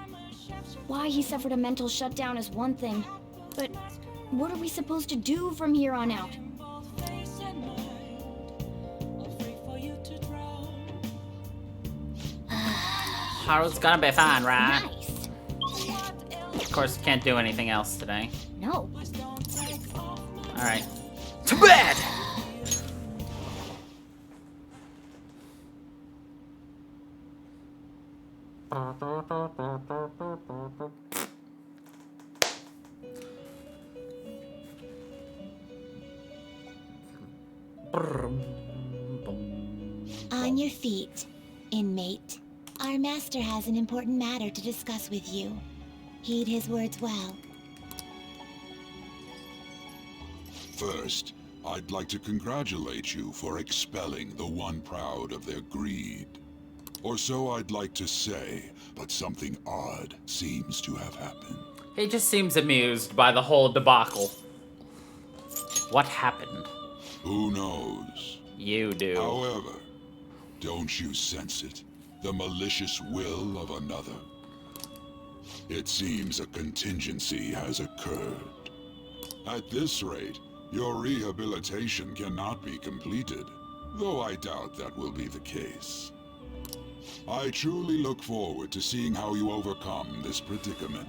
Why he suffered a mental shutdown is one thing, but what are we supposed to do from here on out? Haru's gonna be fine, right? Nice. Of course, can't do anything else today. No. Alright. To bed! On your feet, inmate. Our master has an important matter to discuss with you. Heed his words well. First, I'd like to congratulate you for expelling the one proud of their greed. Or so I'd like to say, but something odd seems to have happened. He just seems amused by the whole debacle. What happened? Who knows? You do. However, don't you sense it? The malicious will of another? It seems a contingency has occurred. At this rate, your rehabilitation cannot be completed, though I doubt that will be the case. I truly look forward to seeing how you overcome this predicament.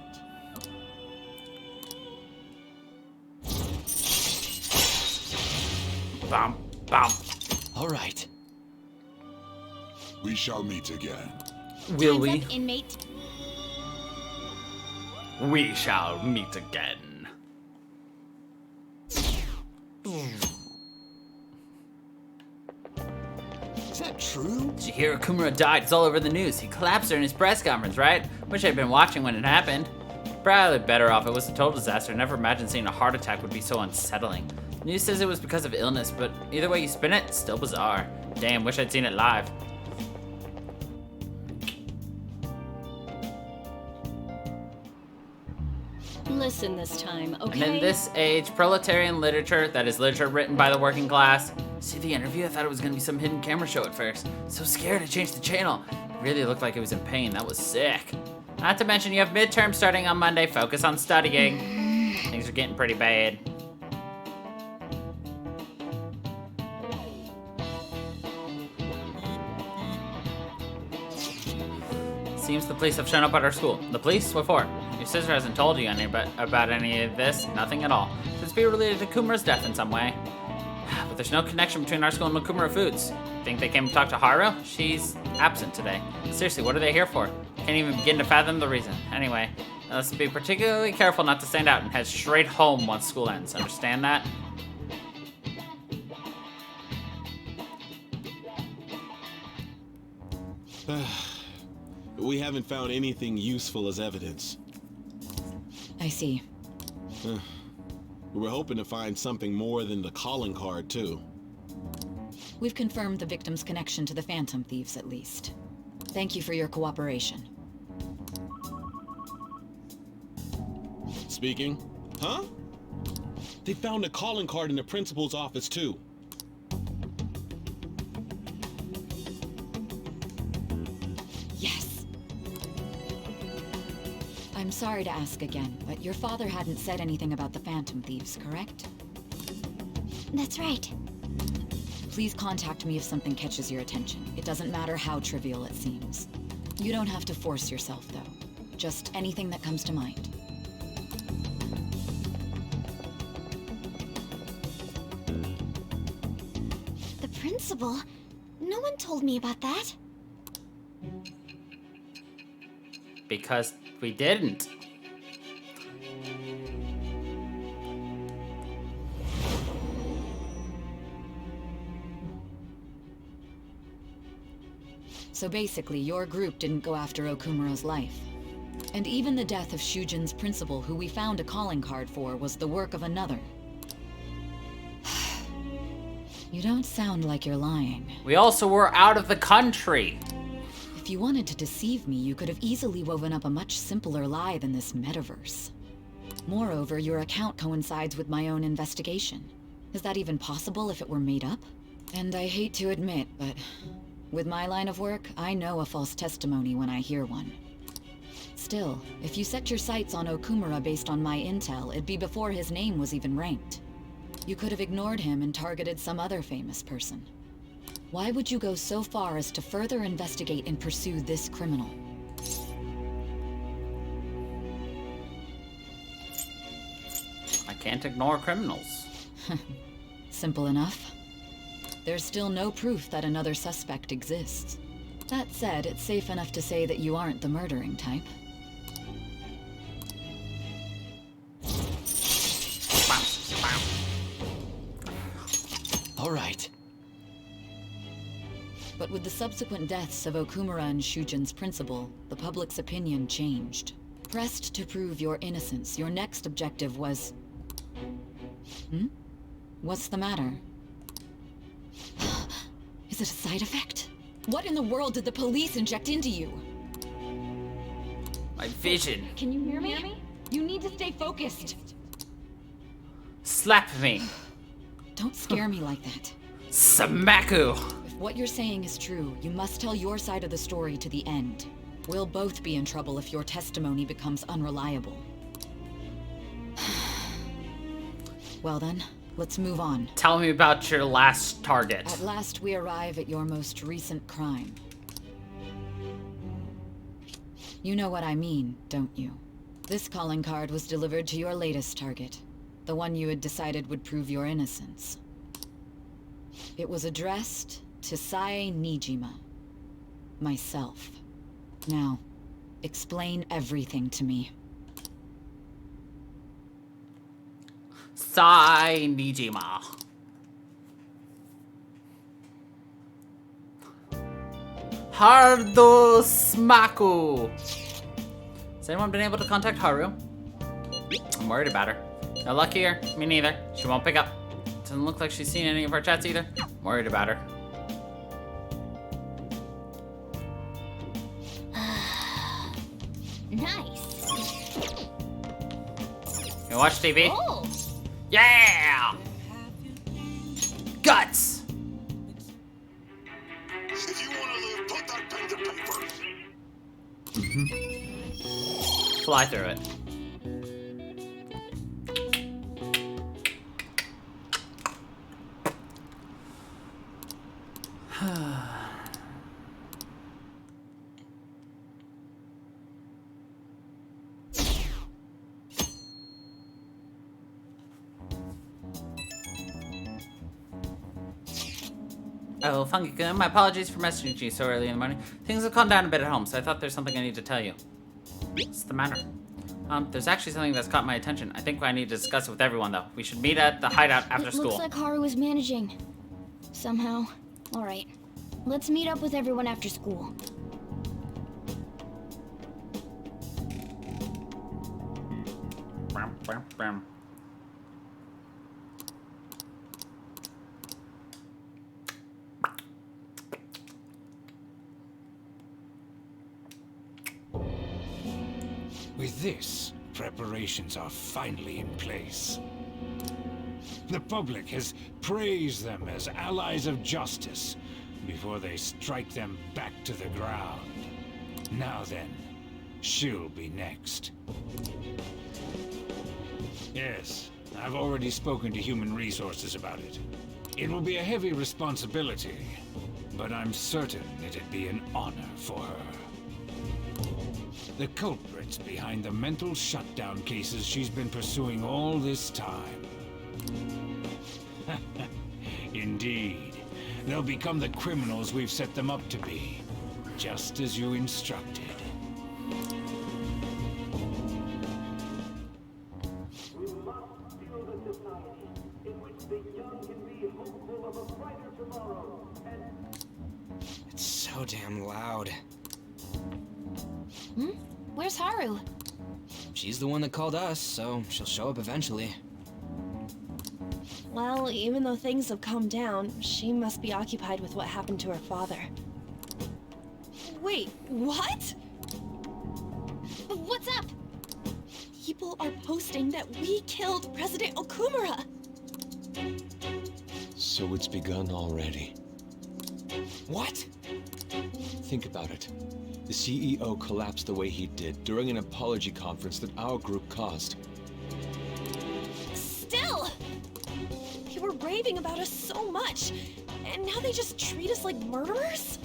Bum, bum. All right. We shall meet again. Will Hands we? up, inmate. We shall meet again. Is that true? Did you hear Okumura died? It's all over the news. He collapsed during his press conference, right? Wish I'd been watching when it happened. Probably better off. It was a total disaster. Never imagined seeing a heart attack would be so unsettling. News says it was because of illness, but either way you spin it, still bizarre. Damn, wish I'd seen it live. Listen this time, okay? And in this age, proletarian literature, that is literature written by the working class. See the interview? I thought it was gonna be some hidden camera show at first. So scared I changed the channel. It really looked like it was in pain. That was sick. Not to mention you have midterms starting on Monday. Focus on studying. Things are getting pretty bad. Seems the police have shown up at our school. The police? What for? Your sister hasn't told you about any of this. Nothing at all. Could this be related to Kumura's death in some way? But there's no connection between our school and Makumura Foods. Think they came to talk to Haru? She's absent today. Seriously, what are they here for? Can't even begin to fathom the reason. Anyway, let's be particularly careful not to stand out and head straight home once school ends. Understand that? We haven't found anything useful as evidence. I see. We're hoping to find something more than the calling card, too. We've confirmed the victim's connection to the Phantom Thieves, at least. Thank you for your cooperation. Speaking? Huh? They found a calling card in the principal's office, too. Yes. I'm sorry to ask again, but your father hadn't said anything about the Phantom Thieves, correct? That's right. Please contact me if something catches your attention. It doesn't matter how trivial it seems. You don't have to force yourself, though. Just anything that comes to mind. The principal? No one told me about that. Because we didn't. So basically, your group didn't go after Okumura's life. And even the death of Shujin's principal, who we found a calling card for, was the work of another. You don't sound like you're lying. We also were out of the country. If you wanted to deceive me, you could have easily woven up a much simpler lie than this metaverse. Moreover, your account coincides with my own investigation. Is that even possible if it were made up? And I hate to admit, but with my line of work, I know a false testimony when I hear one. Still, if you set your sights on Okumura based on my intel, it'd be before his name was even ranked. You could have ignored him and targeted some other famous person. Why would you go so far as to further investigate and pursue this criminal? I can't ignore criminals. Simple enough. There's still no proof that another suspect exists. That said, it's safe enough to say that you aren't the murdering type. All right. But with the subsequent deaths of Okumura and Shujin's principal, the public's opinion changed. Pressed to prove your innocence, your next objective was... What's the matter? Is it a side effect? What in the world did the police inject into you? My vision. Can you hear me? You need to stay focused. Slap me. Don't scare me like that. Smaku. If what you're saying is true, you must tell your side of the story to the end. We'll both be in trouble if your testimony becomes unreliable. Well then, let's move on. Tell me about your last target. At last we arrive at your most recent crime. You know what I mean, don't you? This calling card was delivered to your latest target. The one you had decided would prove your innocence. It was addressed to Sae Nijima. Myself. Now, explain everything to me. Sae Nijima. Hardo Smaku. Has anyone been able to contact Haru? I'm worried about her. No luck here. Me neither. She won't pick up. Doesn't look like she's seen any of our chats either. I'm worried about her. Nice. You watch TV? Oh. Yeah! Guts! If you want to live, put that pen to paper. Fly through it. Oh, Funky-kun, my apologies for messaging you so early in the morning. Things have calmed down a bit at home, so I thought there's something I need to tell you. What's the matter? There's actually something that's caught my attention. I think I need to discuss it with everyone, though. We should meet at the hideout after school. Looks like Haru is managing. Somehow. Alright. Let's meet up with everyone after school. Bam, bam, bam. With this, preparations are finally in place. The public has praised them as allies of justice before they strike them back to the ground. Now then, she'll be next. Yes, I've already spoken to Human Resources about it. It will be a heavy responsibility, but I'm certain it'd be an honor for her. The culprits behind the mental shutdown cases she's been pursuing all this time. Indeed. They'll become the criminals we've set them up to be, just as you instructed. It's so damn loud. Where's Haru? She's the one that called us, so she'll show up eventually. Well, even though things have calmed down, she must be occupied with what happened to her father. Wait, what? What's up? People are posting that we killed President Okumura. So it's begun already. What? Think about it. The CEO collapsed the way he did during an apology conference that our group caused. Still! They were raving about us so much, and now they just treat us like murderers?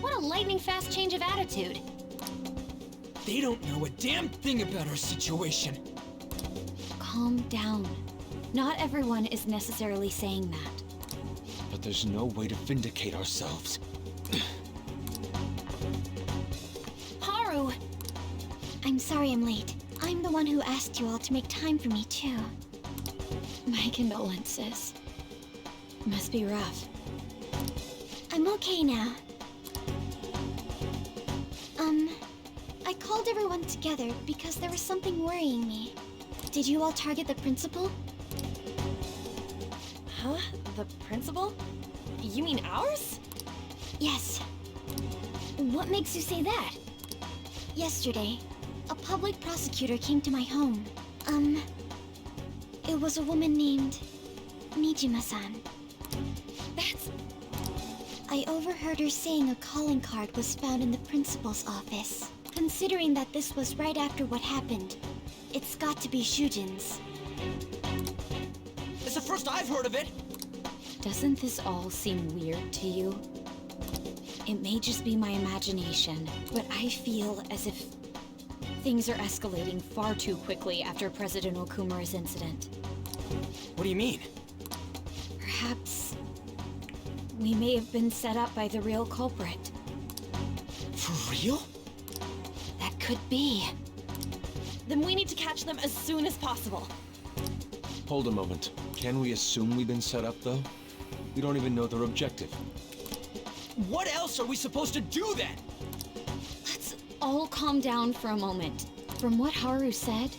What a lightning-fast change of attitude. They don't know a damn thing about our situation. Calm down. Not everyone is necessarily saying that. But there's no way to vindicate ourselves. Haru! I'm sorry I'm late. I'm the one who asked you all to make time for me, too. My condolences. Must be rough. I'm okay now. I called everyone together because there was something worrying me. Did you all target the principal? Huh? The principal? You mean ours? Yes. What makes you say that? Yesterday, a public prosecutor came to my home. It was a woman named Mijima-san. That's... I overheard her saying a calling card was found in the principal's office. Considering that this was right after what happened, it's got to be Shujin's. It's the first I've heard of it! Doesn't this all seem weird to you? It may just be my imagination, but I feel as if things are escalating far too quickly after President Okumura's incident. What do you mean? Perhaps we may have been set up by the real culprit. For real? That could be. Then we need to catch them as soon as possible. Hold a moment. Can we assume we've been set up, though? We don't even know their objective. What else are we supposed to do then? Let's all calm down for a moment. From what Haru said,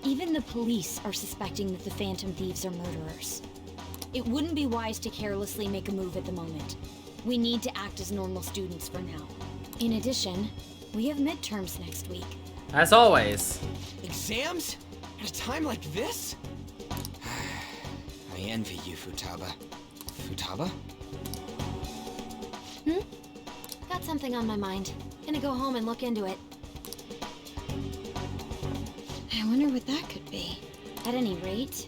even the police are suspecting that the Phantom Thieves are murderers. It wouldn't be wise to carelessly make a move at the moment. We need to act as normal students for now. In addition, we have midterms next week. As always. Exams? At a time like this? I envy you, Futaba. Futaba? Got something on my mind. Gonna go home and look into it. I wonder what that could be. At any rate,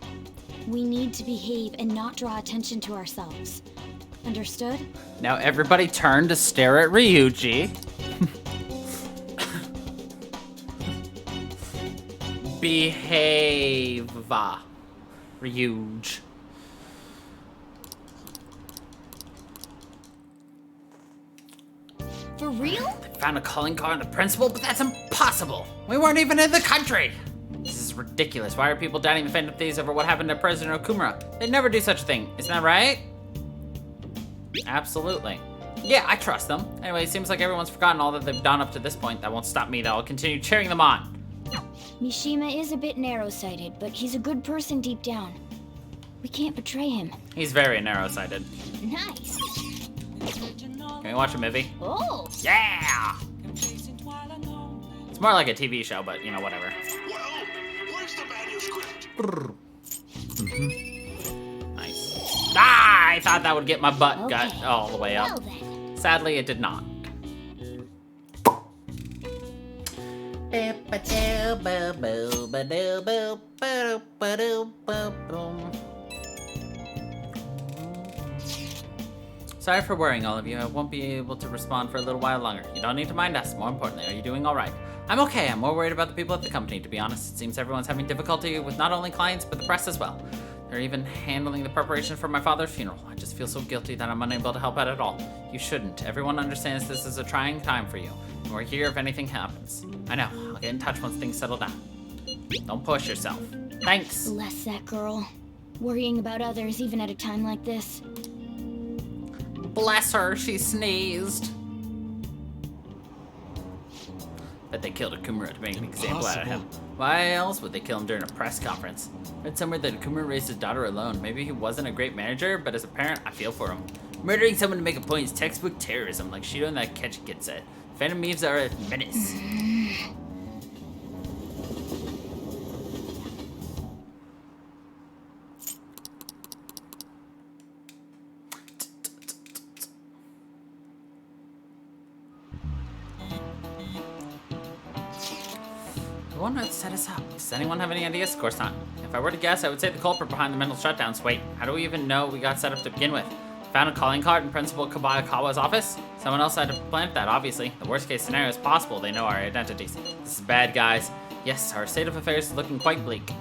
we need to behave and not draw attention to ourselves. Understood? Now everybody turn to stare at Ryuji. Behave. Ryuj. For real? They found a calling card on the principal, but that's impossible. We weren't even in the country. This is ridiculous. Why are people doubting the Phantom Thieves over what happened to President Okumura? They'd never do such a thing. Isn't that right? Absolutely. Yeah, I trust them. Anyway, it seems like everyone's forgotten all that they've done up to this point. That won't stop me, though. I'll continue cheering them on. Mishima is a bit narrow-sighted, but he's a good person deep down. We can't betray him. He's very narrow-sighted. Nice. Can we watch a movie? Oh. Yeah! It's more like a TV show, but, you know, whatever. Well, where's the manuscript? Nice. Ah, I thought that would get my butt got Okay. all the way up. Well then. Sadly, it did not. Sorry for worrying all of you. I won't be able to respond for a little while longer. You don't need to mind us. More importantly, are you doing all right? I'm okay. I'm more worried about the people at the company, to be honest. It seems everyone's having difficulty with not only clients, but the press as well. They're even handling the preparation for my father's funeral. I just feel so guilty that I'm unable to help out at all. You shouldn't. Everyone understands this is a trying time for you. And we're here if anything happens. I know. I'll get in touch once things settle down. Don't push yourself. Thanks. Bless that girl. Worrying about others even at a time like this. Bless her, she sneezed. Bet they killed Okumura to make an example out of him. Why else would they kill him during a press conference? Read somewhere that Okumura raised his daughter alone. Maybe he wasn't a great manager, but as a parent, I feel for him. Murdering someone to make a point is textbook terrorism, like Shido and that Ketch kid said. Phantom Thieves are a menace. The one that set us up. Does anyone have any ideas? Of course not. If I were to guess, I would say the culprit behind the mental shutdowns. Wait, how do we even know we got set up to begin with? Found a calling card in Principal Kabayakawa's office? Someone else had to plant that, obviously. The worst case scenario is possible. They know our identities. This is bad, guys. Yes, our state of affairs is looking quite bleak.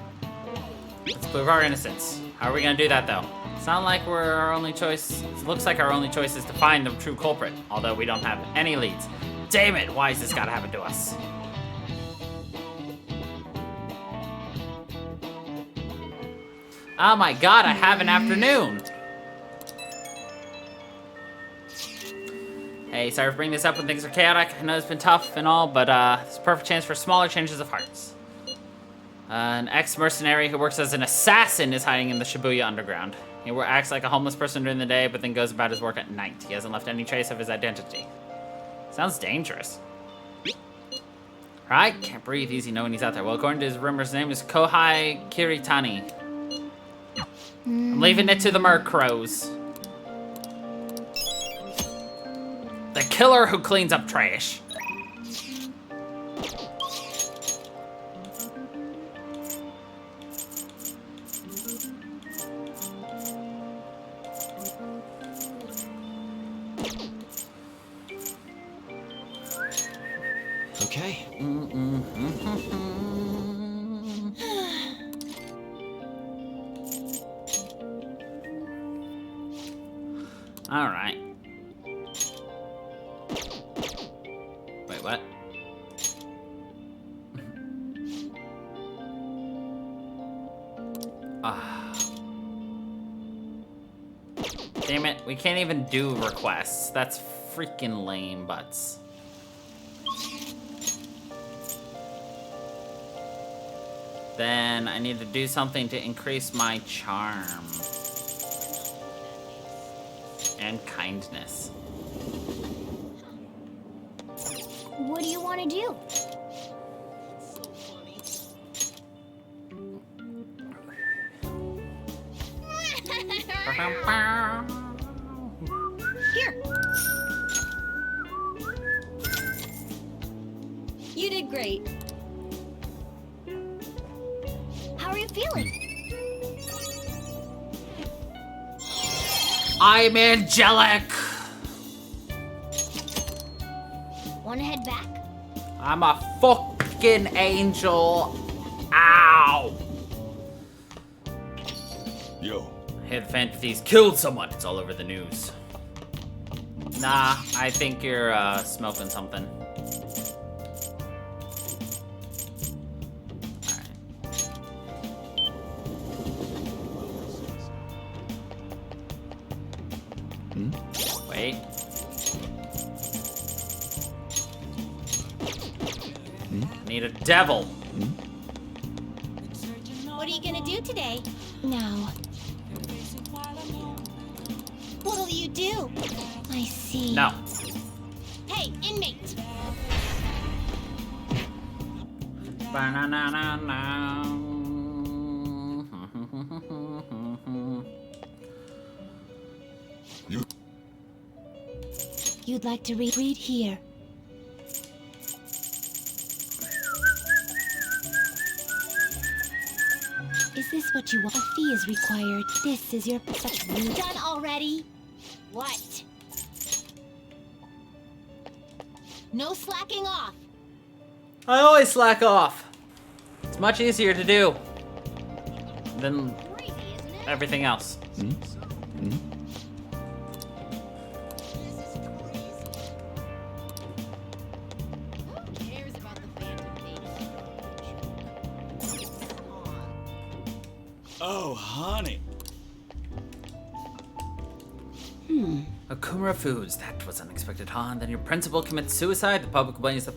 Let's prove our innocence. How are we gonna do that, though? It's not like we're our only choice. It looks like our only choice is to find the true culprit, although we don't have any leads. Damn it, why has this gotta happen to us? Oh my god, I have an afternoon! Hey, sorry for bringing this up when things are chaotic. I know it's been tough and all, but it's a perfect chance for smaller changes of hearts. An ex-mercenary who works as an assassin is hiding in the Shibuya underground. He acts like a homeless person during the day, but then goes about his work at night. He hasn't left any trace of his identity. Sounds dangerous. Right? Can't breathe easy knowing he's out there. Well, according to his rumors, his name is Kohai Kiritani. I'm leaving it to the Murkrows. The killer who cleans up trash. Okay. All right. Wait, what? Damn it, we can't even do requests. That's freaking lame, butts. Then I need to do something to increase my charm. And kindness. What do you want to do? Here. You did great. How are you feeling? I'm angelic. Want to head back? I'm a fucking angel. Ow. Yo. I hear the Phantom Thieves killed someone. It's all over the news. Nah, I think you're smoking something. Wait. Need a devil. What are you gonna do today? No. What'll you do? I see. No. Hey, inmate! You'd like to read here. Is this what you want? A fee is required. This is your such rude. Done already? What? No slacking off. I always slack off. It's much easier to do than everything else. Oh, honey. Okumura Foods, that was unexpected, huh? Then your principal commits suicide. The public blames the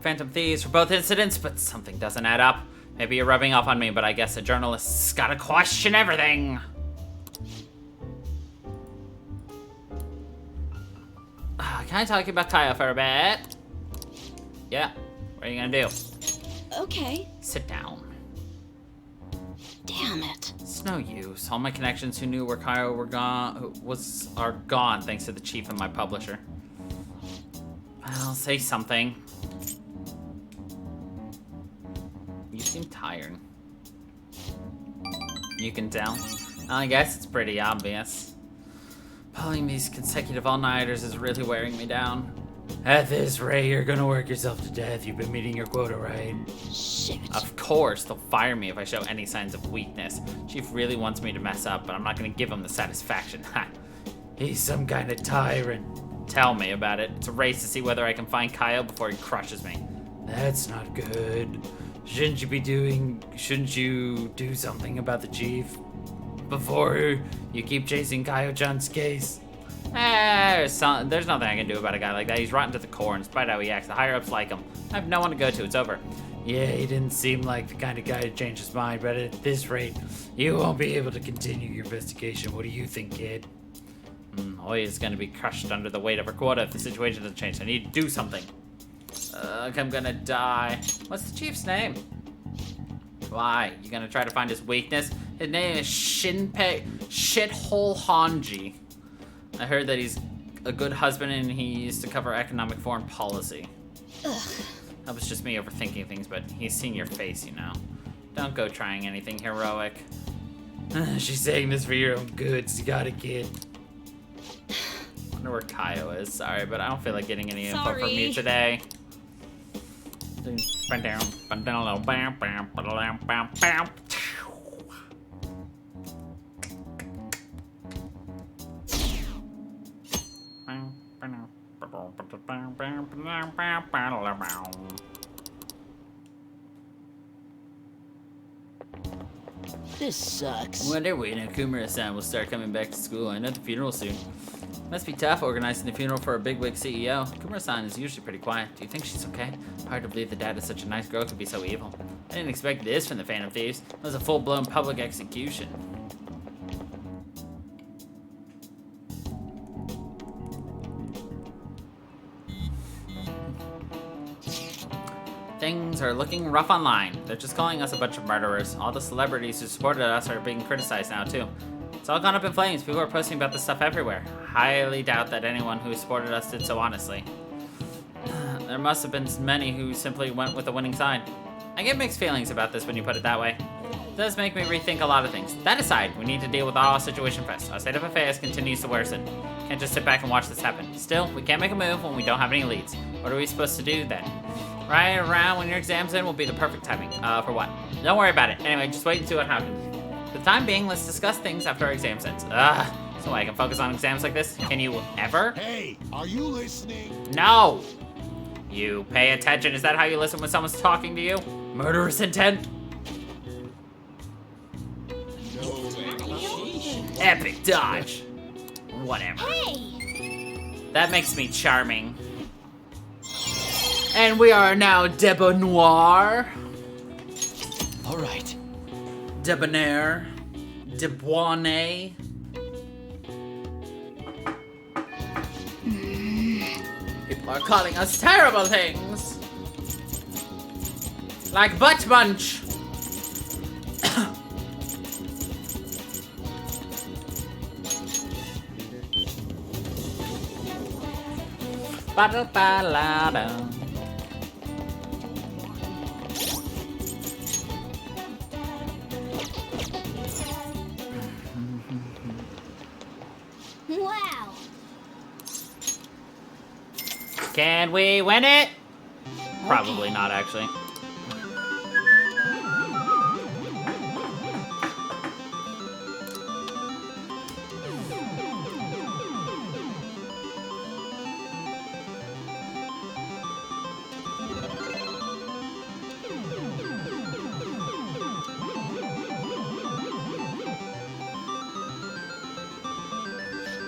Phantom Thieves for both incidents, but something doesn't add up. Maybe you're rubbing off on me, but I guess a journalist's gotta question everything. Can I talk about Kyle for a bit? Yeah. What are you gonna do? Okay. Sit down. Damn it. It's no use. All my connections who knew where Kyle are gone thanks to the chief and my publisher. Well, say something. You seem tired. You can tell. I guess it's pretty obvious. Pulling these consecutive all-nighters is really wearing me down. At this rate, you're gonna work yourself to death. You've been meeting your quota, right? Shit. Of course, they'll fire me if I show any signs of weakness. Chief really wants me to mess up, but I'm not gonna give him the satisfaction. Ha! He's some kind of tyrant. Tell me about it. It's a race to see whether I can find Kyle before he crushes me. That's not good. Shouldn't you do something about the chief? Before you keep chasing Kyle-chan's case? There's nothing I can do about a guy like that. He's rotten to the core, and despite how he acts, the higher-ups like him. I have no one to go to. It's over. Yeah, he didn't seem like the kind of guy to change his mind, but at this rate, you won't be able to continue your investigation. What do you think, kid? Oi is gonna be crushed under the weight of her quota if the situation doesn't change. I need to do something. I'm gonna die. What's the chief's name? Why? You gonna try to find his weakness? His name is Shinpei Shithole Hanji. I heard that he's a good husband and he used to cover economic foreign policy. Ugh. That was just me overthinking things, but he's seen your face, you know. Don't go trying anything heroic. She's saying this for your own good. You got it, kid. Wonder where Kyle is. Sorry, but I don't feel like getting any info from you today. This sucks. Wonder when Okumura-san will start coming back to school. I know the funeral soon. Must be tough organizing the funeral for a bigwig CEO. Okumura-san is usually pretty quiet. Do you think she's okay? Hard to believe the dad is such a nice girl could be so evil. I didn't expect this from the Phantom Thieves. It was a full-blown public execution. Things are looking rough online. They're just calling us a bunch of murderers. All the celebrities who supported us are being criticized now, too. It's all gone up in flames. People are posting about this stuff everywhere. Highly doubt that anyone who supported us did so honestly. There must have been many who simply went with the winning side. I get mixed feelings about this when you put it that way. It does make me rethink a lot of things. That aside, we need to deal with our situation first. Our state of affairs continues to worsen. Can't just sit back and watch this happen. Still, we can't make a move when we don't have any leads. What are we supposed to do then? Right around when your exam's in will be the perfect timing. For what? Don't worry about it. Anyway, just wait and see what happens. For the time being, let's discuss things after our exam ends. So I can focus on exams like this? Can you ever? Hey, are you listening? No! You pay attention. Is that how you listen when someone's talking to you? Murderous intent? Epic dodge. Whatever. Hey! That makes me charming. And we are now debonair. All right. Debonair. Debonair. People are calling us terrible things. Like butt munch. Ba-da-ba-la-da. Wow. Can we win it? Probably not, actually.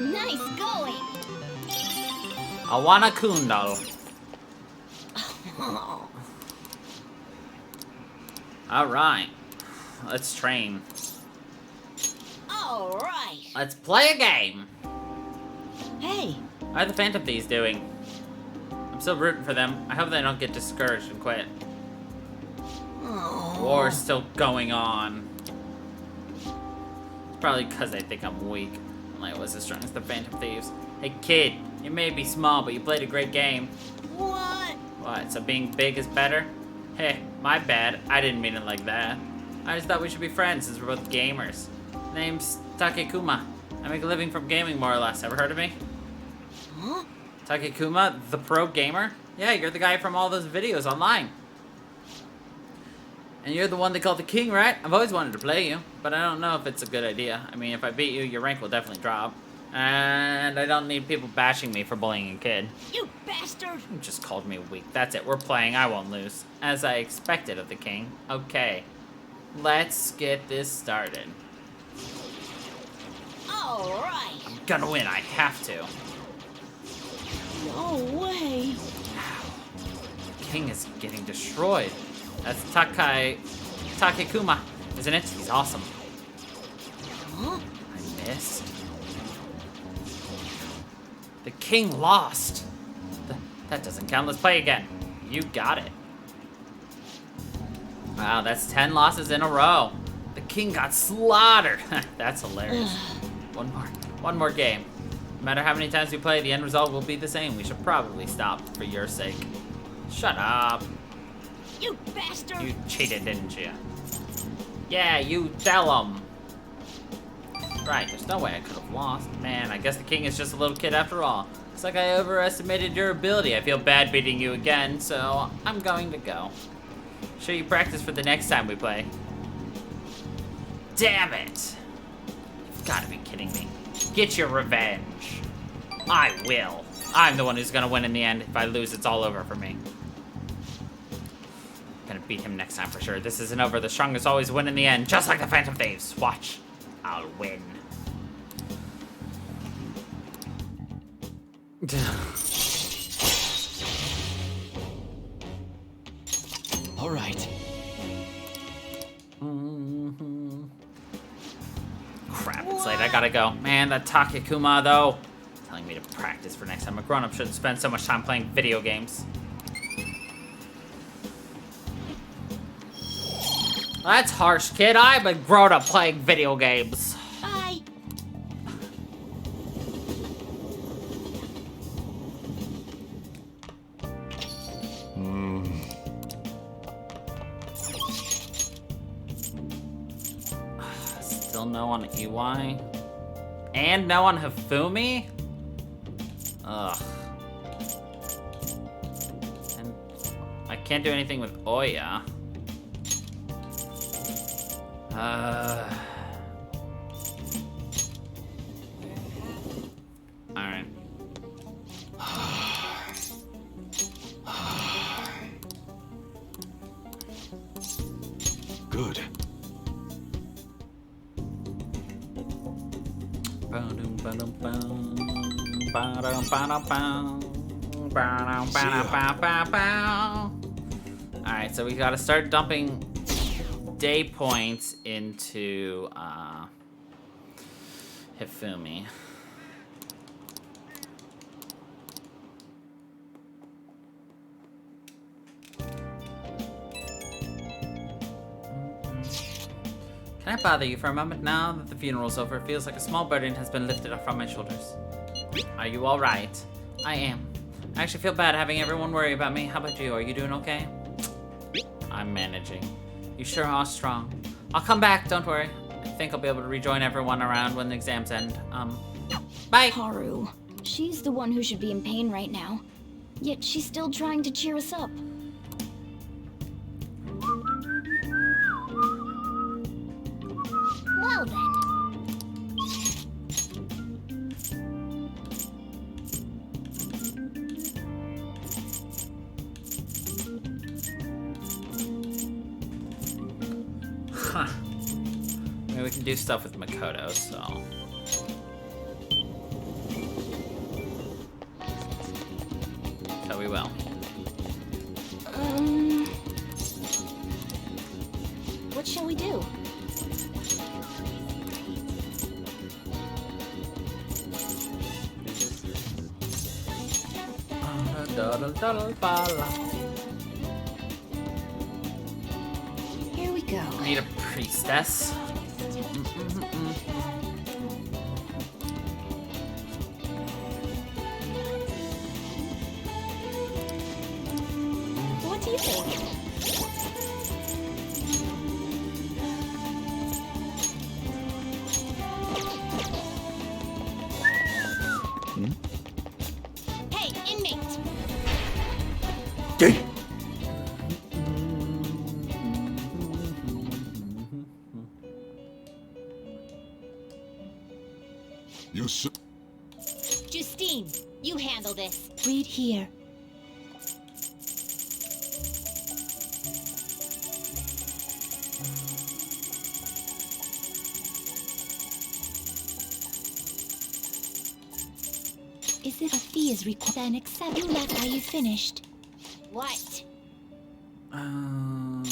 Nice going. Awana Kundal. Alright. Let's train. All right. Let's play a game. Hey. How are the Phantom Thieves doing? I'm still rooting for them. I hope they don't get discouraged and quit. War's still going on. It's probably because they think I'm weak. I was as strong as the Phantom Thieves. Hey kid, you may be small, but you played a great game. What? What, so being big is better? Hey, my bad. I didn't mean it like that. I just thought we should be friends since we're both gamers. Name's Takekuma. I make a living from gaming, more or less. Ever heard of me? Huh? Takekuma, the pro gamer? Yeah, you're the guy from all those videos online. And you're the one they call the king, right? I've always wanted to play you, but I don't know if it's a good idea. I mean, if I beat you, your rank will definitely drop. And I don't need people bashing me for bullying a kid. You bastard! You just called me weak. That's it, we're playing, I won't lose. As I expected of the king. Okay, let's get this started. All right. I'm gonna win, I have to. No way. The king is getting destroyed. That's Takekuma, isn't it? He's awesome. Huh? I missed. The king lost. That doesn't count. Let's play again. You got it. Wow, that's 10 losses in a row. The king got slaughtered. That's hilarious. One more game. No matter how many times we play, the end result will be the same. We should probably stop for your sake. Shut up. You bastard! You cheated, didn't you? Yeah, you tell him. Right, there's no way I could have lost. Man, I guess the king is just a little kid after all. Looks like I overestimated your ability. I feel bad beating you again, so I'm going to go. Show you practice for the next time we play. Damn it! You've got to be kidding me. Get your revenge. I will. I'm the one who's gonna win in the end. If I lose, it's all over for me. Gonna beat him next time for sure. This isn't over. The strongest always win in the end, just like the Phantom Thieves. Watch. I'll win. All right. Crap, it's late. I gotta go. Man, that Takekuma, though. Telling me to practice for next time. A grown-up shouldn't spend so much time playing video games. That's harsh, kid. I'm a grown-up playing video games. Bye. Still no on EY. And no on Hifumi? Ugh. And I can't do anything with Oya. good. Alright, so we gotta start dumping day points into Hifumi. Can I bother you for a moment now that the funeral's over? It feels like a small burden has been lifted off from my shoulders. Are you alright? I am. I actually feel bad having everyone worry about me. How about you? Are you doing okay? I'm managing. You sure are strong. I'll come back, don't worry. I think I'll be able to rejoin everyone around when the exams end. Bye! Haru. She's the one who should be in pain right now. Yet she's still trying to cheer us up. Well then. Huh. Maybe we can do stuff with Makoto, so... So we will. What shall we do? Here we go. Need a priestess. What do you think? Hey, inmate! Gay. You s- Justine, you handle this. Read here. Is it a fee is required? Then accept. You left. Are you finished? What? Time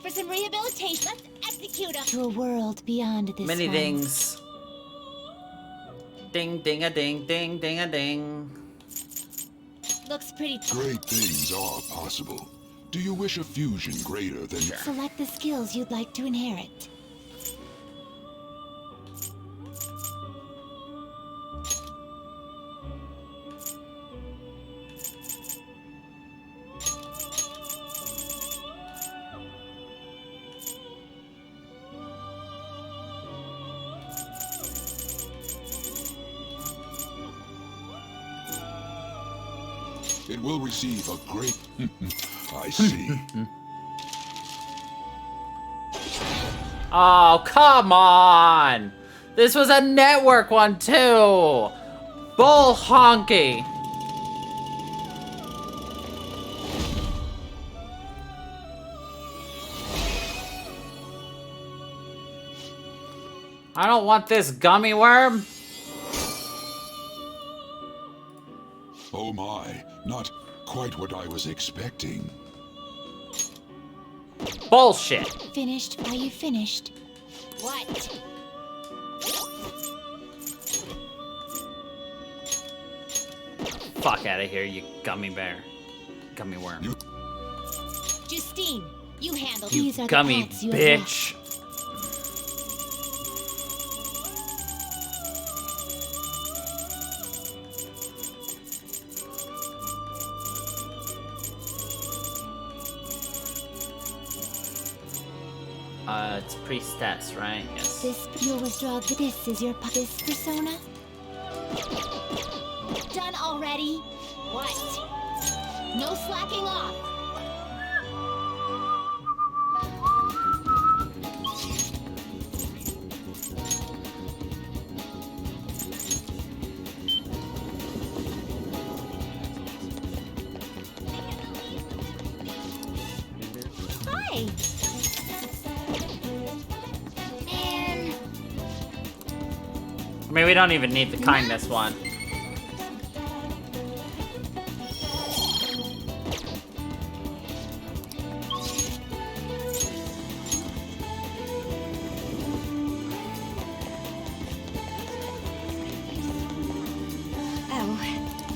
for some rehabilitation. Let's execute him. To a world beyond this Many one. dings. Ding, ding, a ding, ding, ding, a ding. Looks pretty. Great things are possible. Do you wish a fusion greater than... Select the skills you'd like to inherit. It will receive a great... I see. Oh, come on! This was a network one, too! Bull honky! I don't want this gummy worm! Oh my, not quite what I was expecting. Bullshit! Finished? Are you finished? What? Fuck out of here, you gummy bear. Gummy worm. Justine, you handle You these. Are gummy the pets you have bitch. It's priestess, right? Yes. This you'll withdraw. This is your this persona. Done already? What? No slacking off. Hi. Hey! Man. I mean, we don't even need the kindness one.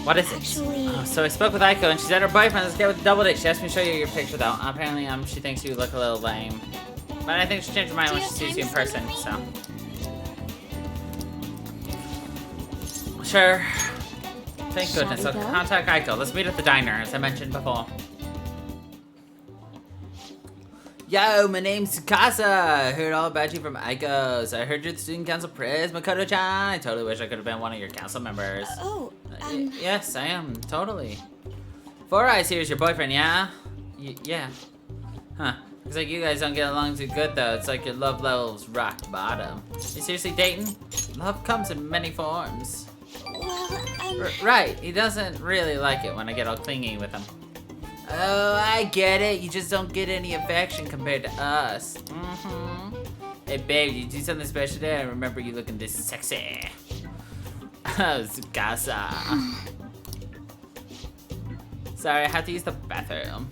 What is Actually... it? Oh, so I spoke with Aiko and she said her boyfriend is gay with a double date. She asked me to show you your picture though. Apparently, she thinks you look a little lame. But I think she changed her mind when she sees you in person, so. Sure. Thank goodness. So contact Aiko. Let's meet at the diner, as I mentioned before. Yo, my name's Tsukasa. I heard all about you from Aiko's. I heard you're the student council pres, Makoto-chan. I totally wish I could have been one of your council members. Yes, I am. Totally. Four Eyes here is your boyfriend, yeah? Yeah. Huh. Looks like you guys don't get along too good, though. It's like your love level's rock bottom. You seriously dating? Love comes in many forms. Well, Right. He doesn't really like it when I get all clingy with him. Oh, I get it. You just don't get any affection compared to us. Mm-hmm. Hey, babe, you do something special today? I remember you looking this sexy. Oh, Tsukasa. Sorry, I have to use the bathroom.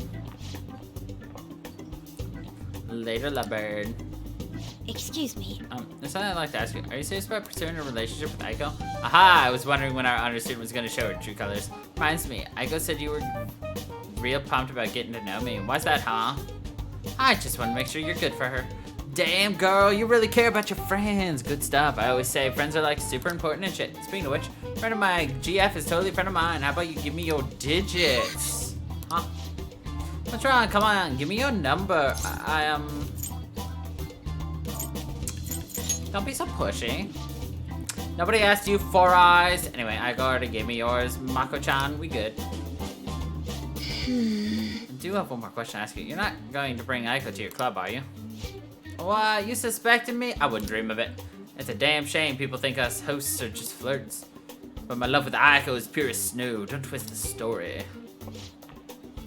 Later, lovebird. Excuse me. There's something I'd like to ask you. Are you serious about pursuing a relationship with Aiko? Aha! I was wondering when our honor student was going to show her true colors. Reminds me, Aiko said you were real pumped about getting to know me. Why's that, huh? I just want to make sure you're good for her. Damn, girl, you really care about your friends. Good stuff. I always say friends are like super important and shit. Speaking of which, a friend of my GF is totally a friend of mine. How about you give me your digits? Huh? What's wrong? Come on, give me your number. Don't be so pushy. Nobody asked you, Four Eyes. Anyway, Aiko already gave me yours. Mako-chan, we good. I do have one more question to ask you. You're not going to bring Aiko to your club, are you? What? You suspected me? I wouldn't dream of it. It's a damn shame people think us hosts are just flirts. But my love with Aiko is pure as snow. Don't twist the story.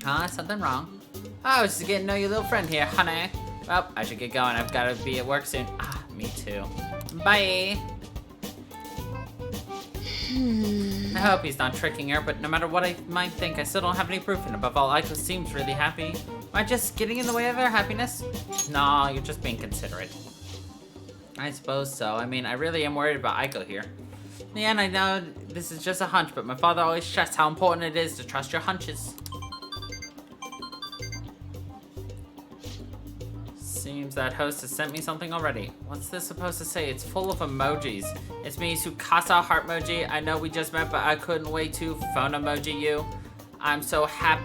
Huh? Something wrong? Oh, I was just getting to know your little friend here, honey. Well, I should get going. I've got to be at work soon. Ah, me too. Bye. I hope he's not tricking her, but no matter what I might think, I still don't have any proof, and above all, Aiko seems really happy. Am I just getting in the way of her happiness? No, you're just being considerate. I suppose so. I mean, I really am worried about Aiko here. In the end, I know this is just a hunch, but my father always stressed how important it is to trust your hunches. Seems that host has sent me something already. What's this supposed to say? It's full of emojis. It's me, Tsukasa heart emoji. I know we just met, but I couldn't wait to phone emoji you. I'm so happy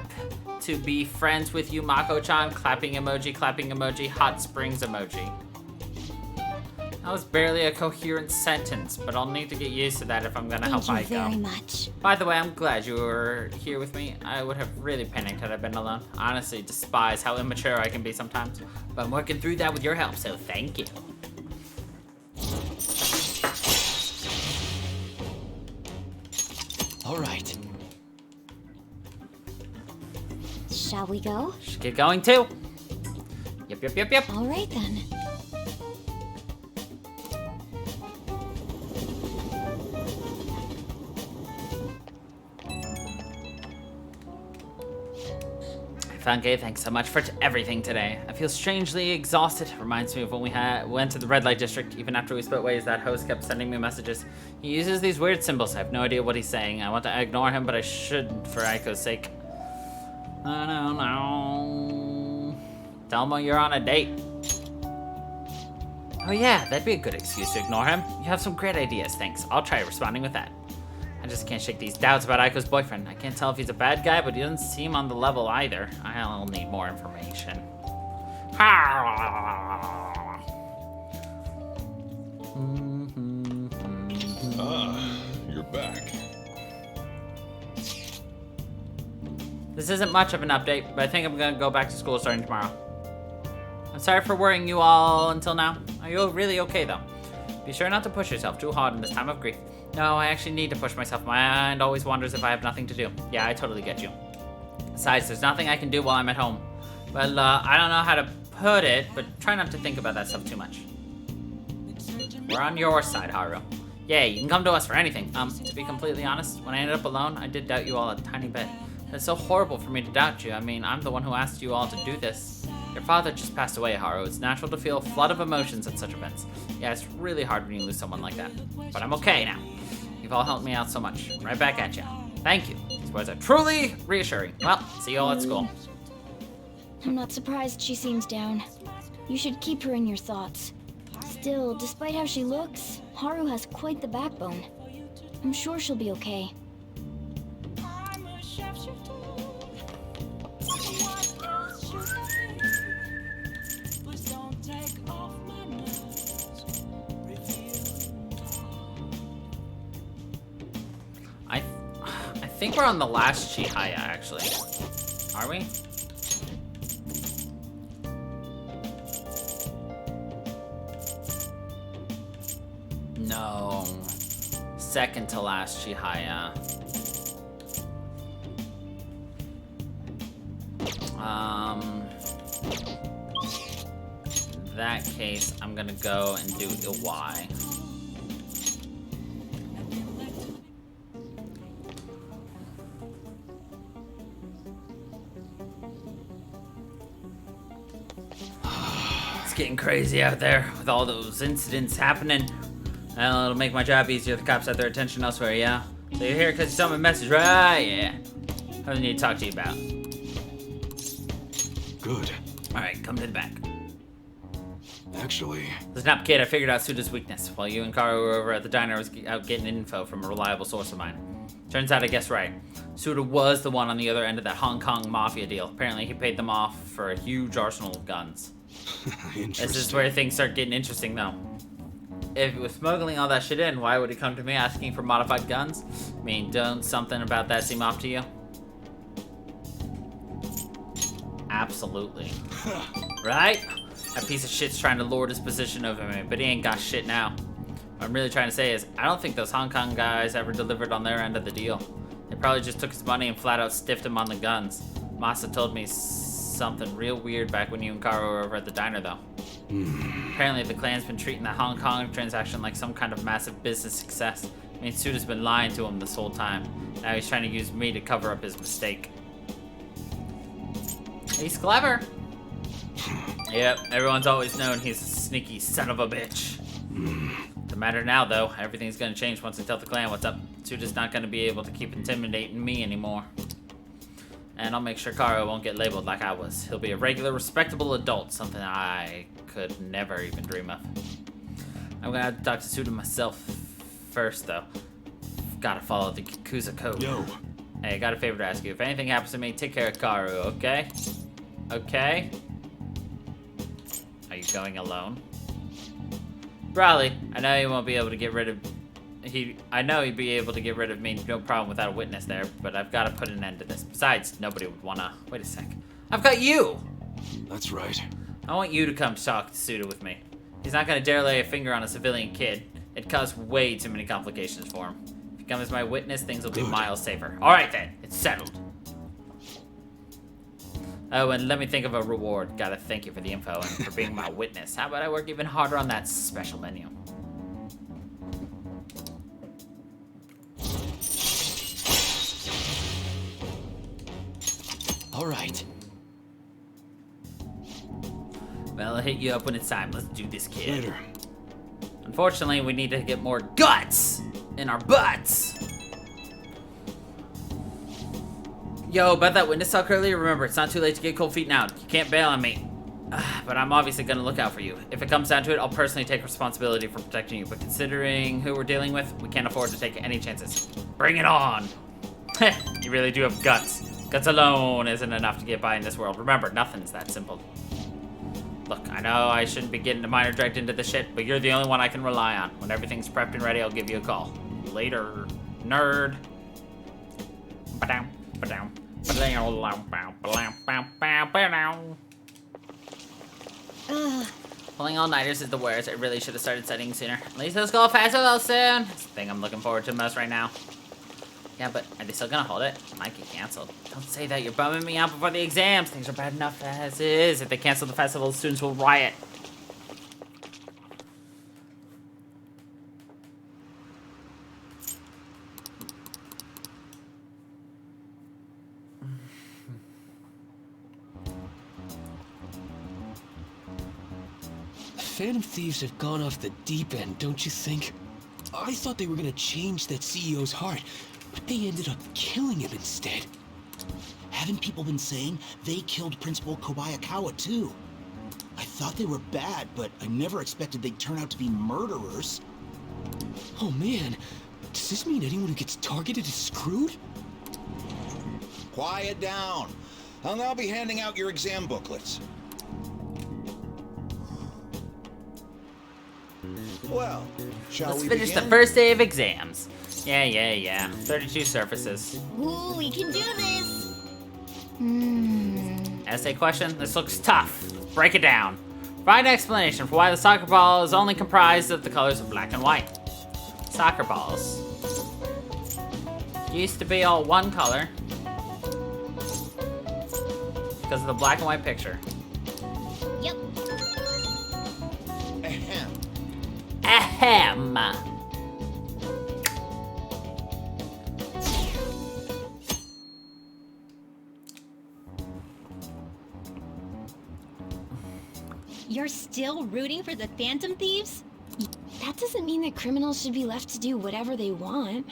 to be friends with you, Mako-chan. Clapping emoji, hot springs emoji. That was barely a coherent sentence, but I'll need to get used to that if I'm gonna help Aiko. Thank you very much. By the way, I'm glad you were here with me. I would have really panicked had I been alone. I honestly despise how immature I can be sometimes, but I'm working through that with your help, so thank you. All right. Shall we go? Should get going too. Yep. All right then. Funke, thanks so much for everything today. I feel strangely exhausted. Reminds me of when we went to the red light district. Even after we split ways, that host kept sending me messages. He uses these weird symbols. I have no idea what he's saying. I want to ignore him, but I shouldn't for Aiko's sake. No. Tell him you're on a date. Oh yeah, that'd be a good excuse to ignore him. You have some great ideas, thanks. I'll try responding with that. I just can't shake these doubts about Aiko's boyfriend. I can't tell if he's a bad guy, but he doesn't seem on the level either. I'll need more information. You're back. This isn't much of an update, but I think I'm gonna go back to school starting tomorrow. I'm sorry for worrying you all until now. Are you really okay though? Be sure not to push yourself too hard in this time of grief. No, I actually need to push myself. My mind always wanders if I have nothing to do. Yeah, I totally get you. Besides, there's nothing I can do while I'm at home. Well, I don't know how to put it, but try not to think about that stuff too much. We're on your side, Haru. Yeah, you can come to us for anything. To be completely honest, when I ended up alone, I did doubt you all a tiny bit. It's so horrible for me to doubt you. I mean, I'm the one who asked you all to do this. Your father just passed away, Haru. It's natural to feel a flood of emotions at such events. Yeah, it's really hard when you lose someone like that. But I'm okay now. You've all helped me out so much. Right back at you. Thank you. These words are truly reassuring. Well, see you all at school. I'm not surprised she seems down. You should keep her in your thoughts. Still, despite how she looks, Haru has quite the backbone. I'm sure she'll be okay. I think we're on the last Chihaya, actually. Are we? No. Second to last Chihaya. In that case, I'm gonna go and do Iwai. It's getting crazy out there with all those incidents happening. Well, it'll make my job easier. The cops have their attention elsewhere, yeah? So you're here because you saw my message, right? Yeah. What do I need to talk to you about? Good. Alright, come to the back. Actually... Listen up, kid. I figured out Suda's weakness. While you and Karu were over at the diner, I was out getting info from a reliable source of mine. Turns out I guessed right. Suda was the one on the other end of that Hong Kong mafia deal. Apparently he paid them off for a huge arsenal of guns. This is where things start getting interesting, though. If he was smuggling all that shit in, why would he come to me asking for modified guns? I mean, don't something about that seem off to you? Absolutely. Right? That piece of shit's trying to lord his position over me, but he ain't got shit now. What I'm really trying to say is, I don't think those Hong Kong guys ever delivered on their end of the deal. They probably just took his money and flat out stiffed him on the guns. Masa told me something real weird back when you and Karo were over at the diner, though. Apparently the clan's been treating the Hong Kong transaction like some kind of massive business success. I mean, Suda's been lying to him this whole time. Now he's trying to use me to cover up his mistake. He's clever. Yep, everyone's always known he's a sneaky son of a bitch. The matter now, though, everything's gonna change once I tell the clan what's up. Suda's not gonna be able to keep intimidating me anymore. And I'll make sure Karo won't get labeled like I was. He'll be a regular, respectable adult, something I could never even dream of. I'm gonna have to talk to Suda myself first, though. Gotta follow the Yakuza code. Yo. Hey, I got a favor to ask you. If anything happens to me, take care of Karu, okay? Okay? Are you going alone? Probably. I know he won't be able to get rid of... I know he'd be able to get rid of me, no problem without a witness there, but I've got to put an end to this. Besides, nobody would wanna... Wait a sec. I've got you! That's right. I want you to come talk to Suda with me. He's not gonna dare lay a finger on a civilian kid. It'd cause way too many complications for him. If you come as my witness, things will be miles safer. Alright then, it's settled. Oh, and let me think of a reward. Gotta thank you for the info and for being my witness. How about I work even harder on that special menu? All right. Well, I'll hit you up when it's time. Let's do this, kid. Later. Unfortunately, we need to get more guts in our butts. Yo, about that witness talk earlier, remember, it's not too late to get cold feet now. You can't bail on me. But I'm obviously gonna look out for you. If it comes down to it, I'll personally take responsibility for protecting you. But considering who we're dealing with, we can't afford to take any chances. Bring it on! You really do have guts. Guts alone isn't enough to get by in this world. Remember, nothing's that simple. Look, I know I shouldn't be getting the minor dragged into this shit, but you're the only one I can rely on. When everything's prepped and ready, I'll give you a call. Later, nerd. Ba-dum, ba-dum. Pulling all-nighters is the worst. I really should have started studying sooner. At least they'll go fast though soon. It's the thing I'm looking forward to most right now. Yeah, but are they still gonna hold it? Might get canceled. Don't say that, you're bumming me out before the exams. Things are bad enough as is. If they cancel the festival, the students will riot. Phantom Thieves have gone off the deep end, don't you think? I thought they were gonna change that CEO's heart, but they ended up killing him instead. Haven't people been saying they killed Principal Kobayakawa too? I thought they were bad, but I never expected they'd turn out to be murderers. Oh man, does this mean anyone who gets targeted is screwed? Quiet down. I'll now be handing out your exam booklets. Well, Let's finish the first day of exams. Yeah. 32 surfaces. Ooh, we can do this. Essay question? This looks tough. Break it down. Provide an explanation for why the soccer ball is only comprised of the colors of black and white. Soccer balls used to be all one color because of the black and white picture. Yep. Ahem. You're still rooting for the Phantom Thieves? That doesn't mean that criminals should be left to do whatever they want.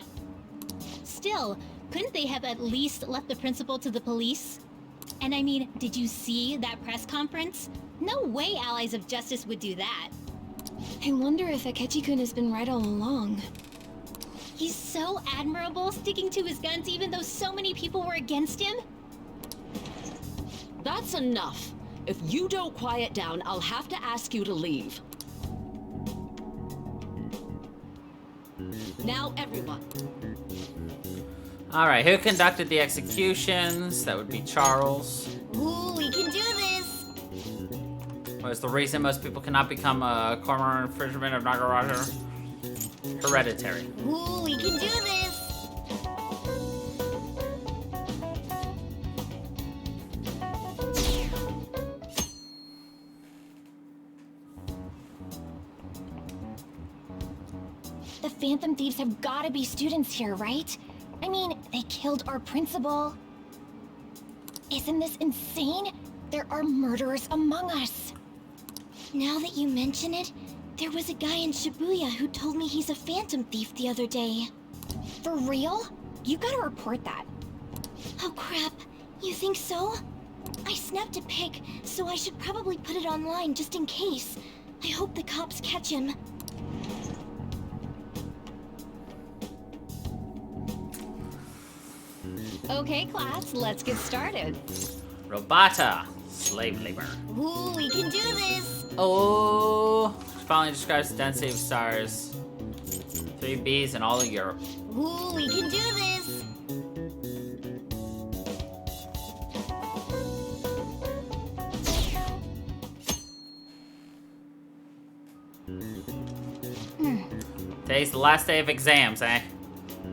Still, couldn't they have at least left the principal to the police? And I mean, did you see that press conference? No way Allies of Justice would do that. I wonder if Akechi-kun has been right all along. He's so admirable, sticking to his guns even though so many people were against him. That's enough. If you don't quiet down, I'll have to ask you to leave. Now, everyone. Alright, who conducted the executions? That would be Charles. Ooh, we can do this. What is the reason most people cannot become a corner infringement of Nagaraja? Hereditary. Ooh, we can do this. The Phantom Thieves have gotta be students here, right? I mean, they killed our principal. Isn't this insane? There are murderers among us. Now that you mention it, there was a guy in Shibuya who told me he's a Phantom Thief the other day. For real? You gotta report that. Oh crap, you think so? I snapped a pic, so I should probably put it online just in case. I hope the cops catch him. Okay, class, let's get started. Robata. Slave labor. Ooh, we can do this. Oh. Finally describes the density of stars. 3 Bs in all of Europe. Ooh, we can do this. Today's the last day of exams, eh?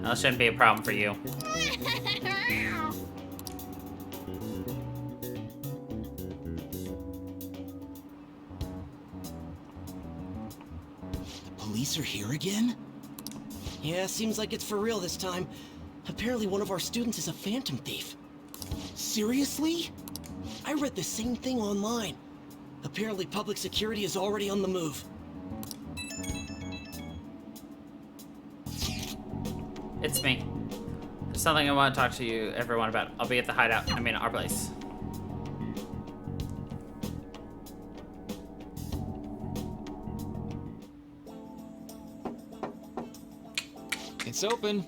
That shouldn't be a problem for you. Police are here again? Yeah, seems like it's for real this time. Apparently one of our students is a Phantom Thief. Seriously? I read the same thing online. Apparently public security is already on the move. It's me. There's something I want to talk to you, everyone, about. I'll be at the hideout. I mean, our place. It's open.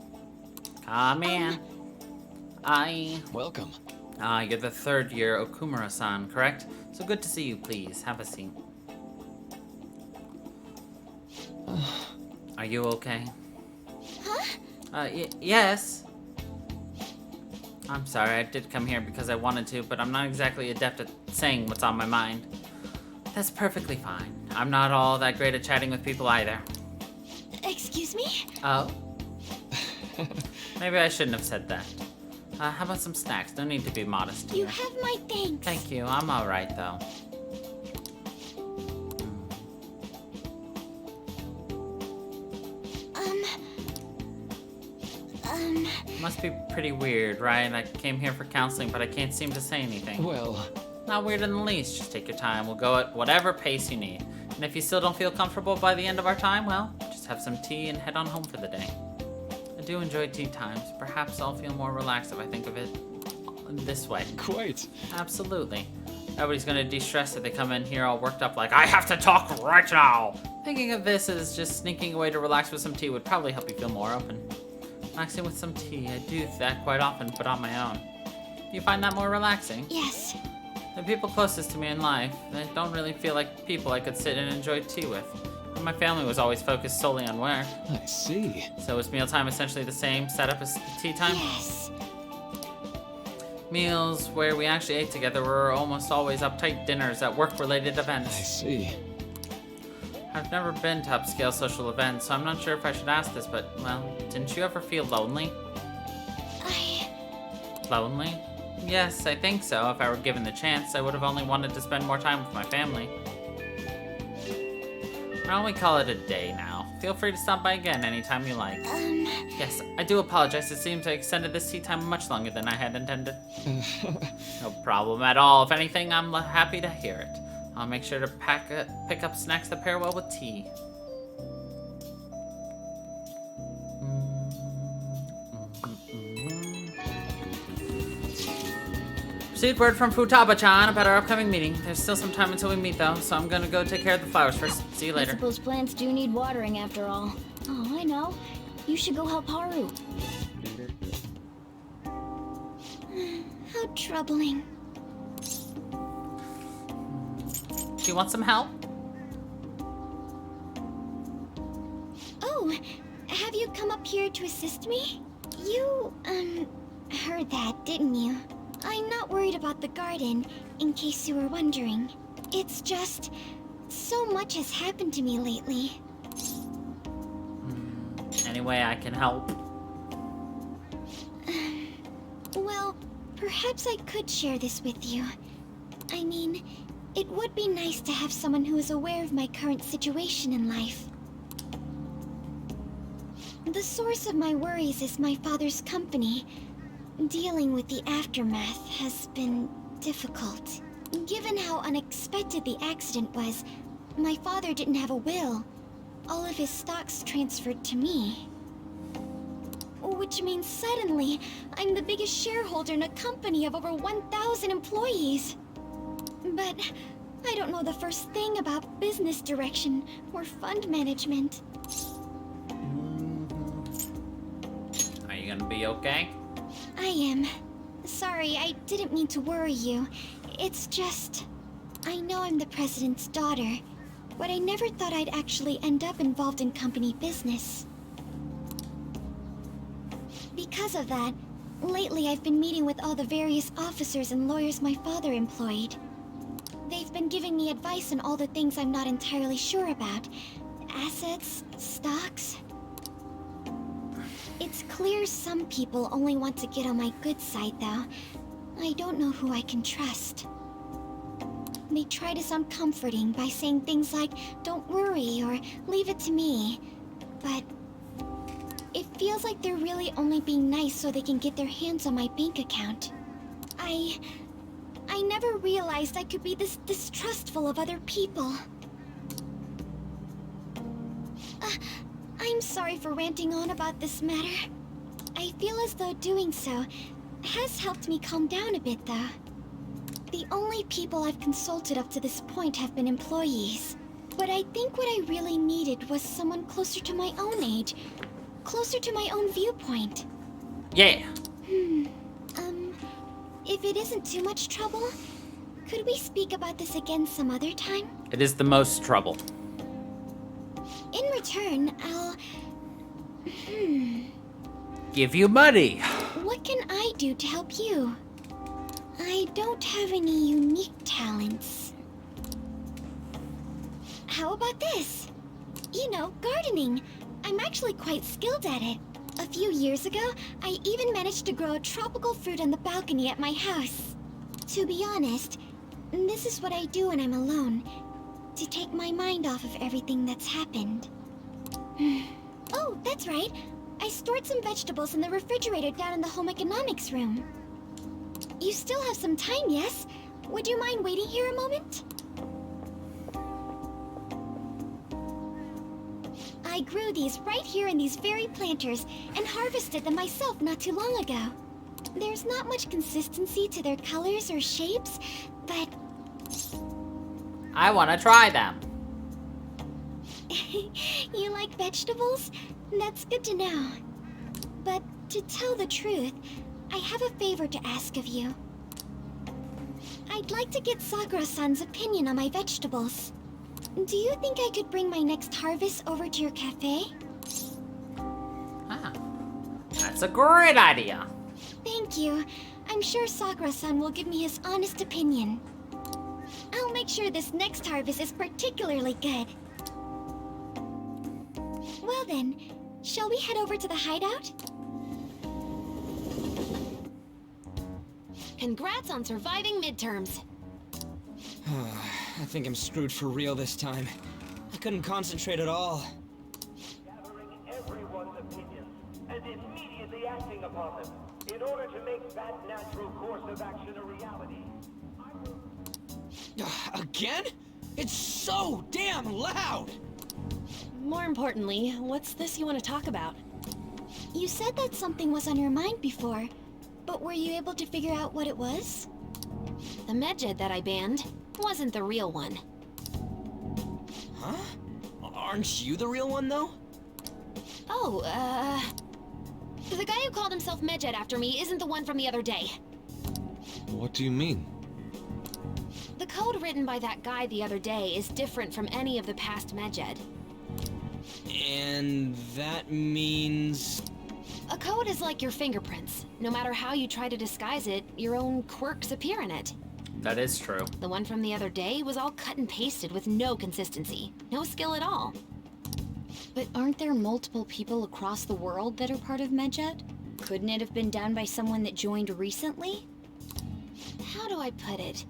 Come in. Welcome. You're the 3rd year Okumura-san, correct? So good to see you, please. Have a seat. Are you okay? Huh? Yes. I'm sorry, I did come here because I wanted to, but I'm not exactly adept at saying what's on my mind. That's perfectly fine. I'm not all that great at chatting with people either. Excuse me? Oh? Maybe I shouldn't have said that. How about some snacks? No need to be modest here. You have my thanks. Thank you. I'm alright, though. Must be pretty weird, right? I came here for counseling, but I can't seem to say anything. Well... Not weird in the least. Just take your time. We'll go at whatever pace you need. And if you still don't feel comfortable by the end of our time, well, just have some tea and head on home for the day. I do enjoy tea times. Perhaps I'll feel more relaxed if I think of it this way. Quite. Absolutely. Everybody's gonna de-stress if they come in here all worked up like, I have to talk right now! Thinking of this as just sneaking away to relax with some tea would probably help you feel more open. Relaxing with some tea, I do that quite often, but on my own. Do you find that more relaxing? Yes. The people closest to me in life, they don't really feel like people I could sit and enjoy tea with. And my family was always focused solely on work. I see. So is mealtime essentially the same setup as tea time? Yes. Meals where we actually ate together were almost always uptight dinners at work-related events. I see. I've never been to upscale social events, so I'm not sure if I should ask this, but, well, didn't you ever feel lonely? Lonely? Yes, I think so. If I were given the chance, I would have only wanted to spend more time with my family. Why don't we call it a day now? Feel free to stop by again anytime you like. Yes, I do apologize. It seems I extended this tea time much longer than I had intended. No problem at all. If anything, I'm happy to hear it. I'll make sure to pick up snacks that pair well with tea. Received word from Futaba-chan about our upcoming meeting. There's still some time until we meet, though, so I'm gonna go take care of the flowers first. See you later. I suppose plants do need watering after all. Oh, I know. You should go help Haru. How troubling. Do you want some help? Oh, have you come up here to assist me? You, heard that, didn't you? I'm not worried about the garden, in case you were wondering. It's just, so much has happened to me lately. Any way I can help? Well, perhaps I could share this with you. I mean, it would be nice to have someone who is aware of my current situation in life. The source of my worries is my father's company. Dealing with the aftermath has been difficult. Given how unexpected the accident was, my father didn't have a will. All of his stocks transferred to me. Which means suddenly, I'm the biggest shareholder in a company of over 1,000 employees. But I don't know the first thing about business direction or fund management. Are you gonna be okay? I am. Sorry, I didn't mean to worry you. It's just... I know I'm the president's daughter, but I never thought I'd actually end up involved in company business. Because of that, lately I've been meeting with all the various officers and lawyers my father employed. They've been giving me advice on all the things I'm not entirely sure about. Assets, stocks... It's clear some people only want to get on my good side, though. I don't know who I can trust. They try to sound comforting by saying things like, don't worry, or leave it to me. But it feels like they're really only being nice so they can get their hands on my bank account. I never realized I could be this distrustful of other people. I'm sorry for ranting on about this matter. I feel as though doing so has helped me calm down a bit, though. The only people I've consulted up to this point have been employees. But I think what I really needed was someone closer to my own age. Closer to my own viewpoint. Yeah. If it isn't too much trouble, could we speak about this again some other time? It is the most trouble. In return, I'll... Give you money. What can I do to help you? I don't have any unique talents. How about this? You know, gardening. I'm actually quite skilled at it. A few years ago, I even managed to grow a tropical fruit on the balcony at my house. To be honest, this is what I do when I'm alone, to take my mind off of everything that's happened. Oh, that's right. I stored some vegetables in the refrigerator down in the home economics room. You still have some time, yes? Would you mind waiting here a moment? I grew these right here in these very planters and harvested them myself not too long ago. There's not much consistency to their colors or shapes, but... I want to try them. You like vegetables? That's good to know. But to tell the truth, I have a favor to ask of you. I'd like to get Sakura-san's opinion on my vegetables. Do you think I could bring my next harvest over to your cafe? Ah, that's a great idea. Thank you. I'm sure Sakura-san will give me his honest opinion. I'll make sure this next harvest is particularly good. Well then, shall we head over to the hideout? Congrats on surviving midterms. I think I'm screwed for real this time. I couldn't concentrate at all. Gathering everyone's opinions and immediately acting upon them in order to make that natural course of action a reality. Again? It's so damn loud! More importantly, what's this you want to talk about? You said that something was on your mind before, but were you able to figure out what it was? The medjed that I banned wasn't the real one. Huh? Aren't you the real one, though? Oh, the guy who called himself Medjed after me isn't the one from the other day. What do you mean? The code written by that guy the other day is different from any of the past Medjed. And that means... A code is like your fingerprints. No matter how you try to disguise it, your own quirks appear in it. That is true. The one from the other day was all cut and pasted with no consistency. No skill at all. But aren't there multiple people across the world that are part of Medjed? Couldn't it have been done by someone that joined recently? How do I put it?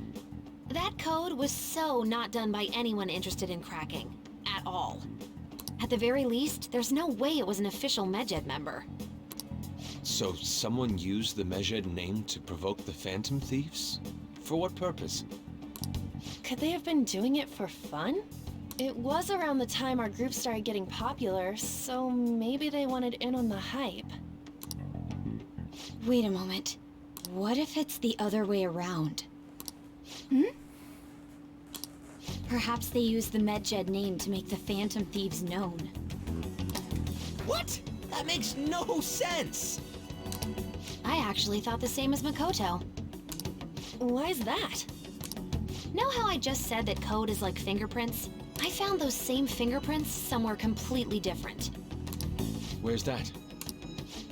That code was so not done by anyone interested in cracking. At all. At the very least, there's no way it was an official Medjed member. So someone used the Medjed name to provoke the Phantom Thieves? For what purpose? Could they have been doing it for fun? It was around the time our group started getting popular, so maybe they wanted in on the hype. Wait a moment. What if it's the other way around? Perhaps they used the Medjed name to make the Phantom Thieves known. What? That makes no sense! I actually thought the same as Makoto. Why's that? Know how I just said that code is like fingerprints? I found those same fingerprints somewhere completely different. Where's that?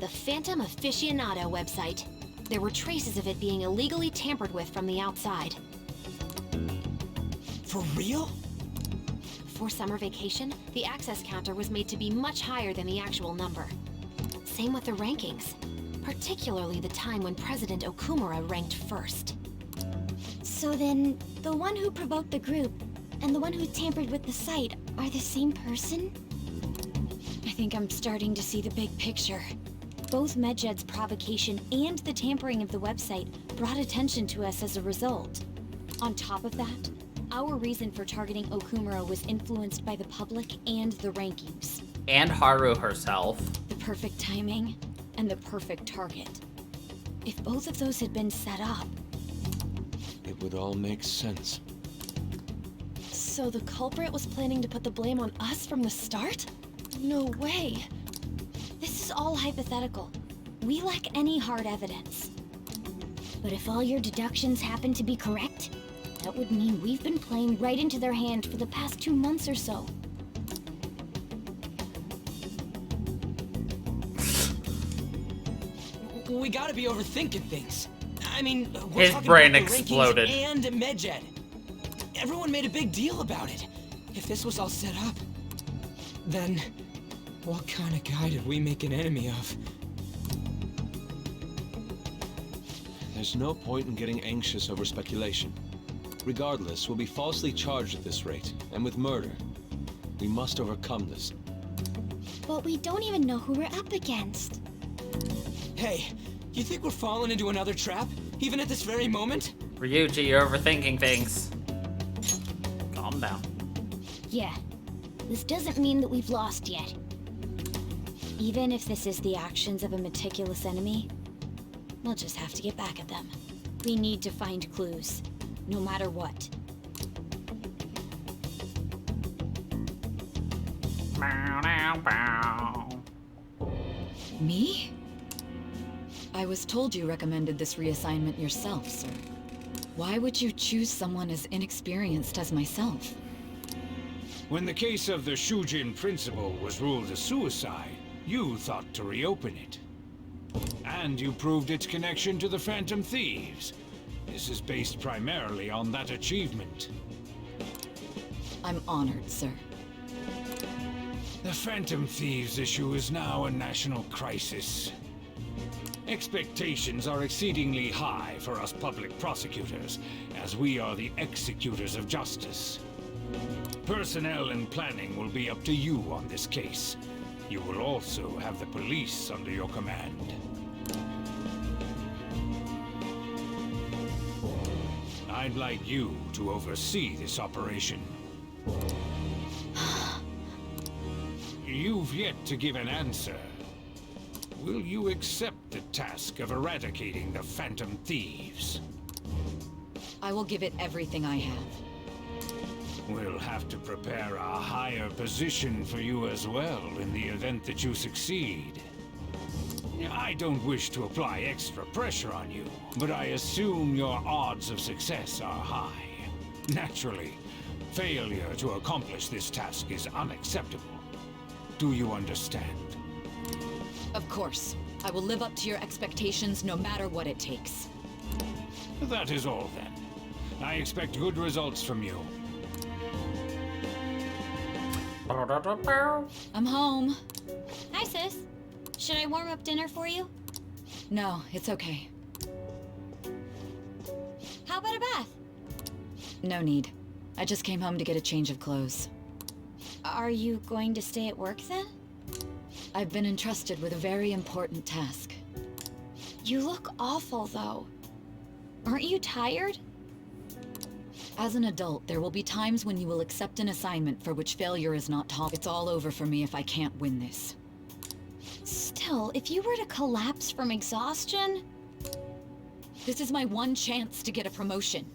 The Phantom Aficionado website. There were traces of it being illegally tampered with from the outside. For real? For summer vacation, the access counter was made to be much higher than the actual number. Same with the rankings, particularly the time when President Okumura ranked first. So then, the one who provoked the group and the one who tampered with the site are the same person? I think I'm starting to see the big picture. Both Medjed's provocation and the tampering of the website brought attention to us as a result. On top of that, our reason for targeting Okumura was influenced by the public and the rankings. And Haru herself. The perfect timing and the perfect target. If both of those had been set up, it would all make sense. So the culprit was planning to put the blame on us from the start? No way. This is all hypothetical. We lack any hard evidence. But if all your deductions happen to be correct, that would mean we've been playing right into their hand for the past 2 months or so. We gotta be overthinking things. I mean, we're his talking brain about the exploded. rankings and Medjed. Everyone made a big deal about it. If this was all set up, then What kind of guy did we make an enemy of? There's no point in getting anxious over speculation. Regardless, we'll be falsely charged at this rate, and with murder. We must overcome this. But we don't even know who we're up against. Hey, you think we're falling into another trap? Even at this very moment? Ryuji, you're overthinking things. Calm down. Yeah. This doesn't mean that we've lost yet. Even if this is the actions of a meticulous enemy, we'll just have to get back at them. We need to find clues, no matter what. Me? I was told you recommended this reassignment yourself, sir. Why would you choose someone as inexperienced as myself? When the case of the Shujin principal was ruled a suicide, you thought to reopen it. And you proved its connection to the Phantom Thieves. This is based primarily on that achievement. I'm honored, sir. The Phantom Thieves issue is now a national crisis. Expectations are exceedingly high for us public prosecutors, as we are the executors of justice. Personnel and planning will be up to you on this case. You will also have the police under your command. I'd like you to oversee this operation. You've yet to give an answer. Will you accept the task of eradicating the Phantom Thieves? I will give it everything I have. We'll have to prepare a higher position for you as well in the event that you succeed. I don't wish to apply extra pressure on you, but I assume your odds of success are high. Naturally, failure to accomplish this task is unacceptable. Do you understand? Of course. I will live up to your expectations no matter what it takes. That is all then. I expect good results from you. I'm home. Hi, sis. Should I warm up dinner for you? No, it's okay. How about a bath? No need. I just came home to get a change of clothes. Are you going to stay at work then? I've been entrusted with a very important task. You look awful, though. Aren't you tired? As an adult, there will be times when you will accept an assignment for which failure is not taught. It's all over for me if I can't win this. Still, if you were to collapse from exhaustion... This is my one chance to get a promotion.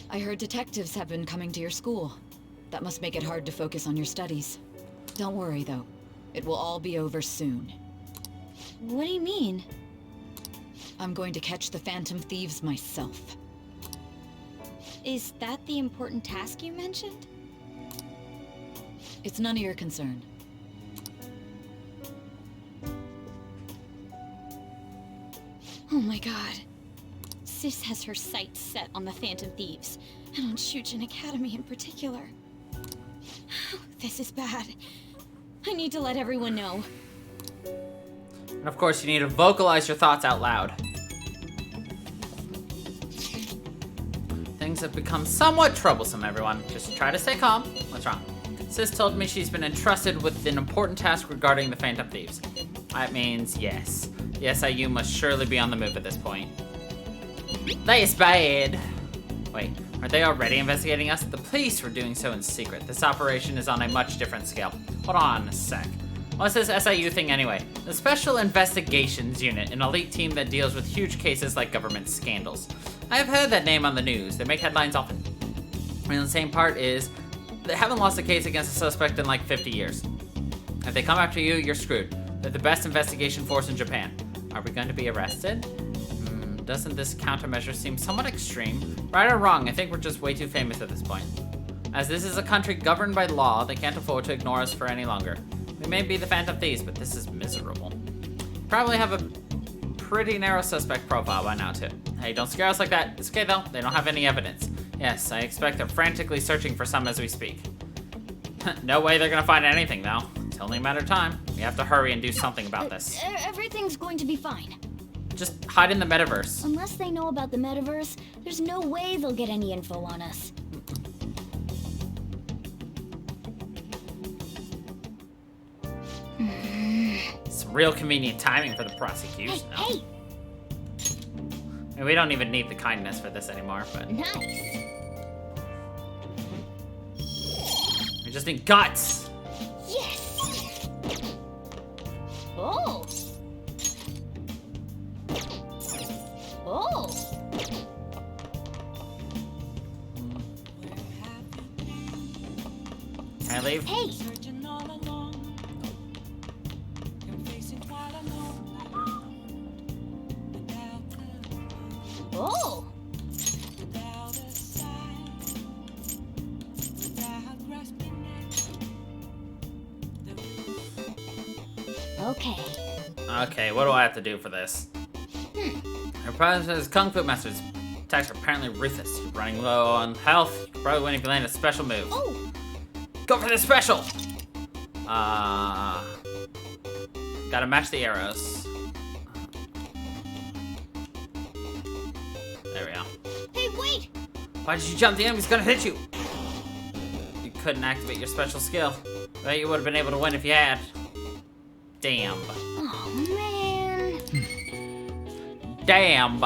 I heard detectives have been coming to your school. That must make it hard to focus on your studies. Don't worry, though. It will all be over soon. What do you mean? I'm going to catch the Phantom Thieves myself. Is that the important task you mentioned? It's none of your concern. Oh my god. Sis has her sights set on the Phantom Thieves, and on Shujin Academy in particular. This is bad. I need to let everyone know. And of course, you need to vocalize your thoughts out loud. Things have become somewhat troublesome, everyone. Just try to stay calm. What's wrong? Sis told me she's been entrusted with an important task regarding the Phantom Thieves. That means yes. The SIU must surely be on the move at this point. That is bad. Wait, are they already investigating us? The police were doing so in secret. This operation is on a much different scale. Hold on a sec. What's this SIU thing anyway? The Special Investigations Unit, an elite team that deals with huge cases like government scandals. I have heard that name on the news. They make headlines often. And the same part is, they haven't lost a case against a suspect in like 50 years. If they come after you, you're screwed. They're the best investigation force in Japan. Are we going to be arrested? Doesn't this countermeasure seem somewhat extreme? Right or wrong, I think we're just way too famous at this point. As this is a country governed by law, they can't afford to ignore us for any longer. We may be the Phantom Thieves, but this is miserable. Probably have a pretty narrow suspect profile by now, too. Hey, don't scare us like that. It's okay, though. They don't have any evidence. Yes, I expect they're frantically searching for some as we speak. No way they're gonna find anything, though. It's only a matter of time. We have to hurry and do something about this. Everything's going to be fine. Just hide in the metaverse. Unless they know about the metaverse, there's no way they'll get any info on us. It's real convenient timing for the prosecution. Hey! I mean, we don't even need the kindness for this anymore, but... Nice! We just need guts! Yes! Oh! Oh! Can I leave? Hey! Oh! Okay. Okay, what do I have to do for this? Our president is Kung Fu Master's attacks are apparently ruthless. You're running low on health. You could probably win if you land a special move. Oh! Go for the special! Gotta match the arrows. There we go. Hey, wait! Why did you jump? The enemy's gonna hit you! You couldn't activate your special skill. Bet you would have been able to win if you had. Damn. Oh, man. Damn.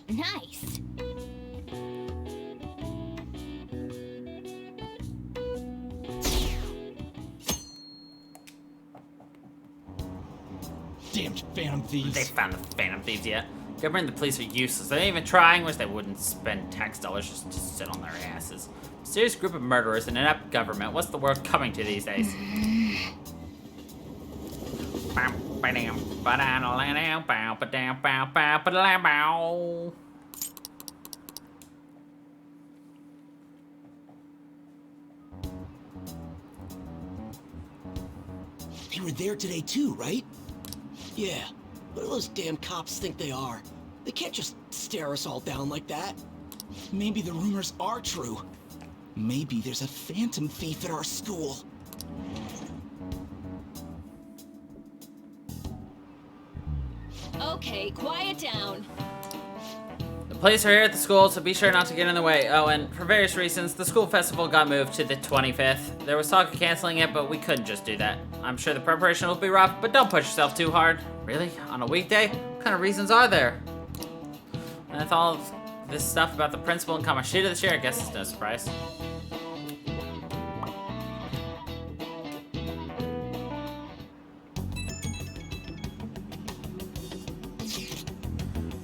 Nice. Damn Phantom Thieves. They found the Phantom Thieves yet. Government and the police are useless. They're not even trying, wish they wouldn't spend tax dollars just to sit on their asses. Serious group of murderers and an inept government. What's the world coming to these days? They were there today too, right? Yeah. What do those damn cops think they are? They can't just stare us all down like that. Maybe the rumors are true. Maybe there's a Phantom Thief at our school. Okay, quiet down. The police are here at the school, so be sure not to get in the way. Oh, and for various reasons, the school festival got moved to the 25th. There was talk of canceling it, but we couldn't just do that. I'm sure the preparation will be rough, but don't push yourself too hard. Really? On a weekday? What kind of reasons are there? And with all of this stuff about the principal and Kamashita this year, I guess it's no surprise.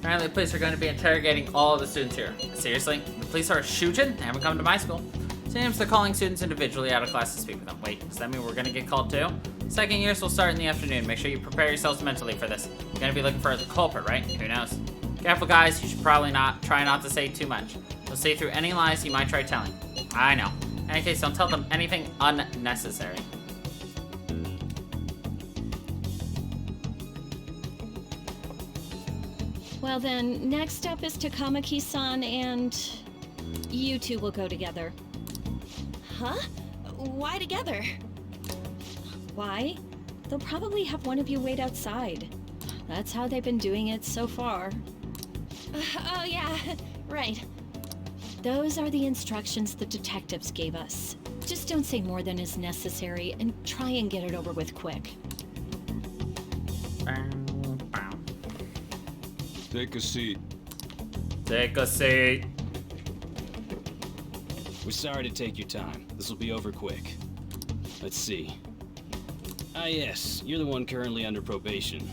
Apparently the police are going to be interrogating all of the students here. Seriously? The police are shooting? They haven't come to my school. Seems they're calling students individually out of class to speak with them. Wait, does that mean we're going to get called too? Second years will start in the afternoon. Make sure you prepare yourselves mentally for this. You're going to be looking for the culprit, right? Who knows? Careful, guys. You should probably try not to say too much. You'll see through any lies you might try telling. I know. In any case, don't tell them anything unnecessary. Well then, next up is Takamaki-san and... you two will go together. Huh? Why together? Why? They'll probably have one of you wait outside. That's how they've been doing it so far. Oh yeah, right. Those are the instructions the detectives gave us. Just don't say more than is necessary and try and get it over with quick. Take a seat. Take a seat. We're sorry to take your time. This will be over quick. Let's see. Ah yes, you're the one currently under probation.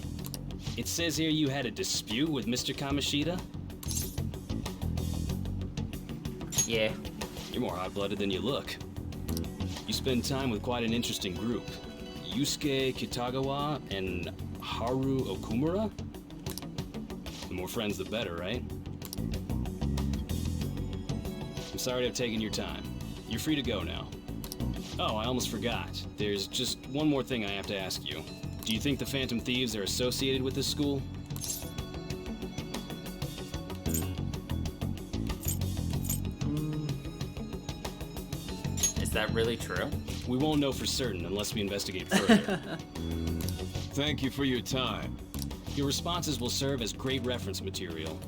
It says here you had a dispute with Mr. Kamashita? Yeah. You're more hot-blooded than you look. You spend time with quite an interesting group. Yusuke Kitagawa and Haru Okumura? The more friends, the better, right? I'm sorry to have taken your time. You're free to go now. Oh, I almost forgot. There's just one more thing I have to ask you. Do you think the Phantom Thieves are associated with this school? that really true? We won't know for certain unless we investigate further. Thank you for your time. Your responses will serve as great reference material.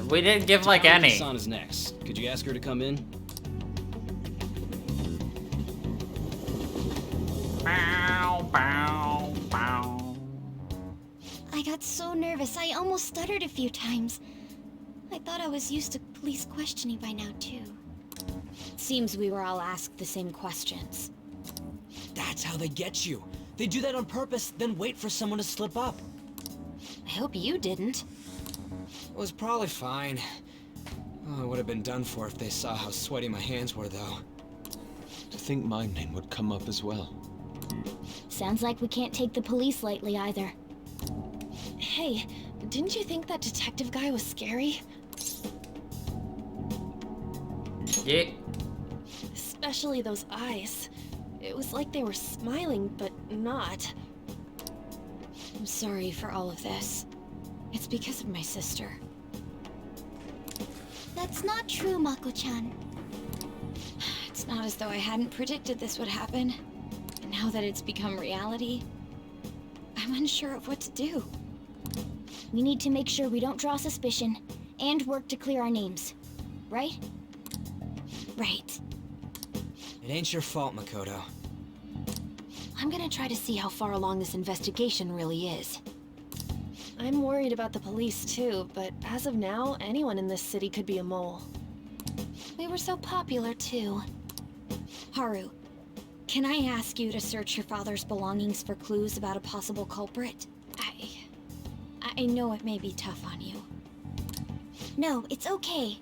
We didn't give like any. San is next. Could you ask her to come in? Bow, bow, bow. I got so nervous, I almost stuttered a few times. I thought I was used to police questioning by now, too. Seems we were all asked the same questions. That's how they get you. They do that on purpose, then wait for someone to slip up. I hope you didn't. It was probably fine. Oh, I would have been done for if they saw how sweaty my hands were, though. To think my name would come up as well. Sounds like we can't take the police lightly either. Hey, didn't you think that detective guy was scary? Yeah. Especially those eyes. It was like they were smiling, but not. I'm sorry for all of this. It's because of my sister. That's not true, Mako-chan. It's not as though I hadn't predicted this would happen. And now that it's become reality, I'm unsure of what to do. We need to make sure we don't draw suspicion, and work to clear our names. Right? Right. It ain't your fault, Makoto. I'm gonna try to see how far along this investigation really is. I'm worried about the police too, but as of now, anyone in this city could be a mole. We were so popular too. Haru, can I ask you to search your father's belongings for clues about a possible culprit? I know it may be tough on you. No, it's okay.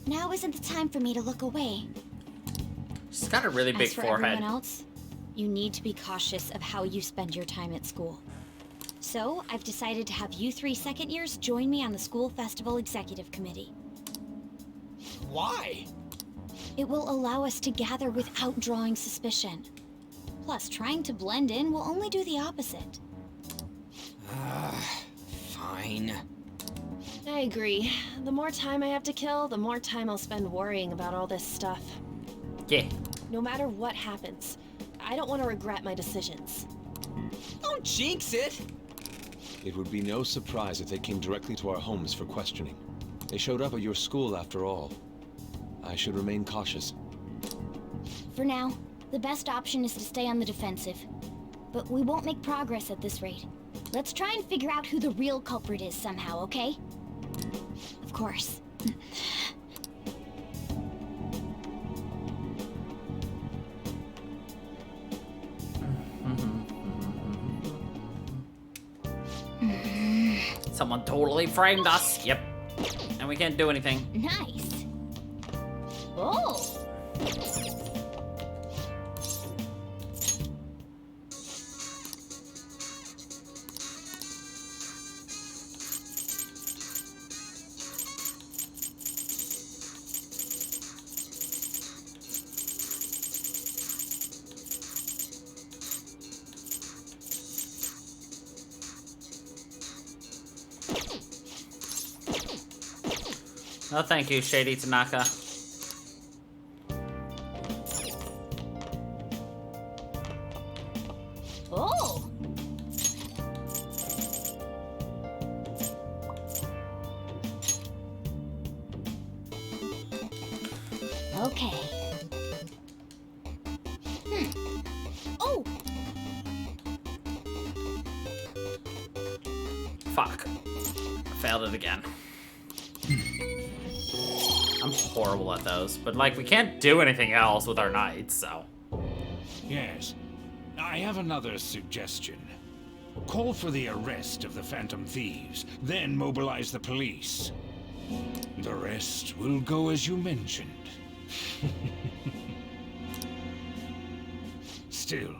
Now isn't the time for me to look away. She's got a really big As for forehead. everyone else, you need to be cautious of how you spend your time at school. So, I've decided to have you three second years join me on the school festival executive committee. Why? It will allow us to gather without drawing suspicion. Plus, trying to blend in will only do the opposite. Fine. I agree. The more time I have to kill, the more time I'll spend worrying about all this stuff. Yeah. No matter what happens, I don't want to regret my decisions. Don't jinx it! It would be no surprise if they came directly to our homes for questioning. They showed up at your school after all. I should remain cautious. For now, the best option is to stay on the defensive. But we won't make progress at this rate. Let's try and figure out who the real culprit is somehow, okay? Of course. Someone totally framed us. Yep. And we can't do anything. Nice. Oh. No, thank you, Shady Tanaka. Oh. Okay. Oh. Fuck. I failed it again. I'm horrible at those, but like we can't do anything else with our knights, so. Yes. I have another suggestion. Call for the arrest of the Phantom Thieves, then mobilize the police. The rest will go as you mentioned. Still,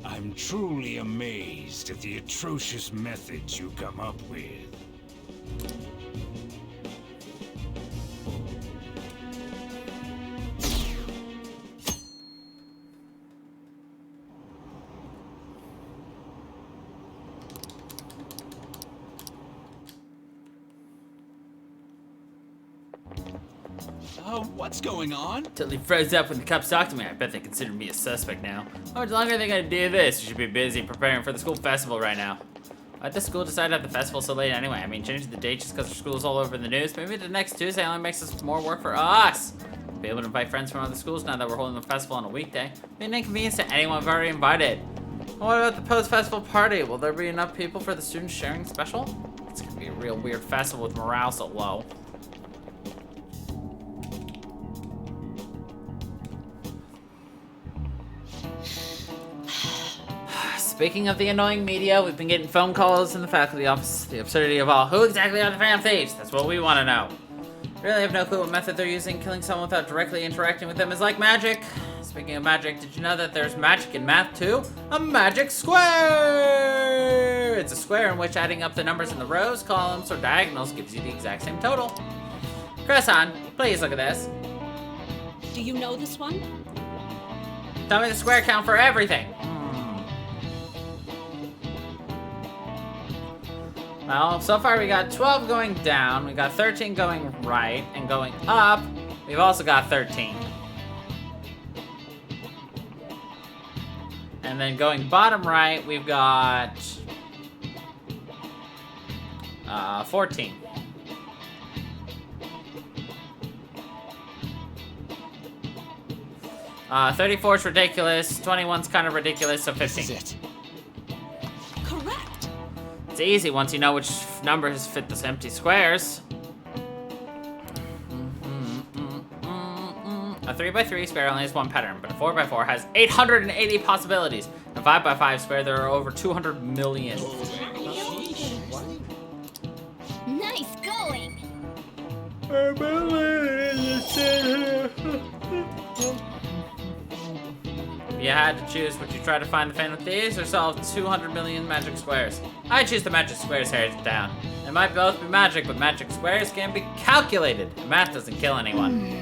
I'm truly amazed at the atrocious methods you come up with. What's going on? Totally froze up when the cops talked to me. I bet they consider me a suspect now. How much longer are they gonna do this? You should be busy preparing for the school festival right now. Why'd the school decide to have the festival so late anyway? I mean, changing the date just because the school's all over the news. Maybe the next Tuesday only makes us more work for us. We'll be able to invite friends from other schools now that we're holding the festival on a weekday. Be an inconvenience to anyone we've already invited. What about the post-festival party? Will there be enough people for the student sharing special? It's gonna be a real weird festival with morale so low. Speaking of the annoying media, we've been getting phone calls in the faculty office. The absurdity of all. Who exactly are the Phantom Thieves? That's what we want to know. Really have no clue what method they're using. Killing someone without directly interacting with them is like magic. Speaking of magic, did you know that there's magic in math too? A magic square! It's a square in which adding up the numbers in the rows, columns, or diagonals gives you the exact same total. Chris-san, please look at this. Do you know this one? Tell me the square count for everything. Well, so far we got 12 going down, we got 13 going right, and going up, we've also got 13. And then going bottom right, we've got 14. Uh, 34 is ridiculous, 21's kind of ridiculous, so 15. This is it. Correct. It's easy once you know which numbers fit the empty squares. A 3x3 square only has one pattern, but a 4x4 has 880 possibilities. A 5x5 square, there are over 200 million. Nice going. If you had to choose, would you try to find the Phantom Thieves or solve 200 million magic squares? I choose the magic squares hands down. They might both be magic, but magic squares can be calculated. And math doesn't kill anyone.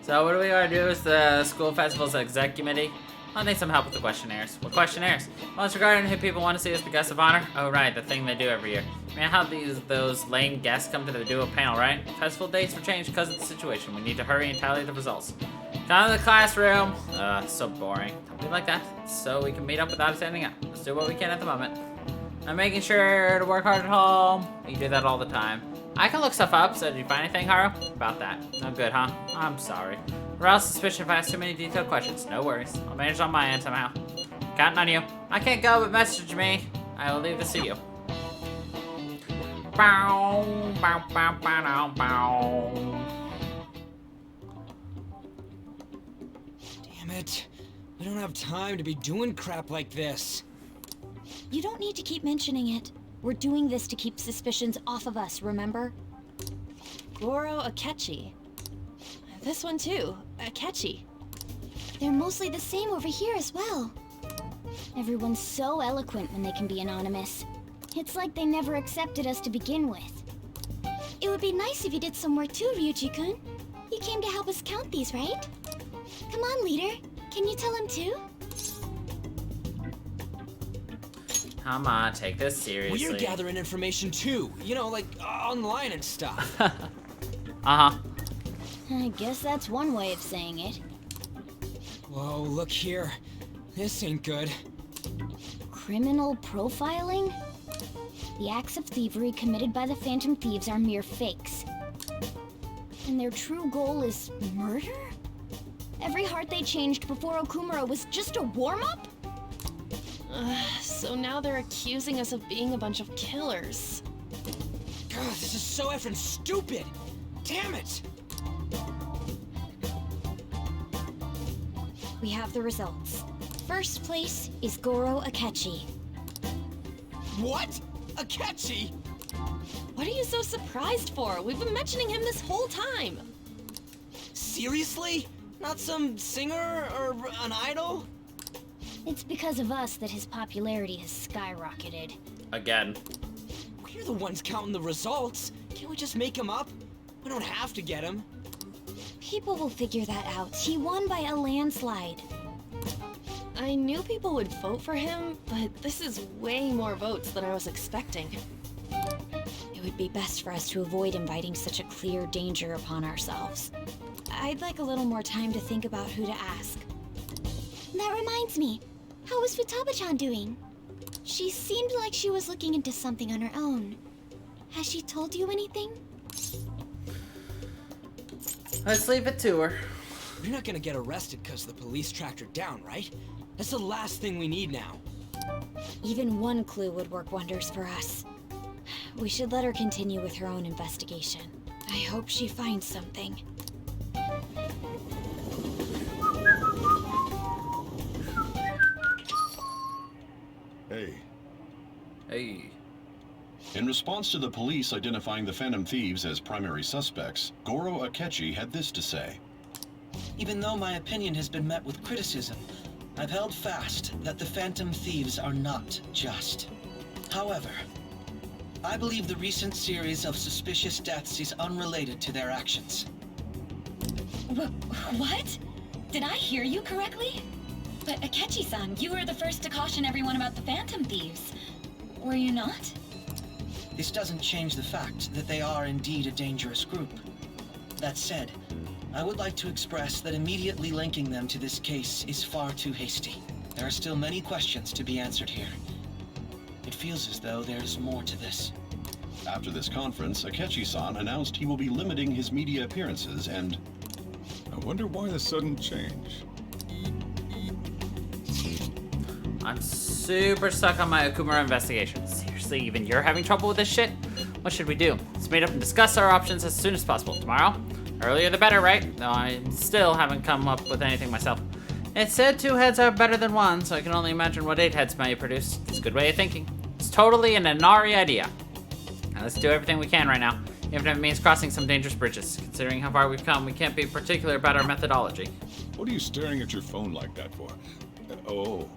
So what do we gotta do as the school festival's exec committee? I need some help with the questionnaires. What questionnaires? Well, it's regarding who people want to see as the guest of honor. Oh, right, the thing they do every year. I mean, how those lame guests come to the duo panel, right? Festival dates were changed because of the situation. We need to hurry and tally the results. Come to the classroom. So boring. Don't be like that. So we can meet up without standing up. Let's do what we can at the moment. I'm making sure to work hard at home. You do that all the time. I can look stuff up, so did you find anything, Haru? About that. No good, huh? I'm sorry. Arouse suspicion if I ask too many detailed questions. No worries. I'll manage on my end somehow. Counting on you. I can't go, but message me. I will leave this to you. Bow, bow, bow, bow, bow. Damn it. We don't have time to be doing crap like this. You don't need to keep mentioning it. We're doing this to keep suspicions off of us, remember? Goro Akechi. This one too, Akechi. They're mostly the same over here as well. Everyone's so eloquent when they can be anonymous. It's like they never accepted us to begin with. It would be nice if you did some work too, Ryuji-kun. You came to help us count these, right? Come on, leader. Can you tell him too? Come on, take this seriously. We're gathering information too. You know, like online and stuff. Uh-huh. I guess that's one way of saying it. Whoa, look here. This ain't good. Criminal profiling? The acts of thievery committed by the Phantom Thieves are mere fakes. And their true goal is murder? Every heart they changed before Okumura was just a warm-up? So now they're accusing us of being a bunch of killers. God, this is so effing stupid! Damn it! We have the results. First place is Goro Akechi. What? Akechi? What are you so surprised for? We've been mentioning him this whole time. Seriously? Not some singer or an idol? It's because of us that his popularity has skyrocketed. Again. We're the ones counting the results. Can't we just make him up? We don't have to get him. People will figure that out. He won by a landslide. I knew people would vote for him, but this is way more votes than I was expecting. It would be best for us to avoid inviting such a clear danger upon ourselves. I'd like a little more time to think about who to ask. That reminds me. How was Futaba-chan doing? She seemed like she was looking into something on her own. Has she told you anything? Let's leave it to her. You're not gonna get arrested because the police tracked her down, right? That's the last thing we need now. Even one clue would work wonders for us. We should let her continue with her own investigation. I hope she finds something. Hey. Hey. In response to the police identifying the Phantom Thieves as primary suspects, Goro Akechi had this to say. Even though my opinion has been met with criticism, I've held fast that the Phantom Thieves are not just. However, I believe the recent series of suspicious deaths is unrelated to their actions. What? Did I hear you correctly? But Akechi-san, you were the first to caution everyone about the Phantom Thieves. Were you not? This doesn't change the fact that they are indeed a dangerous group. That said, I would like to express that immediately linking them to this case is far too hasty. There are still many questions to be answered here. It feels as though there's more to this. After this conference, Akechi-san announced he will be limiting his media appearances and... I wonder why the sudden change. I'm super stuck on my Okumura investigation. Seriously, even you're having trouble with this shit? What should we do? Let's meet up and discuss our options as soon as possible. Tomorrow? Earlier the better, right? Though I still haven't come up with anything myself. It said 2 heads are better than 1, so I can only imagine what 8 heads may produce. It's a good way of thinking. It's totally an Inari idea. Now let's do everything we can right now, even if it means crossing some dangerous bridges. Considering how far we've come, we can't be particular about our methodology. What are you staring at your phone like that for? Oh,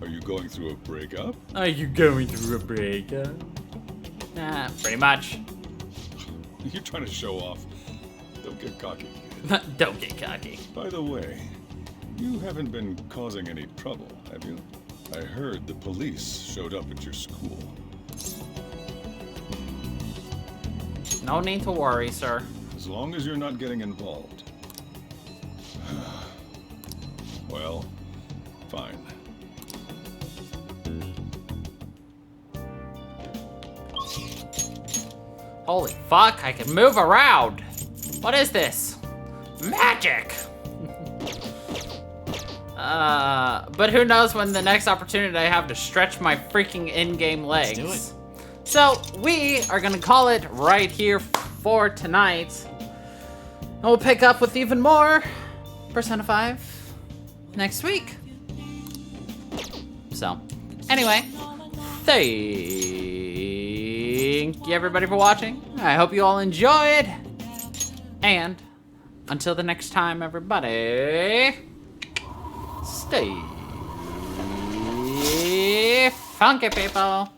are you going through a breakup? Are you going through a breakup? Pretty much. You're trying to show off. Don't get cocky. Don't get cocky. By the way, you haven't been causing any trouble, have you? I heard the police showed up at your school. No need to worry, sir. As long as you're not getting involved. Well, fine. Holy fuck, I can move around! What is this? Magic! But who knows when the next opportunity I have to stretch my freaking in-game legs. Let's do it. So, we are gonna call it right here for tonight. And we'll pick up with even more Persona 5 next week. So, anyway, thank you everybody for watching. I hope you all enjoyed. And until the next time, everybody, stay funky, people.